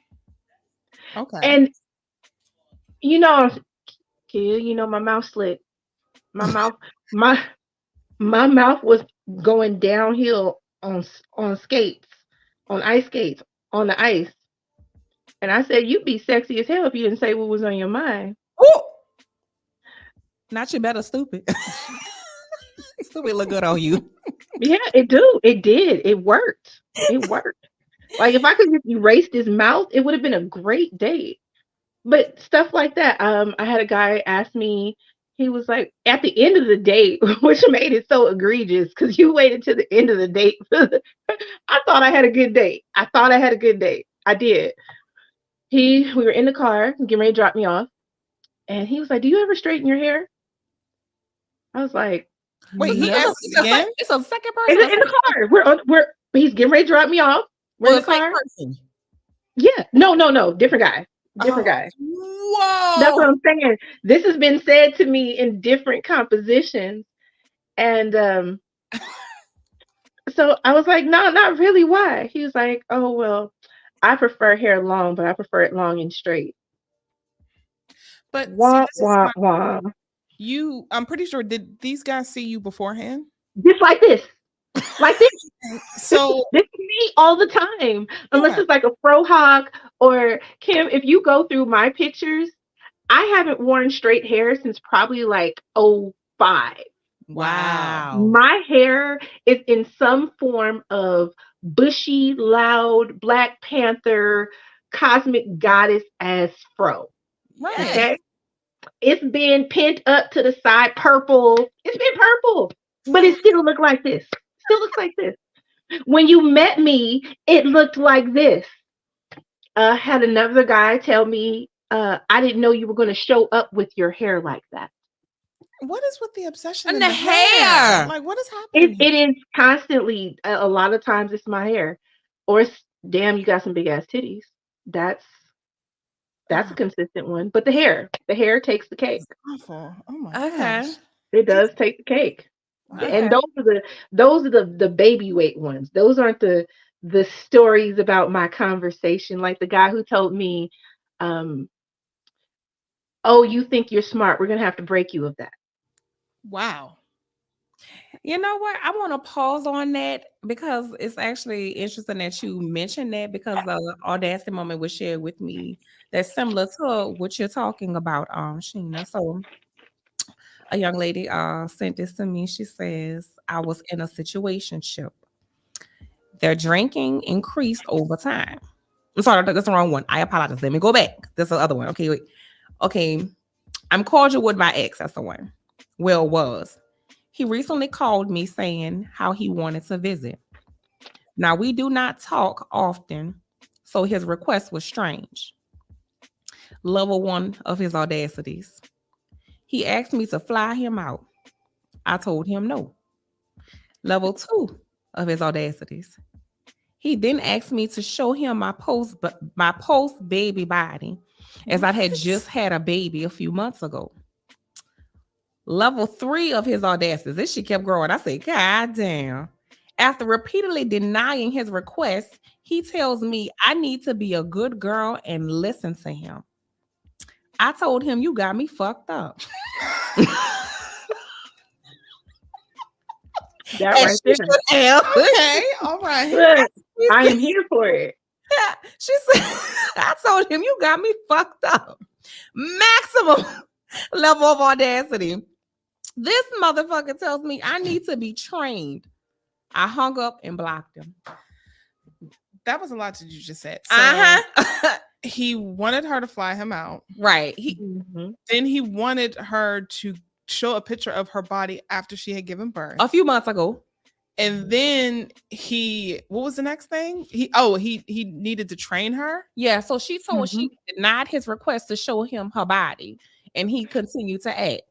Okay. And kid, my mouth slipped. My mouth was going downhill on skates, on ice skates, on the ice. And I said, "You'd be sexy as hell if you didn't say what was on your mind." Ooh. Not you better, stupid. Stupid look good on you. Yeah, it did. It worked. Like if I could just erase his mouth, it would have been a great date. But stuff like that. I had a guy ask me, he was like, at the end of the date, which made it so egregious because you waited to the end of the date. I thought I had a good date. I did. We were in the car, getting ready to drop me off. And he was like, "Do you ever straighten your hair?" I was like, "Wait, he asked again?" It's a second person in the car. He's getting ready to drop me off. We're in the car. Person. Yeah. No. Different guy. Guy. Whoa. That's what I'm saying. This has been said to me in different compositions. And so I was like, "No, not really. Why?" He was like, "Oh, well, I prefer hair long, but I prefer it long and straight." But wah. I'm pretty sure, did these guys see you beforehand? Just like this. So this is me all the time. Unless it's like a fro hawk or Kim, if you go through my pictures, I haven't worn straight hair since probably like 2005. Wow. My hair is in some form of bushy, loud, Black Panther, cosmic goddess as fro. Right. Okay. It's been pinned up to the side, purple. It's been purple, but it still looks like this. When you met me, it looked like this. Had another guy tell me, "I didn't know you were going to show up with your hair like that." What is with the obsession and in the hair? Like, what is happening? It is constantly. A lot of times, it's my hair, or it's, "Damn, you got some big ass titties." That's a consistent one. But the hair takes the cake. It's awful. Oh my gosh. It does take the cake. Okay. And those are the baby weight ones. Those aren't the stories about my conversation. Like the guy who told me, "Oh, you think you're smart. We're gonna have to break you of that." Wow. You know what? I want to pause on that because it's actually interesting that you mentioned that because the audacity moment was shared with me that's similar to what you're talking about, Sheena. So a young lady sent this to me. She says, "I was in a situationship. Their drinking increased over time." I'm sorry, that's the wrong one. I apologize. Let me go back. That's the other one. Okay, wait. Okay. I'm cordial with my ex. That's the one. Well, was. He recently called me saying how he wanted to visit. Now, we do not talk often, So his request was strange. Level 1 of his audacities. He asked me to fly him out. I told him no. Level 2 of his audacities. He then asked me to show him my post baby body, as I had just had a baby a few months ago. Level 3 of his audacities. This shit kept growing. I said, God damn. After repeatedly denying his request, he tells me I need to be a good girl and listen to him. I told him, you got me fucked up. That right there. Okay, all right. Look, I am here for it. She said, I told him, you got me fucked up. Maximum level of audacity. This motherfucker tells me I need to be trained. I hung up and blocked him. That was a lot that you just said. So he wanted her to fly him out. Right. Then he wanted her to show a picture of her body after she had given birth. A few months ago. And then what was the next thing? He needed to train her. Yeah, so she told she denied his request to show him her body, and he continued to ask.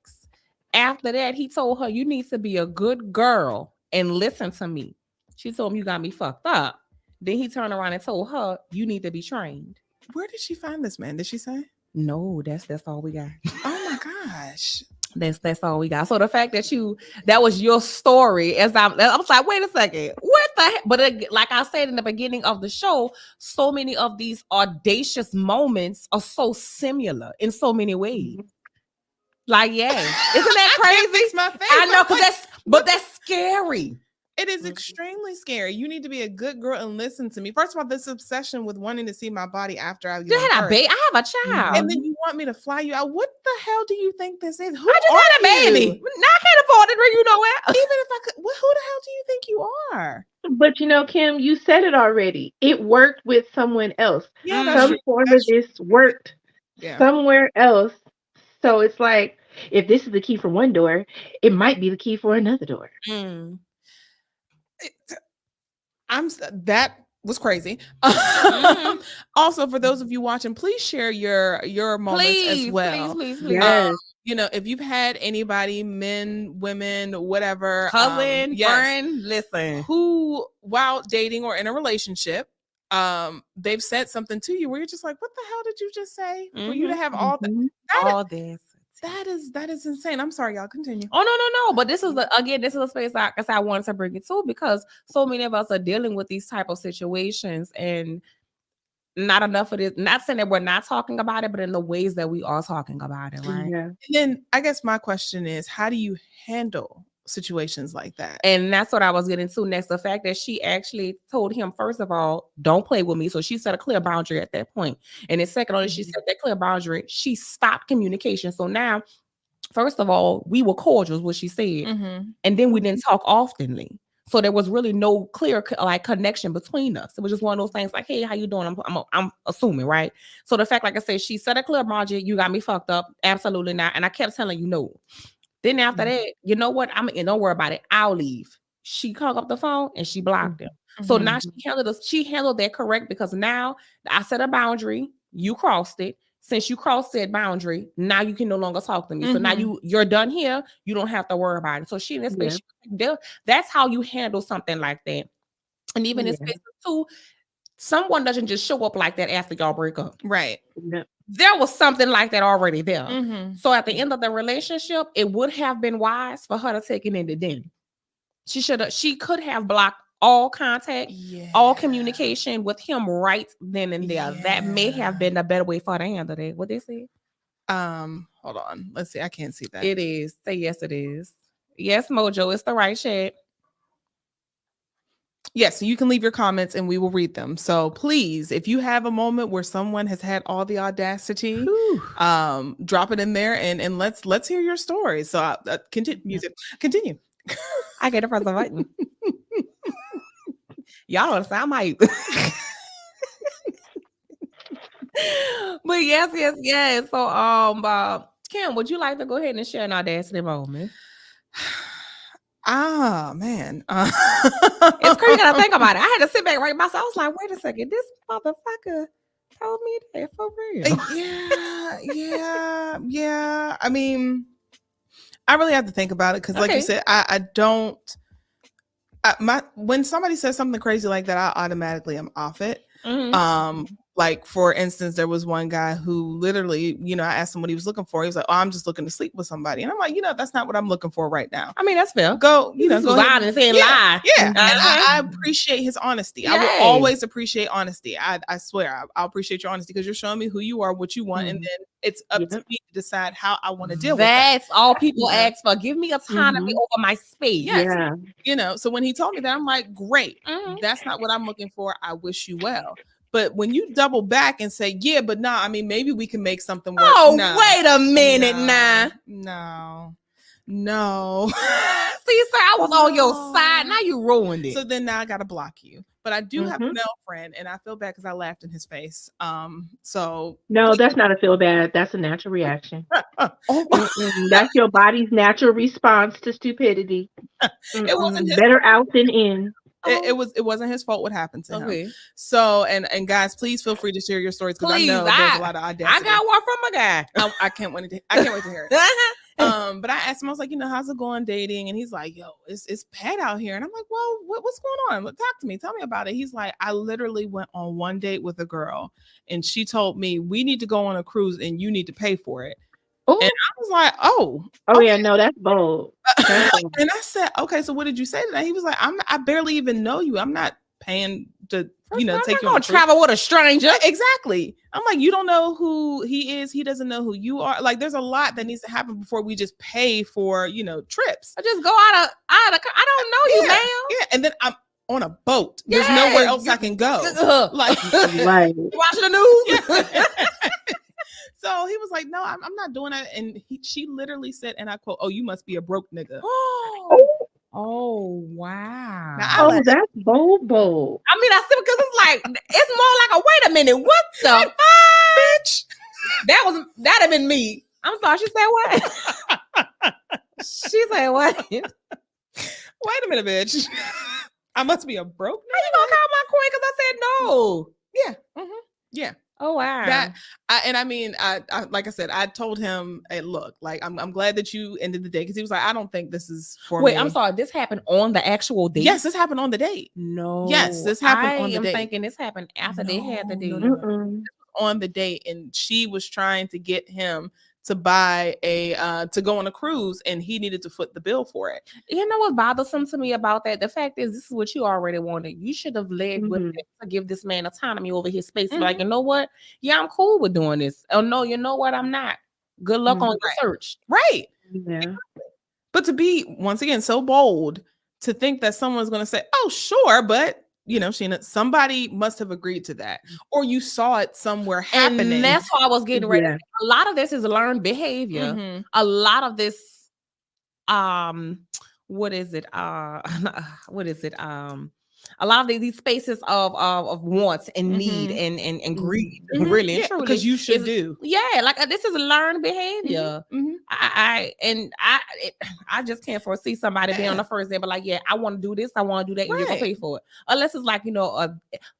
After that, he told her, you need to be a good girl and listen to me. She told him, you got me fucked up. Then he turned around and told her, you need to be trained. Where did she find this man? Did she say? No, that's all we got. Oh my gosh. That's all we got. So the fact that was your story, I was like, wait a second, what the heck? But like I said in the beginning of the show, so many of these audacious moments are so similar in so many ways. Like, yeah, isn't that crazy? My face. I know, that's scary. It is extremely scary. You need to be a good girl and listen to me. First of all, this obsession with wanting to see my body after I give birth. I have a child. And then you want me to fly you out. What the hell do you think this is? Who I just had a baby. Now I can't afford it, you know what? Even if I could, who the hell do you think you are? But you know, Kim, you said it already. It worked with someone else. Yeah, some form of this worked somewhere else. So it's like, if this is the key for one door, it might be the key for another door. That was crazy. Also, for those of you watching, please share your moments as well. Please. Yes. If you've had anybody, men, women, whatever, cousin, friend, listen, who while dating or in a relationship, they've said something to you where you're just like, what the hell did you just say? For you to have all this. That is insane. I'm sorry, y'all. Continue. Oh, no. But this is a space I wanted to bring it to, because so many of us are dealing with these type of situations, and not enough of this. Not saying that we're not talking about it, but in the ways that we are talking about it, right? Yeah. And then I guess my question is, how do you handle situations like that? And that's what I was getting to next. The fact that she actually told him, first of all, don't play with me. So she set a clear boundary at that point. And then secondly, she set that clear boundary. She stopped communication. So now, first of all, we were cordial, what she said. And then we didn't talk oftenly. So there was really no clear connection between us. It was just one of those things like, hey, how you doing? I'm assuming, right? So the fact, like I said, she set a clear boundary. You got me fucked up. Absolutely not. And I kept telling you no. Then after that, you know what? Don't worry about it. I'll leave. She hung up the phone and she blocked him. So now she handled that correct, because now I set a boundary. You crossed it. Since you crossed that boundary, now you can no longer talk to me. So now you're done here. You don't have to worry about it. So she in this space, that's how you handle something like that. And even in spaces too, someone doesn't just show up like that after y'all break up. Right. Yeah. There was something like that already there. So at the end of the relationship, it would have been wise for her to take it into then. She could have blocked all contact, all communication with him right then and there. That may have been a better way for her to handle that. What they say? Hold on. Let's see. I can't see that. It is. Say yes, it is. Yes, Mojo, it's the right chat. Yes, so you can leave your comments and we will read them. So please, if you have a moment where someone has had all the audacity, drop it in there and let's hear your story. So continue. I get a press the button. Y'all don't sound hype. But yes. So Kim, would you like to go ahead and share an audacity moment? Ah, man. It's crazy that I think about it. I had to sit back right myself. I was like, wait a second, this motherfucker told me that for real. Yeah. I mean, I really have to think about it because, like you said, I don't. When somebody says something crazy like that, I automatically am off it. Like, for instance, there was one guy who literally, I asked him what he was looking for. He was like, "Oh, I'm just looking to sleep with somebody." And I'm like, that's not what I'm looking for right now. I mean, that's fair. Go ahead and saying lie. Yeah. And I appreciate his honesty. I will always appreciate honesty. I swear, I'll appreciate your honesty because you're showing me who you are, what you want, and then it's up to me to decide how I want to deal with that. That's all people ask for. Give me autonomy over my space. Yes. So when he told me that, I'm like, great. That's not what I'm looking for. I wish you well. But when you double back and say, yeah, but nah, I mean, maybe we can make something work. Oh, wait a minute now. No. See, sir, I was on your side. Now you ruined it. So then now I got to block you. But I do have a male friend, and I feel bad because I laughed in his face. So no, that's not a feel bad. That's a natural reaction. That's your body's natural response to stupidity. It wasn't better out than in. It wasn't his fault what happened to him. So and guys, please feel free to share your stories because I know there's a lot of audacity. I got one from a guy. I can't wait to hear it. But I asked him, I was like, how's it going dating? And he's like, yo, it's bad out here. And I'm like, well, what's going on? Talk to me. Tell me about it. He's like, I literally went on one date with a girl and she told me we need to go on a cruise and you need to pay for it. Ooh. And I was like, oh yeah, no, that's bold. And I said, okay, so what did you say to that? He was like, I barely even know you. I'm not paying to, take you on a travel with a stranger. Exactly. I'm like, you don't know who he is. He doesn't know who you are. Like, there's a lot that needs to happen before we just pay for, trips. I just go out of. I don't know you, ma'am. Yeah, and then I'm on a boat. There's nowhere else I can go. Like, right. Watching the news. So he was like, no, I'm not doing that. And she literally said, and I quote, "Oh, you must be a broke nigga." Oh, wow. Now, that's bold. I mean, I see because it's like, it's more like wait a minute, what the fuck? Bitch. That'd have been me. I'm sorry, she said what? She said what? Wait a minute, bitch. I must be a broke nigga. How you gonna call my queen? Because I said no. Yeah. Yeah. Oh wow! I like I said, I told him, hey, look, like I'm glad that you ended the date because he was like, I don't think this is for me. Wait, I'm sorry. This happened on the actual date. Yes, this happened on the date. No. Yes, this happened on the date. I'm thinking this happened after they had the date. On the date, and she was trying to get him to buy to go on a cruise, and he needed to foot the bill for it. You know what's bothersome to me about that? The fact is, this is what you already wanted. You should have led with it to give this man autonomy over his space. Like, you know what? Yeah, I'm cool with doing this. Oh no, you know what? I'm not. Good luck on your search. Right. Yeah. But to be once again so bold to think that someone's going to say, "Oh, sure," but Sheena, somebody must have agreed to that, or you saw it somewhere happening. And that's why I was getting ready. Yeah. A lot of this is learned behavior. A lot of this, what is it? A lot of these spaces of wants and need and greed, really, and truly, because you should do. Yeah, like this is learned behavior. I just can't foresee somebody being on the first day, but like, yeah, I want to do this, I want to do that, and you're gonna pay for it. Unless it's like,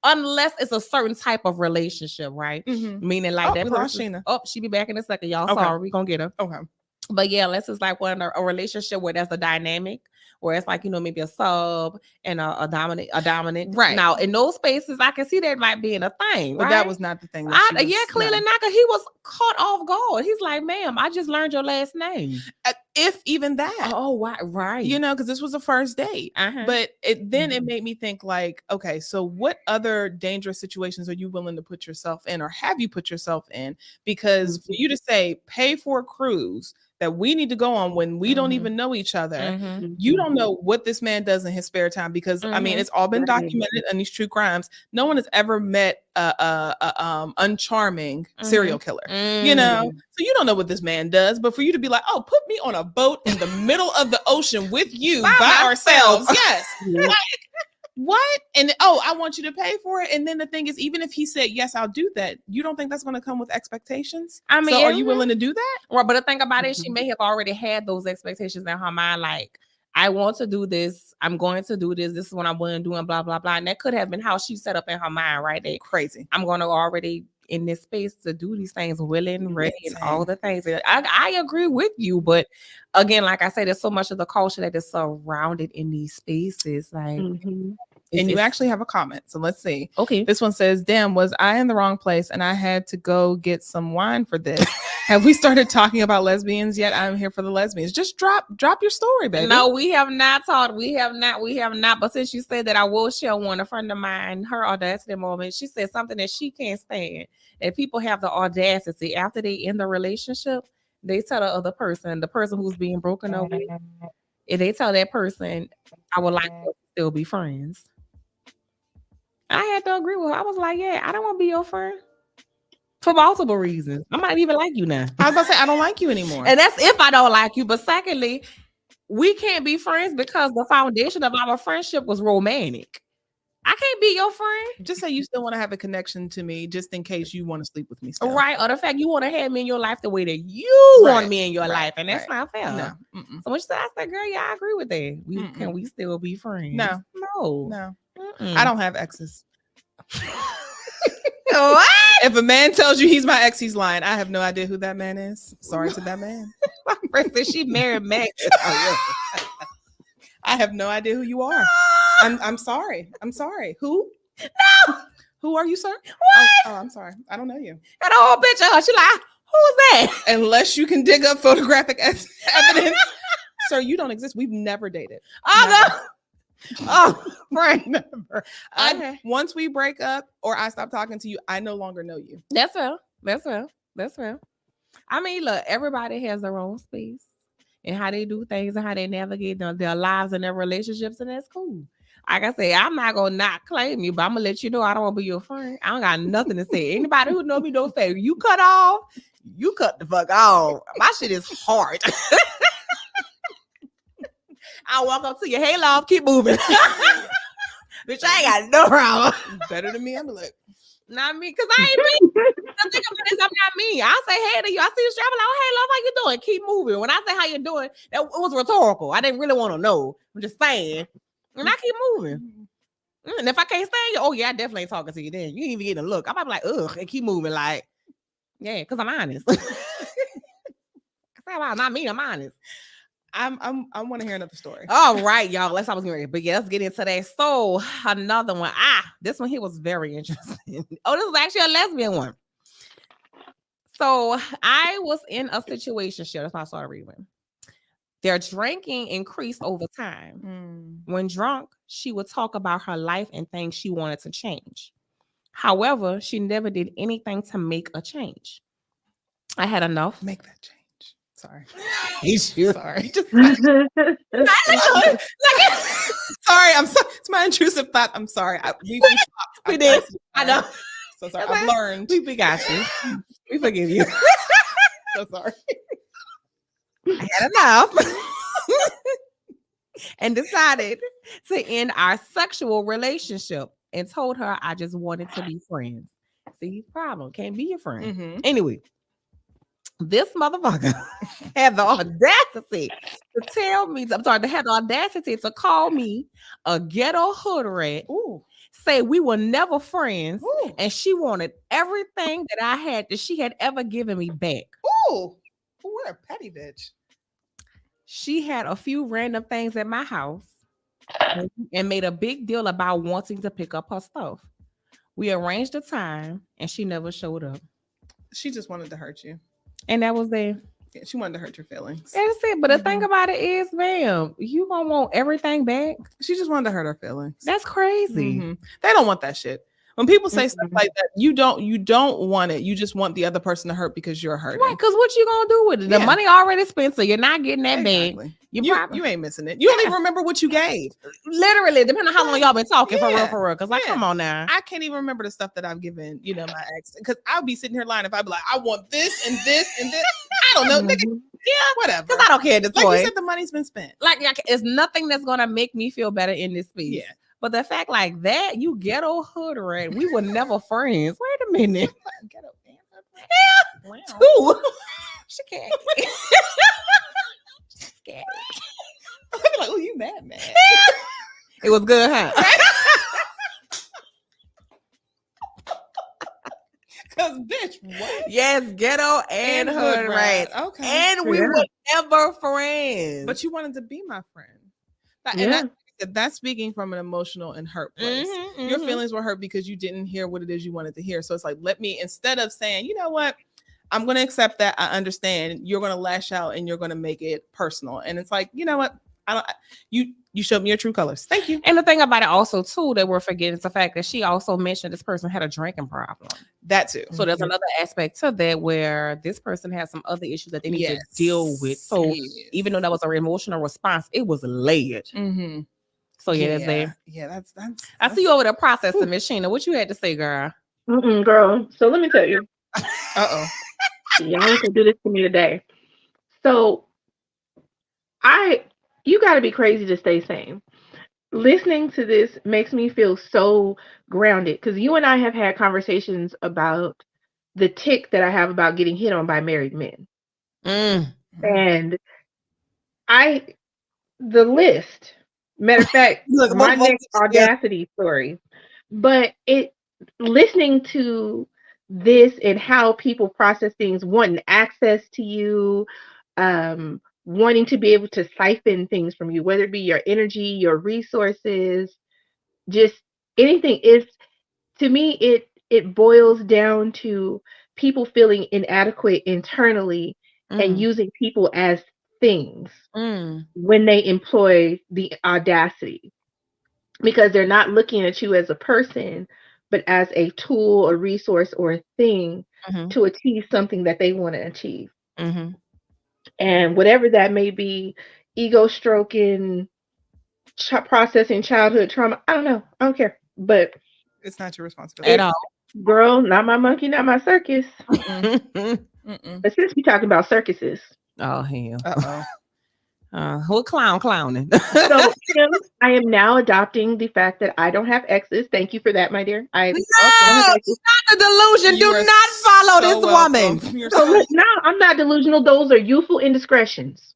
unless it's a certain type of relationship, right? Meaning like that person. Oh, she be back in a second, y'all. Okay. Sorry, we gonna get her. Okay. But yeah, unless it's like a relationship where there's a dynamic, where it's like, maybe a sub and a dominant. Right. Now, in those spaces, I can see that might being a thing. But that was not the thing. Clearly not, because he was caught off guard. He's like, ma'am, I just learned your last name. If even that. Oh, right. Because this was a first date. But it made me think like, okay, so what other dangerous situations are you willing to put yourself in, or have you put yourself in? Because for you to say, pay for a cruise that we need to go on when we don't even know each other, you don't know what this man does in his spare time, because I mean, it's all been documented in these true crimes. No one has ever met a uncharming serial killer, so you don't know what this man does. But for you to be like, oh, put me on a boat in the middle of the ocean with you by ourselves, yes. Like, what? And I want you to pay for it. And then the thing is, even if he said, yes, I'll do that, you don't think that's going to come with expectations? I mean, so are you willing to do that? Well, but the thing about it, she may have already had those expectations in her mind. Like, I want to do this. I'm going to do this. This is what I'm going to do, and blah, blah, blah. And that could have been how she set up in her mind, right? That Crazy. I'm going to already in this space to do these things, willing, ready, and all the things. And I agree with you. But again, like I said, there's so much of the culture that is surrounded in these spaces. Like, and you actually have a comment. So let's see. Okay. This one says, damn, was I in the wrong place and I had to go get some wine for this? Have we started talking about lesbians yet? I'm here for the lesbians. Just drop your story, baby. No, we have not talked. We have not. But since you said that, I will share one. A friend of mine, her audacity moment, she said something that she can't stand. That people have the audacity after they end the relationship, they tell the other person, the person who's being broken up with, if they tell that person, I would like to still be friends. I had to agree with her. I was like, yeah, I don't want to be your friend. For multiple reasons. I might even like you now. I was about to say, I don't like you anymore. And that's if I don't like you. But secondly, we can't be friends because the foundation of our friendship was romantic. I can't be your friend. Just say you still want to have a connection to me just in case you want to sleep with me still. Right. Or the fact you want to have me in your life the way that you want me in your life. And that's not fair. No. So when she said, I said, girl, yeah, I agree with that. Can we still be friends? No. No. I don't have exes. What? If a man tells you he's my ex, he's lying. I have no idea who that man is. Sorry to that man. My friend said she married Max. I have no idea who you are. I'm sorry. I'm sorry. Who? No. Who are you, sir? What? Oh, I'm sorry. I don't know you. Got a whole picture of her. She like, who's that? Unless you can dig up photographic evidence. Sir, you don't exist. We've never dated. Friend. Never. Once we break up or I stop talking to you, I no longer know you. That's fair. I mean, look, everybody has their own space and how they do things and how they navigate their lives and their relationships, and that's cool. Like I say, I'm not gonna not claim you, but I'm gonna let you know I don't want to be your friend. I don't got nothing to say. Anybody who know me don't say you cut off, you cut the fuck off. My shit is hard. I walk up to you, hey love, keep moving. Bitch, I ain't got no problem. Better than me, I'm like, not me, because I ain't me. The thing about this, I'm not me. I say hey to you. I see you strapping like, oh, hey love, how you doing? Keep moving. When I say how you doing, that it was rhetorical. I didn't really want to know. I'm just saying. And I keep moving. And if I can't stand you, oh yeah, I definitely ain't talking to you then. You ain't even getting a look. I might be like, ugh, and keep moving. Like, yeah, because I'm honest. Not me, I'm honest. I want to hear another story. All right, y'all. Let's get into that. So another one. This one here was very interesting. Oh, this is actually a lesbian one. So I was in a situation. That's why I started reading. Their drinking increased over time. When drunk, she would talk about her life and things she wanted to change. However, she never did anything to make a change. I had enough. Make that change. Sorry. Sorry. Sorry. I'm sorry. It's my intrusive thought. I'm sorry. We did. I know. So sorry. I've learned. We got you. We forgive you. So sorry. I had enough. And decided to end our sexual relationship and told her I just wanted to be friends. See, problem. Can't be your friend. Anyway. This motherfucker had the audacity to tell me, had the audacity to call me a ghetto hood rat, say we were never friends, and she wanted everything that I had that she had ever given me back. Ooh, what a petty bitch. She had a few random things at my house and made a big deal about wanting to pick up her stuff. We arranged a time and she never showed up. She just wanted to hurt you. And that was there. Yeah, she wanted to hurt your feelings. That's it. But the thing about it is, ma'am, you gonna want everything back. She just wanted to hurt her feelings. That's crazy. They don't want that shit. When people say stuff like that, you don't want it. You just want the other person to hurt because you're hurting. Right, because what you gonna do with it? The money already spent, so you're not getting that back. You ain't missing it. You don't even remember what you gave. Literally, depending on how long y'all been talking, for real. Because like, come on now. I can't even remember the stuff that I've given, my ex. Because I'll be sitting here lying if I'd be like, I want this and this and this. I don't know. Nigga, whatever. Because I don't care at this point. Like you said, the money's been spent. Like it's nothing that's gonna make me feel better in this space. Yeah. But the fact like that, you ghetto hood rat, we were never friends. Wait a minute. Ghetto yeah. Wow. Two. She can't. I'm like, oh, you ain't that mad. It was good, huh? Cause bitch, what? Yes, ghetto and hood rats. Okay. And we were never friends. But you wanted to be my friend. Yeah. And that's speaking from an emotional and hurt place. Your feelings were hurt because you didn't hear what it is you wanted to hear. So it's like, instead of saying, you know what, I'm going to accept that. I understand. You're going to lash out and you're going to make it personal. And it's like, you know what? You showed me your true colors. Thank you. And the thing about it also too that we're forgetting is the fact that she also mentioned this person had a drinking problem. That too. So there's another aspect to that where this person has some other issues that they need to deal with. So even though that was an emotional response, it was layered. So that's there. Yeah, that's. I see you over there processing, Miss Sheena. What you had to say, girl? Girl. So let me tell you. Y'all can do this to me today. So you got to be crazy to stay sane. Listening to this makes me feel so grounded because you and I have had conversations about the tick that I have about getting hit on by married men. And the list, matter of fact, my next audacity story, but listening to this and how people process things, wanting access to you, wanting to be able to siphon things from you, whether it be your energy, your resources, just anything to me, it boils down to people feeling inadequate internally and using people as things when they employ the audacity, because they're not looking at you as a person, but as a tool, a resource, or a thing to achieve something that they want to achieve. And whatever that may be, ego stroking, processing childhood trauma, I don't know. I don't care. But it's not your responsibility at all. Girl, not my monkey, not my circus. But since we talking about circuses. Oh, hell. Who clowning? So, Kim, I am now adopting the fact that I don't have exes. Thank you for that, my dear. No, not the delusion. Do not follow this woman. So look, no, I'm not delusional. Those are youthful indiscretions.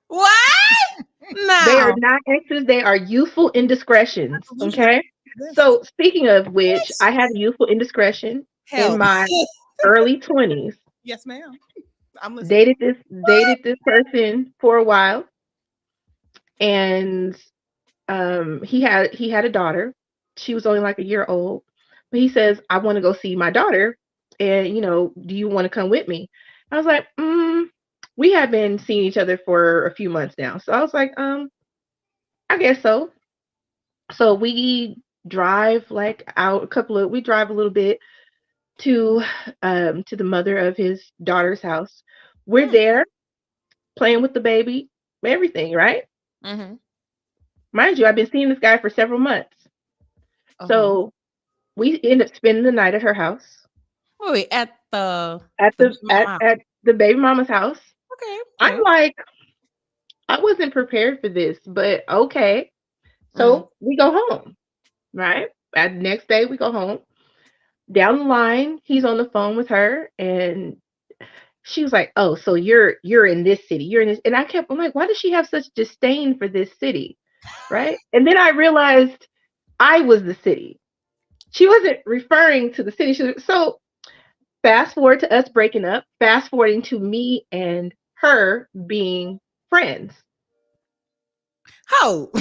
What? No. They are not exes. They are youthful indiscretions. Okay. So speaking of which, I had a youthful indiscretion in my early 20s. Yes, ma'am. I'm listening. Dated this person for a while, and he had a daughter. She was only like a year old, but he says, "I want to go see my daughter, and do you want to come with me?" I was like, we have been seeing each other for a few months now, so I was like, I guess so. So we drive we drive a little bit to the mother of his daughter's house. We're there playing with the baby, everything, right? Mind you, I've been seeing this guy for several months. So we end up spending the night at her house. Wait, at the baby mama's house. Okay. I'm like, I wasn't prepared for this, but okay. So we go home, right? The next day we go home. Down the line, he's on the phone with her, and she was like, "Oh, so you're in this city. You're in this." And I'm like, why does she have such disdain for this city? Right? And then I realized I was the city. She wasn't referring to the city. So fast forward to us breaking up, fast forwarding to me and her being friends. How?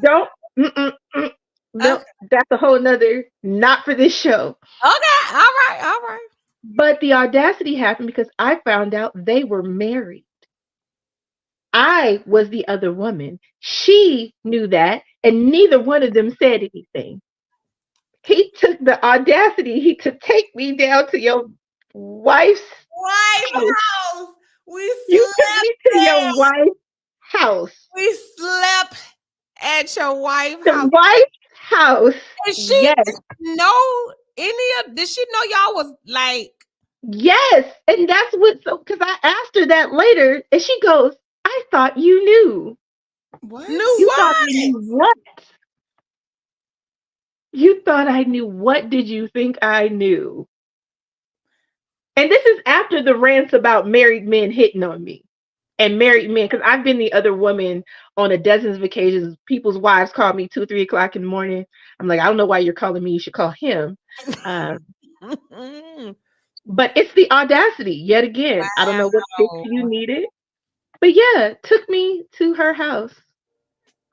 No, that's a whole nother, not for this show. Okay, all right. But the audacity happened because I found out they were married. I was the other woman. She knew that, and neither one of them said anything. He took the audacity to take me down to your wife's house. You took me to your wife's house. We slept at your wife's house. The wife's house. And she didn't know did she know y'all was like? Yes. And that's because I asked her that later, and she goes, "I thought you knew." What? You thought I knew what? You thought I knew what did you think I knew? And this is after the rants about married men hitting on me. and married men, because I've been the other woman on a dozens of occasions. People's wives call me 2, 3 o'clock in the morning. I'm like, I don't know why you're calling me. You should call him. Um, but it's the audacity yet again. I don't know what fix you Wow. needed, but yeah, took me to her house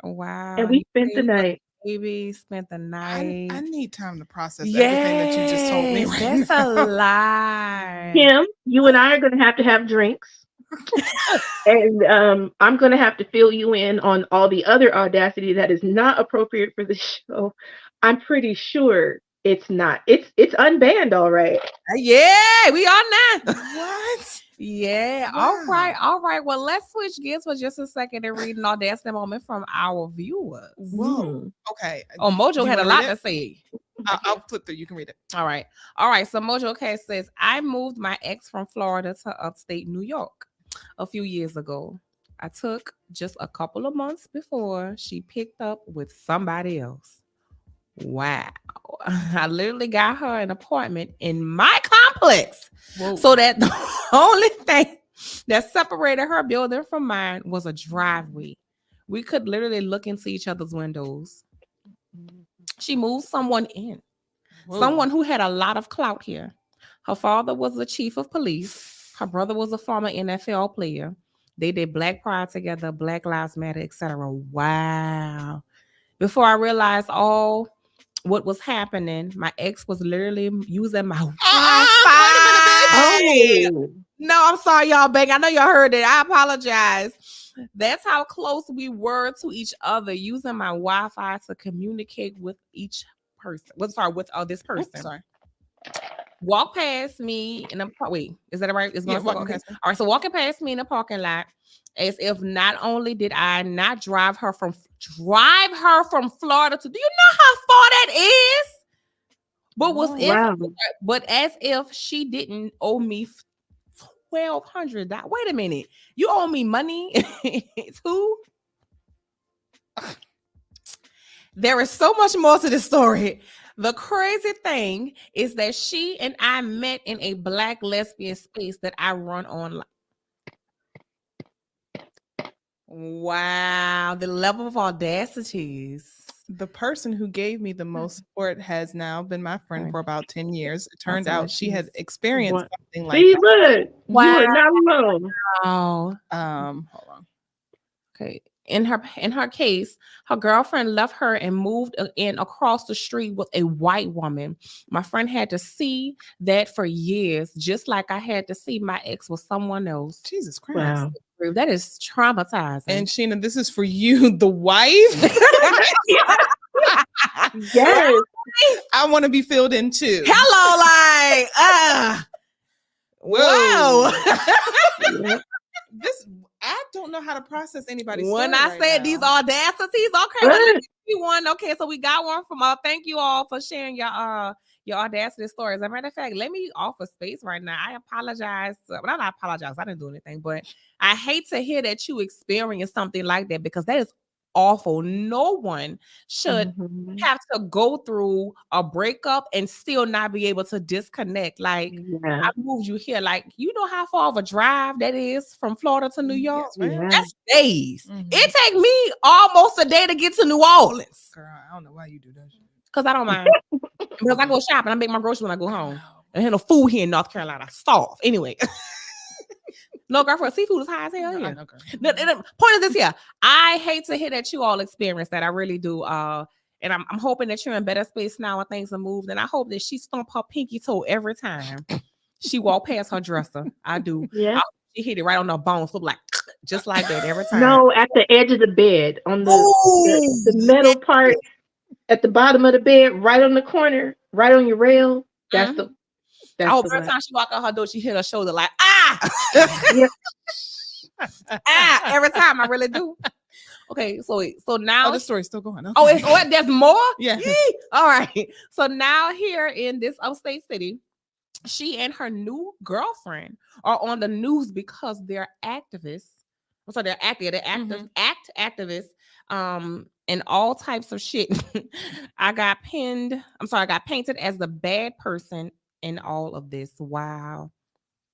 and Wow. we You spent the saved the night. baby, spent the I night. need time to process everything that you just told me Yes, right that's now. a lie. Kim, you and I are going to have drinks. And I'm going to have to fill you in on all the other audacity that is not appropriate for the show. I'm pretty sure it's not. It's unbanned, all right. Yeah, we on now. What? Yeah. Wow. All right. Well, let's switch gears for just a second and read an audacity moment from our viewers. Whoa. Okay. Oh, Mojo You had a wanna lot read to it? say. I'll flip through. You can read it. All right. So Mojo K says, I moved my ex from Florida to upstate New York a few years ago. I took just a couple of months before she picked up with somebody else. Wow. I literally got her an apartment in my complex. Whoa. So that the only thing that separated her building from mine was a driveway. We could literally look into each other's windows. She moved someone in. Whoa. Someone who had a lot of clout here. Her father was the chief of police. Her brother was a former NFL player. They did Black Pride together, Black Lives Matter, etc. Wow. Before I realized all what was happening, my ex was literally using my Wi-Fi. Oh, No, I'm sorry, y'all, bang. I know y'all heard it. I apologize. That's how close we were to each other, using my Wi-Fi to communicate with each person. With this person. Sorry. Walk past me in a wait, is that right? It's Yeah, going walking okay. past me. All right, so walking past me in the parking lot, as if not only did I not drive her from Florida to, do you know how far that is? But was wow. but as if she didn't owe me $1,200. Wait a minute, you owe me money too? There is so much more to this story. The crazy thing is that she and I met in a Black lesbian space that I run online. Wow, the level of audacities. The person who gave me the most support has now been my friend for about 10 years. It turned out she had experienced something like See, that. look, you are not alone. Wow. Hold on. Okay. In her case, her girlfriend left her and moved in across the street with a white woman. My friend had to see that for years, just like I had to see my ex with someone else. Jesus Christ. Wow. That is traumatizing. And Sheena, this is for you, the wife. Yes. I want to be filled in too. Hello, like, Whoa. This, I don't know how to process anybody's when story I right said now. these audacities, okay, well, let's do one. Okay, so we got one from thank you all for sharing your audacity stories. As a matter of fact, let me offer space right now. I apologize. Well, I apologize. I didn't do anything, but I hate to hear that you experienced something like that, because that is awful. No one should have to go through a breakup and still not be able to disconnect. Like, I moved you here. Like, you know how far of a drive that is from Florida to New York? Yes, That's days. It take me almost a day to get to New Orleans. Girl, I don't know why you do that. Because I don't mind. Because I go shopping. I make my groceries when I go home. And no food here in North Carolina. I starve. Anyway. No, girlfriend, seafood is high as hell here. The point is this here. I hate to hear that you all experience that. I really do. And I'm hoping that you're in better space now and things are moved. And I hope that she stomp her pinky toe every time she walk past her dresser. I do. Yeah. She hit it right on the bone. So like, just like that every time. No, at the edge of the bed, on the metal part at the bottom of the bed, right on the corner, right on your rail. That's the. Every time she walk out her door, she hit her shoulder like, every time. I really do. Okay, so now the story's still going. Okay. Oh, there's more? Yeah. Yee! All right. So now here in this upstate city, she and her new girlfriend are on the news because they're activists. So they're active. They're activists. And all types of shit. I got painted as the bad person in all of this. Wow.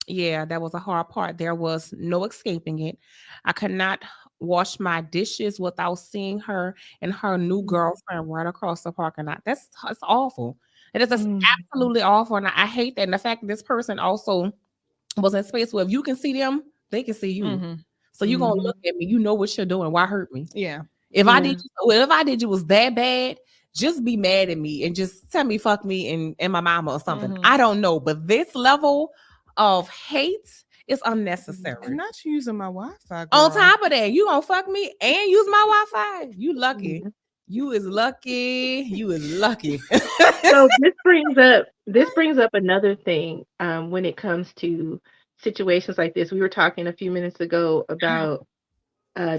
Yeah, that was a hard part. There was no escaping it. I could not wash my dishes without seeing her and her new girlfriend right across the parking lot. That's awful. It is just absolutely awful. And I hate that. And the fact that this person also was in space where if you can see them, they can see you. So you're gonna look at me, you know what you're doing. Why hurt me? Yeah. If I did you was that bad, just be mad at me and just tell me fuck me and my mama or something. I don't know. But this level of hate is unnecessary. And not using my Wi-Fi. Girl. On top of that, you gonna fuck me and use my Wi-Fi? You lucky. You is lucky. You is lucky. So this brings up another thing when it comes to situations like this. We were talking a few minutes ago about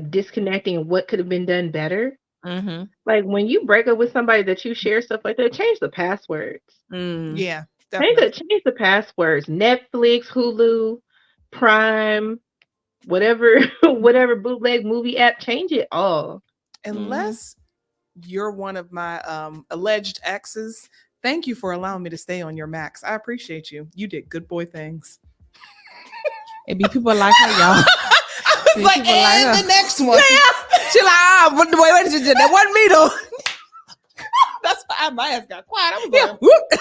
disconnecting and what could have been done better. Like when you break up with somebody that you share stuff like that, change the passwords. Yeah, change the passwords. Netflix, Hulu, Prime, whatever bootleg movie app, change it all. Unless you're one of my alleged exes, thank you for allowing me to stay on your Max. I appreciate you. You did good boy things. It be people like her, y'all. I was like, and the next one. Yeah. She like, wait, that wasn't me though. That's why my ass got quiet. I was like,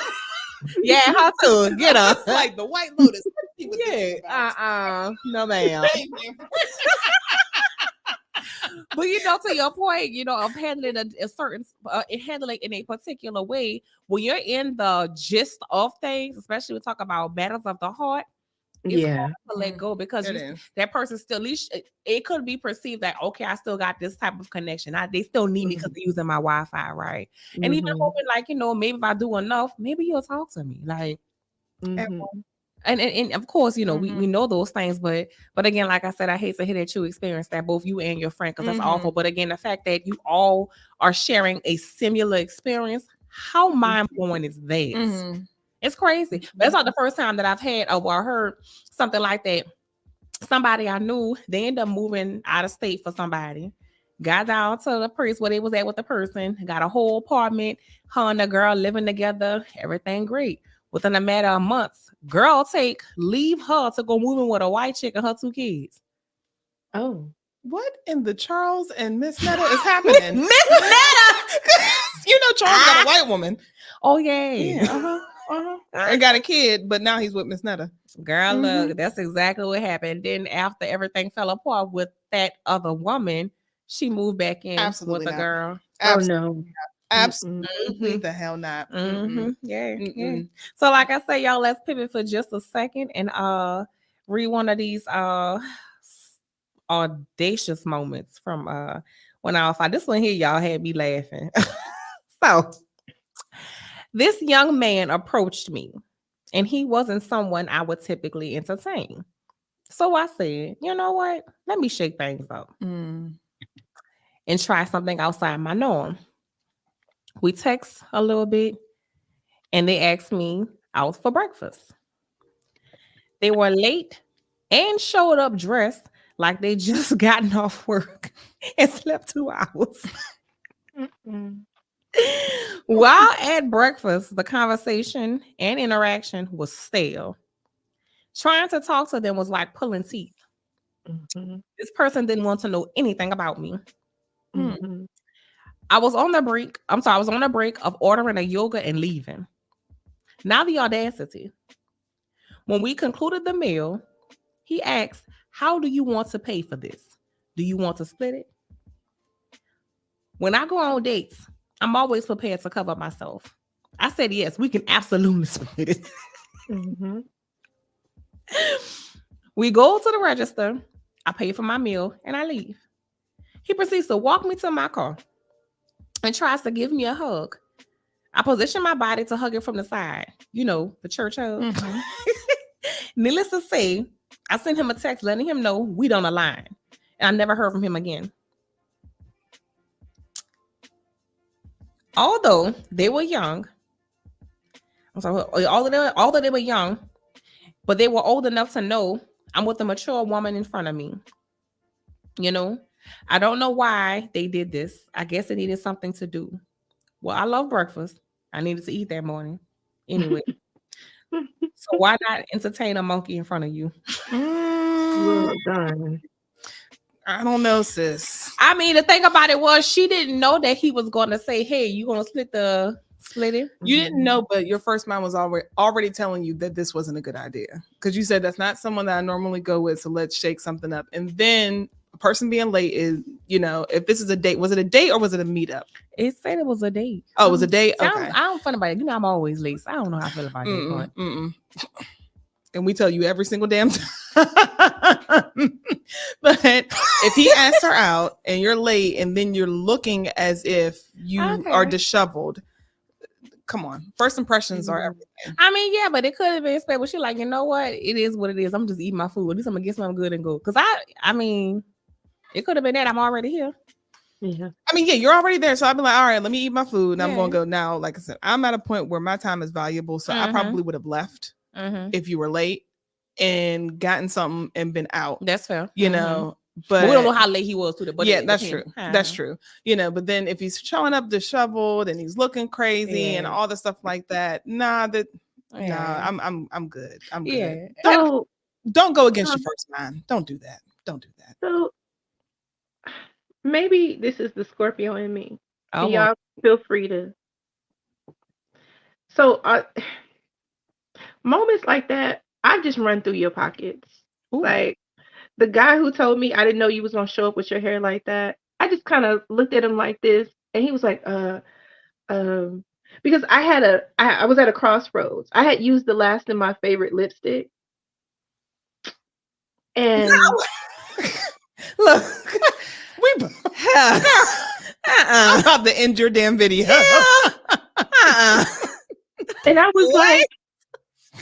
yeah, her too. Get her. It's like the White Lotus. Yeah. No, ma'am. But to your point, of handling a certain handling in a particular way, when you're in the gist of things, especially we talk about matters of the heart, it's hard to let go because that person still, at least it could be perceived that, okay, I still got this type of connection. They still need me because they're using my Wi-Fi, right? And even hoping maybe if I do enough, maybe you'll talk to me. Like, and of course, we know those things, but again, like I said, I hate to hear that you experienced that, both you and your friend, because that's awful. But again, the fact that you all are sharing a similar experience, how mind-blowing is that? It's crazy. But it's not the first time that I've had or heard something like that. Somebody I knew, they ended up moving out of state for somebody. Got down to the place where they was at with the person, got a whole apartment, her and the girl living together, everything great. Within a matter of months, girl leave her to go moving with a white chick and her 2 kids. Oh. What in the Charles and Miss Netta is happening? Miss Netta! Charles got a white woman. Oh, yeah. And got a kid, but now he's with Miss Netta. Girl, look, that's exactly what happened. Then after everything fell apart with that other woman, she moved back in with the girl. Absolutely. Oh, no. Absolutely the hell not. Yeah. So like I say, y'all, let's pivot for just a second and read one of these audacious moments from when I was 5. This one here, y'all, had me laughing. So this young man approached me and he wasn't someone I would typically entertain. So I said, you know what? Let me shake things up and try something outside my norm. We text a little bit and they asked me out for breakfast. They were late and showed up dressed like they just gotten off work and slept 2 hours. While at breakfast, the conversation and interaction was stale. Trying to talk to them was like pulling teeth. This person didn't want to know anything about me. I was on the break of ordering a yoga and leaving. Now the audacity. When we concluded the meal, he asked, how do you want to pay for this? Do you want to split it? When I go on dates, I'm always prepared to cover myself. I said, yes, we can absolutely split it. We go to the register. I pay for my meal and I leave. He proceeds to walk me to my car and tries to give me a hug. I position my body to hug it from the side. The church hug. Needless to say, I sent him a text letting him know we don't align. And I never heard from him again. Although they were young, although they were young, but they were old enough to know I'm with a mature woman in front of me. I don't know why they did this. I guess they needed something to do. Well, I love breakfast. I needed to eat that morning. Anyway, So why not entertain a monkey in front of you? Well done. I don't know, sis. I mean, the thing about it was she didn't know that he was going to say, "Hey, you going to split it?" You didn't know, but your first mind was already telling you that this wasn't a good idea because you said that's not someone that I normally go with. So let's shake something up. And then a person being late is, if this is a date, was it a date or was it a meetup? It said it was a date. Oh, it was a date. See, Okay. I don't fun about it. I'm always late. So I don't know how I feel about that part. And we tell you every single damn time. But if he asks her out and you're late and then you're looking as if you are disheveled, come on. First impressions are everything. I mean, yeah, but it could have been special. She like, you know what? It is what it is. I'm just eating my food. At least I'm gonna get something good and go. Because I mean, it could have been that I'm already here. Yeah. I mean, yeah, you're already there. So I'd be like, all right, let me eat my food. And I'm going to go now. Like I said, I'm at a point where my time is valuable. So I probably would have left if you were late and gotten something and been out. That's fair. But we don't know how late he was to. But yeah, that's true. That's true. But then if he's showing up disheveled and he's looking crazy and all the stuff like that, I'm good. I'm good. Don't go against your first mind. Don't do that. Don't do that. So maybe this is the Scorpio in me. Oh, y'all feel free to. So moments like that, I just run through your pockets. Ooh. Like the guy who told me I didn't know you was gonna show up with your hair like that. I just kind of looked at him like this, and he was like, because I was at a crossroads. I had used the last of my favorite lipstick, and look, I'm about to end your damn video. And I was like,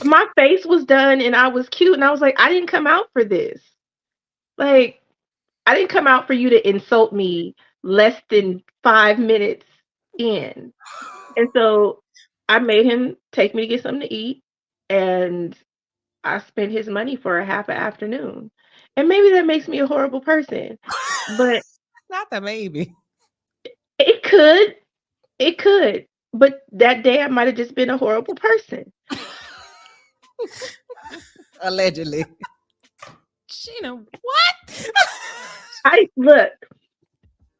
my face was done and I was cute. And I was like, I didn't come out for this. Like, I didn't come out for you to insult me less than 5 minutes in. And so I made him take me to get something to eat. And I spent his money for a half an afternoon. And maybe that makes me a horrible person. But not that maybe. It could. It could. But that day I might have just been a horrible person. Allegedly. Sheena, what? Look,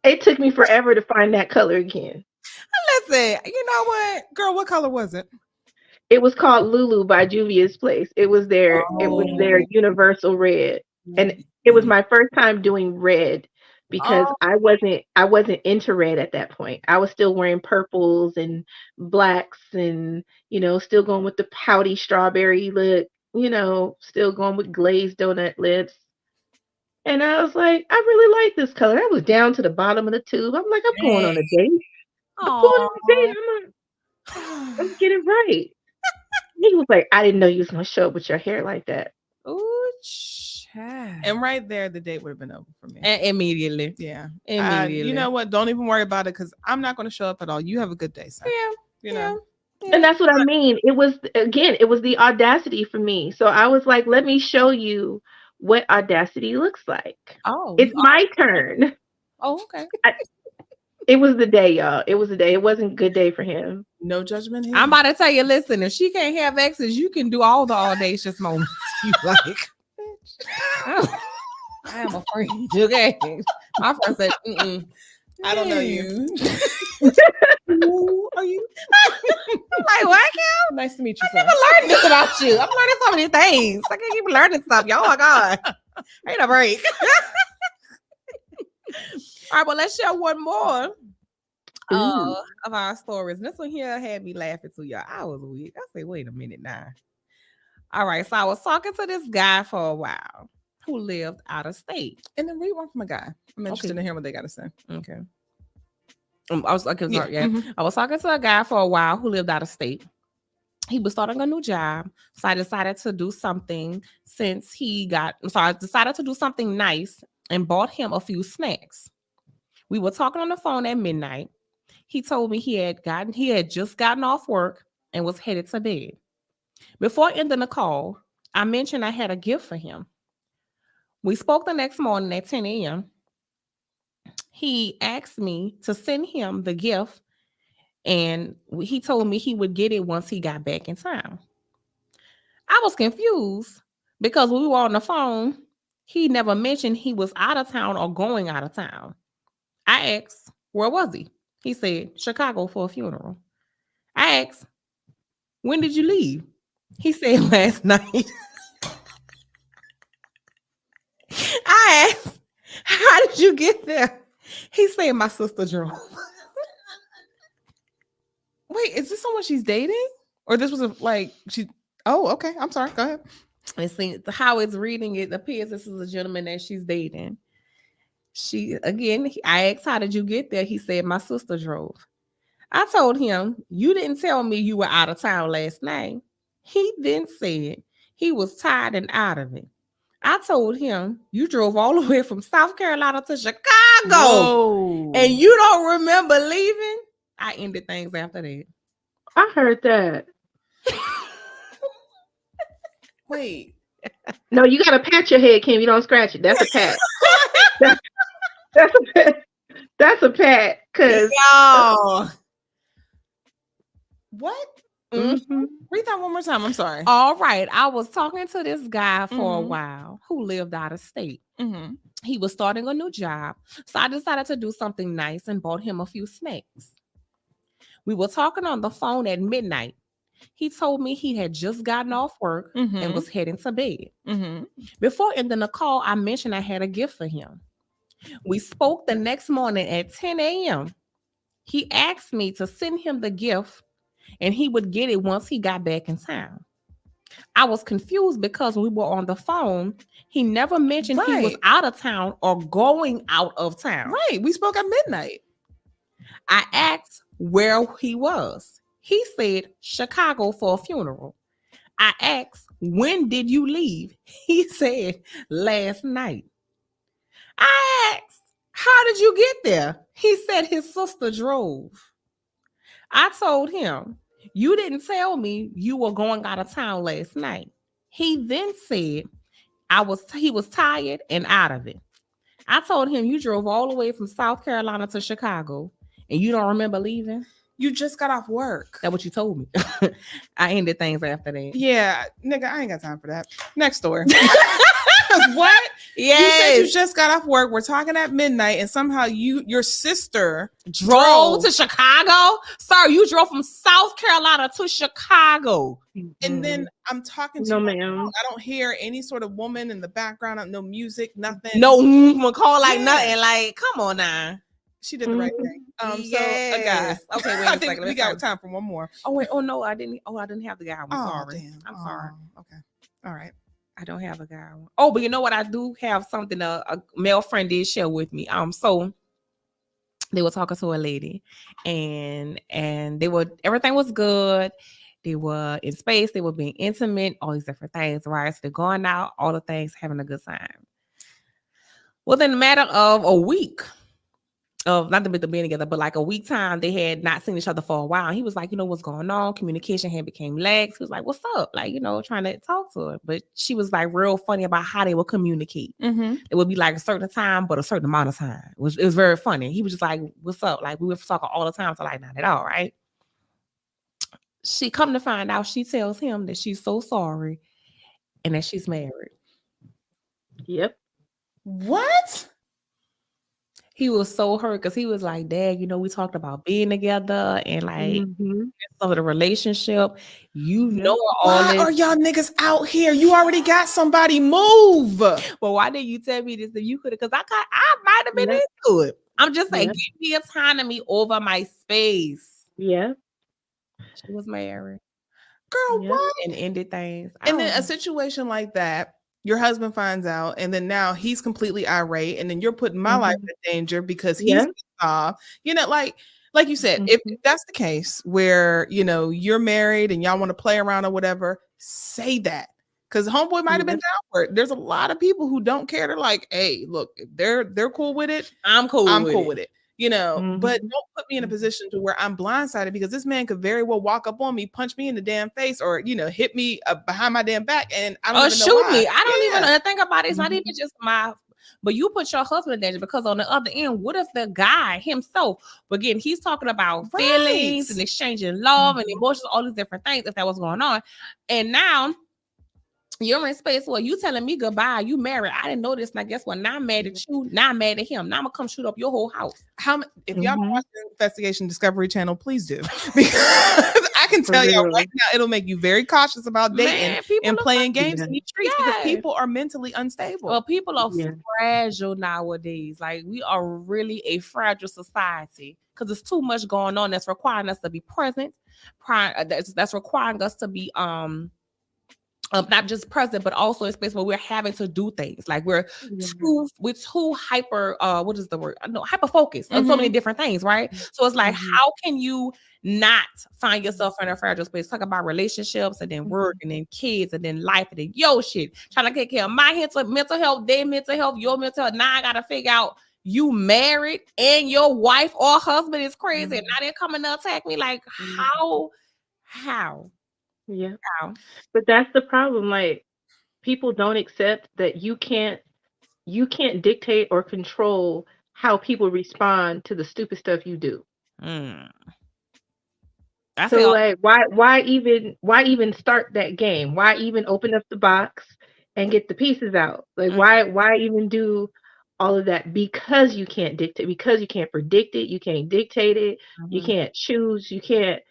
it took me forever to find that color again. Listen, you know what? Girl, what color was it? It was called Lulu by Juvia's Place. It was their universal red. And it was my first time doing red because I wasn't into red at that point. I was still wearing purples and blacks and, still going with the pouty strawberry look, still going with glazed donut lips. And I was like, I really like this color. I was down to the bottom of the tube. I'm like, I'm going on a date. I'm going on a date. I'm getting right. He was like, I didn't know you was going to show up with your hair like that. Ooh, child. And right there, the date would have been over for me. And immediately. Yeah. Immediately. You know what? Don't even worry about it because I'm not going to show up at all. You have a good day, son. Yeah. And that's what I mean. It was the audacity for me. So I was like, let me show you what audacity looks like. Oh, it's my turn. Oh, okay. It was the day, y'all. It was the day. It wasn't a good day for him. No judgment here. I'm about to tell you, listen, if she can't have exes, you can do all the audacious moments you like. I am afraid. Okay. My friend said, I don't know you. Who are you? Like, what, Kim? Nice to meet you. I never learned this about you. I'm learning so many things. I can't keep learning stuff. Y'all, oh my God. Ain't a break. All right, well, let's share one more of our stories. This one here had me laughing too, y'all. I was weak. I said, wait a minute now. All right, so I was talking to this guy for a while who lived out of state. And then read one from a guy. I'm interested in hearing what they got to say. Okay. I was talking to a guy for a while who lived out of state. He was starting a new job, so I decided to do something decided to do something nice and bought him a few snacks. We were talking on the phone at midnight. He told me he had just gotten off work and was headed to bed. Before ending the call, I mentioned I had a gift for him. We spoke the next morning at 10 a.m. He asked me to send him the gift, and he told me he would get it once he got back in town. I was confused because when we were on the phone, he never mentioned he was out of town or going out of town. I asked, where was he? He said, Chicago for a funeral. I asked, when did you leave? He said, last night. I asked, how did you get there? He said, my sister drove. Wait, is this someone she's dating? Or this was she... Oh, okay. I'm sorry. Go ahead. It seems how it's reading, it appears this is a gentleman that she's dating. I asked, how did you get there? He said, my sister drove. I told him, you didn't tell me you were out of town last night. He then said he was tired and out of it. I told him, you drove all the way from South Carolina to Chicago. Whoa. And you don't remember leaving? I ended things after that. I heard that. Wait. No, you gotta pat your head, Kim. You don't scratch it. That's a pat. that's a pat. That's a pat. Cause what? Mm-hmm. Read that one more time. I'm sorry. All right. I was talking to this guy for a while who lived out of state. Mm-hmm. He was starting a new job. So I decided to do something nice and bought him a few snacks. We were talking on the phone at midnight. He told me he had just gotten off work and was heading to bed. Mm-hmm. Before ending the call, I mentioned I had a gift for him. We spoke the next morning at 10 a.m. He asked me to send him the gift and he would get it once he got back in town. I was confused because when we were on the phone, he never mentioned he was out of town or going out of town. Right. We spoke at midnight. I asked where he was. He said Chicago for a funeral. I asked, when did you leave? He said last night. I asked, how did you get there? He said his sister drove. I told him, you didn't tell me you were going out of town last night. He then said he was tired and out of it. I told him, you drove all the way from South Carolina to Chicago and you don't remember leaving? You just got off work. That's what you told me. I ended things after that. Yeah, nigga, I ain't got time for that. Next story. What? Yes. You said you just got off work. We're talking at midnight, and somehow your sister drove to Chicago. Sorry, you drove from South Carolina to Chicago. And then I'm talking to no, you. ma'am. I don't hear any sort of woman in the background. No music, nothing. No call like nothing. Like, come on now. She did the right thing. Yes. So a guy. Okay, wait I a think second. we got time for one more. Oh wait. Oh no, I didn't. Oh, I didn't have the guy. I'm sorry. Damn. I'm sorry. Okay. All right. I don't have a guy. Oh, but you know what? I do have something a male friend did share with me. So they were talking to a lady, and everything was good. They were in space. They were being intimate. All these different things, right? So they're going out, all the things, having a good time. Within a matter of a week. Of not them being together, but like a week time, they had not seen each other for a while. He was like, you know, what's going on? Communication had became lax. He was like, what's up? Like, you know, trying to talk to her. But she was like real funny about how they would communicate. Mm-hmm. It would be like a certain time, but a certain amount of time. It was very funny. He was just like, what's up? Like, we were talking all the time. So like, not at all, right? She come to find out, she tells him that she's so sorry and that she's married. Yep. What? He was so hurt because he was like, Dad, you know, we talked about being together and like some of the relationship. You know all Why this. are y'all niggas out here? You already got somebody. Move. Well, why didn't you tell me this if you could have? Because I might have been into it. I'm just saying, give me autonomy over my space. Yeah. She was married. Girl, what? And ended things. And then a situation like that, your husband finds out, and then now he's completely irate, and then you're putting my life in danger because he's you know, like you said, if that's the case where you know you're married and y'all want to play around or whatever, say that. Because homeboy might have been down for it. There's a lot of people who don't care. They're like, hey, look, if they're cool with it, I'm cool with it. You know, but don't put me in a position to where I'm blindsided because this man could very well walk up on me, punch me in the damn face, or you know, hit me behind my damn back, and I don't even know shoot why. me. I don't even think about it. It's not even just but you put your husband in danger because on the other end, what if the guy himself, again, he's talking about feelings and exchanging love and emotions, all these different things, if that was going on, and now You're in space. Well, you telling me goodbye. You married. I didn't know this. Now guess what? Now I'm mad at you. Now I'm mad at him. Now I'm gonna come shoot up your whole house. If y'all don't watch the Investigation Discovery Channel, please do, because I can tell y'all right now, it'll make you very cautious about dating and playing games in these streets because people are mentally unstable. Well, people are fragile nowadays. Like we are really a fragile society because there's too much going on that's requiring us to be present. That's requiring us to be not just present, but also a space where we're having to do things. Like we're too hyper, what is the word? No, hyper focused on so many different things, right? So it's like, how can you not find yourself in a fragile space? Talk about relationships and then work and then kids and then life and then shit. Trying to take care of my mental health, their mental health, your mental health. Now I gotta figure out you married and your wife or husband is crazy. And now they're coming to attack me. Like how? Yeah. But that's the problem. Like people don't accept that you can't dictate or control how people respond to the stupid stuff you do. So like why even start that game? Why even open up the box and get the pieces out? Like why even do all of that? Because you can't dictate, because you can't predict it, you can't dictate it, you can't choose, you can't.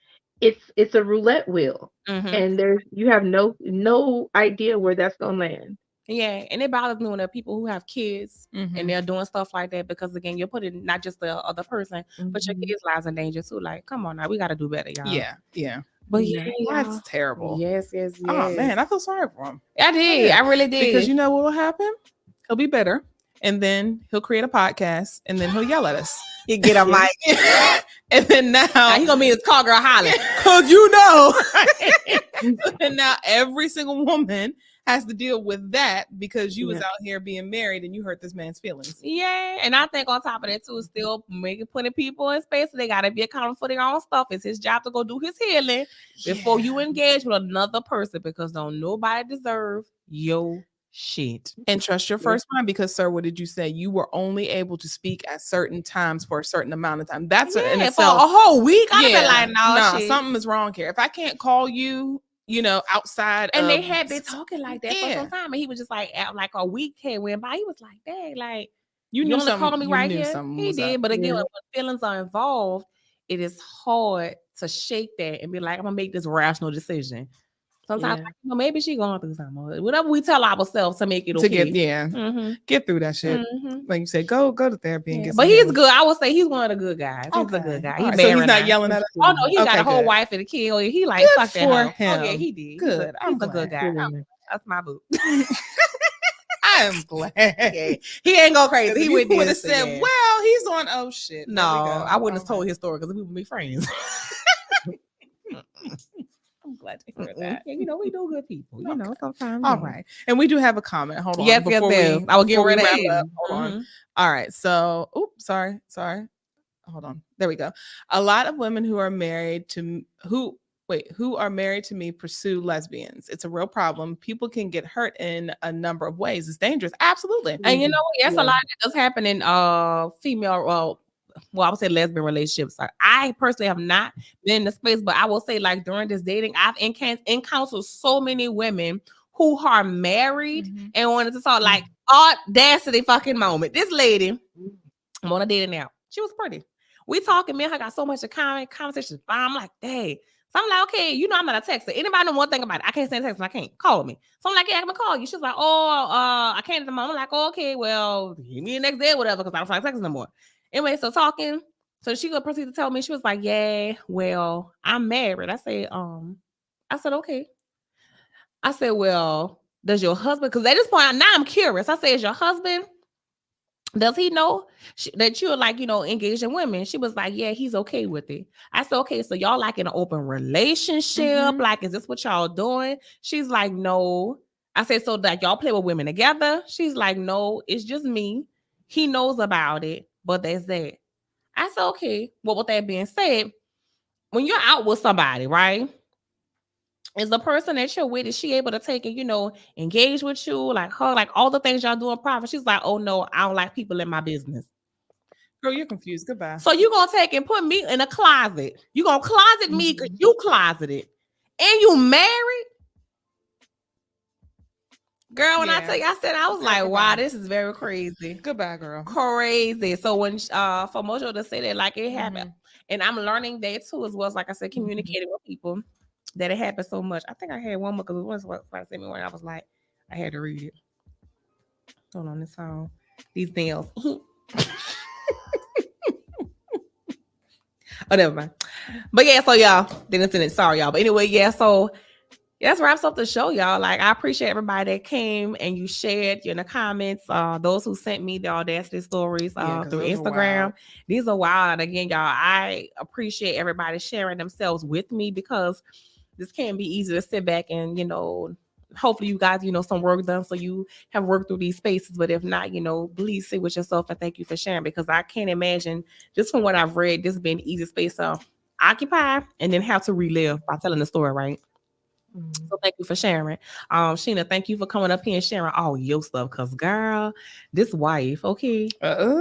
It's a roulette wheel, and you have no idea where that's gonna land. Yeah, and it bothers me when there are people who have kids and they're doing stuff like that because again, you're putting not just the other person, but your kids' lives in danger too. Like, come on now, we got to do better, y'all. Yeah. But that's terrible. Yes. Oh man, I feel sorry for him. I did. I really did. Because you know what will happen? He'll be bitter, and then he'll create a podcast, and then he'll yell at us. You get a mic. And then now he gonna be his call girl hollering. Cause you know. And now every single woman has to deal with that because you was out here being married and you hurt this man's feelings. Yeah. And I think on top of that too, still putting people in space. So they gotta be accountable for their own stuff. It's his job to go do his healing before you engage with another person because don't nobody deserve your shit. And trust your first mind because, sir, what did you say? You were only able to speak at certain times for a certain amount of time. That's in itself. For a whole week. I'd be like, no, something is wrong here. If I can't call you, outside, and they had been talking like that for some time, and he was just like a week had went by. He was like, "Dang, like you knew something, calling me right here." He did, but again, when feelings are involved, it is hard to shake that and be like, "I'm gonna make this rational decision." Sometimes, maybe she going through something. Whatever we tell ourselves to make it okay. Get through that shit. Like you said, go to therapy and get. But he's good. I would say he's one of the good guys. He's a good guy. So he's not yelling at us. Oh no, he got a whole wife and a kid. Oh, he like fuck that for him. Oh yeah, he did. Good. He's a good guy. That's my boo. I am glad. He ain't go crazy. He would have said, "Well, he's on." Oh shit. No, I wouldn't have told his story because we would be friends. I'm glad to hear that. Yeah, we do good people. Sometimes. All right. And we do have a comment. Hold on. Yes. I will get rid of it. Hold on. All right. So, sorry. Hold on. There we go. A lot of women who are married to who are married to me pursue lesbians. It's a real problem. People can get hurt in a number of ways. It's dangerous. Absolutely. And a lot that does happen in female I would say lesbian relationships. Like, I personally have not been in the space, but I will say, like, during this dating, I've encountered so many women who are married and wanted to talk like audacity fucking moment. This lady, I'm on a dating now. She was pretty. We talking, me and her got so much in common, conversations. I'm like, dang. So I'm like, okay, I'm not a texter. Anybody know one thing about it? I can't send a text. I can't. Call me. So I'm like, yeah, I'm gonna call you. She's like, I can't at the moment. I'm like, okay, well, hit me the next day or whatever, because I don't feel like texting no more. Anyway, so talking. So she gonna proceed to tell me, she was like, yeah, well, I'm married. I said, okay. I said, well, does your husband, because at this point, now I'm curious. I said, is your husband, does he know that you're like, engaged in women? She was like, yeah, he's okay with it. I said, okay, so y'all like in an open relationship? Like, is this what y'all doing? She's like, no. I said, so like y'all play with women together? She's like, no, it's just me. He knows about it, but that's that. I said, okay. Well, with that being said, when you're out with somebody, right? Is the person that you're with, is she able to take and, engage with you, like her, like all the things y'all do in private? She's like, oh no, I don't like people in my business. Girl, you're confused. Goodbye. So you gonna take and put me in a closet. You gonna closet me because you closeted. And you married? Girl, when I Yeah. tell you, I said I was like, Goodbye. wow, this is very crazy. Goodbye, girl. Crazy. So when for Mojo to say that, like it happened, and I'm learning that too, as well as like I said, communicating with people that it happened so much. I think I had one more because it was what I said me when I was like, I had to read it. Hold on, this song. These nails. Oh, never mind. But yeah, so y'all didn't send it. Sorry, y'all. But anyway, yeah, so that's wraps up the show, y'all. Like, I appreciate everybody that came and you shared in the comments. Those who sent me the audacity stories through Instagram. These are wild. And again, y'all, I appreciate everybody sharing themselves with me because this can be easy to sit back and, hopefully you guys, some work done so you have worked through these spaces. But if not, please sit with yourself and thank you for sharing, because I can't imagine, just from what I've read, this being an easy space to occupy and then have to relive by telling the story, right? So thank you for sharing. Sheena, thank you for coming up here and sharing all your stuff. Cause girl, this wife, okay.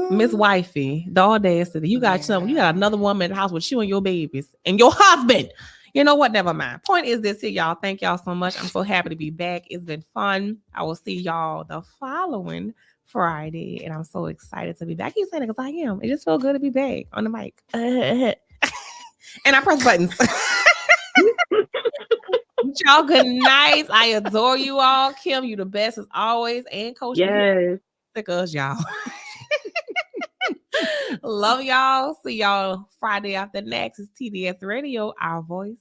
Miss Wifey, the audacity. You got something, you got another woman in the house with you and your babies and your husband. You know what? Never mind. Point is this here, y'all. Thank y'all so much. I'm so happy to be back. It's been fun. I will see y'all the following Friday. And I'm so excited to be back. I keep saying it because I am. It just feels good to be back on the mic. And I press buttons. Y'all, good night. I adore you all. Kim, you the best as always. And Coach, yes, sick of us, y'all. Love y'all. See y'all Friday after next. It's TDS Radio, our voice.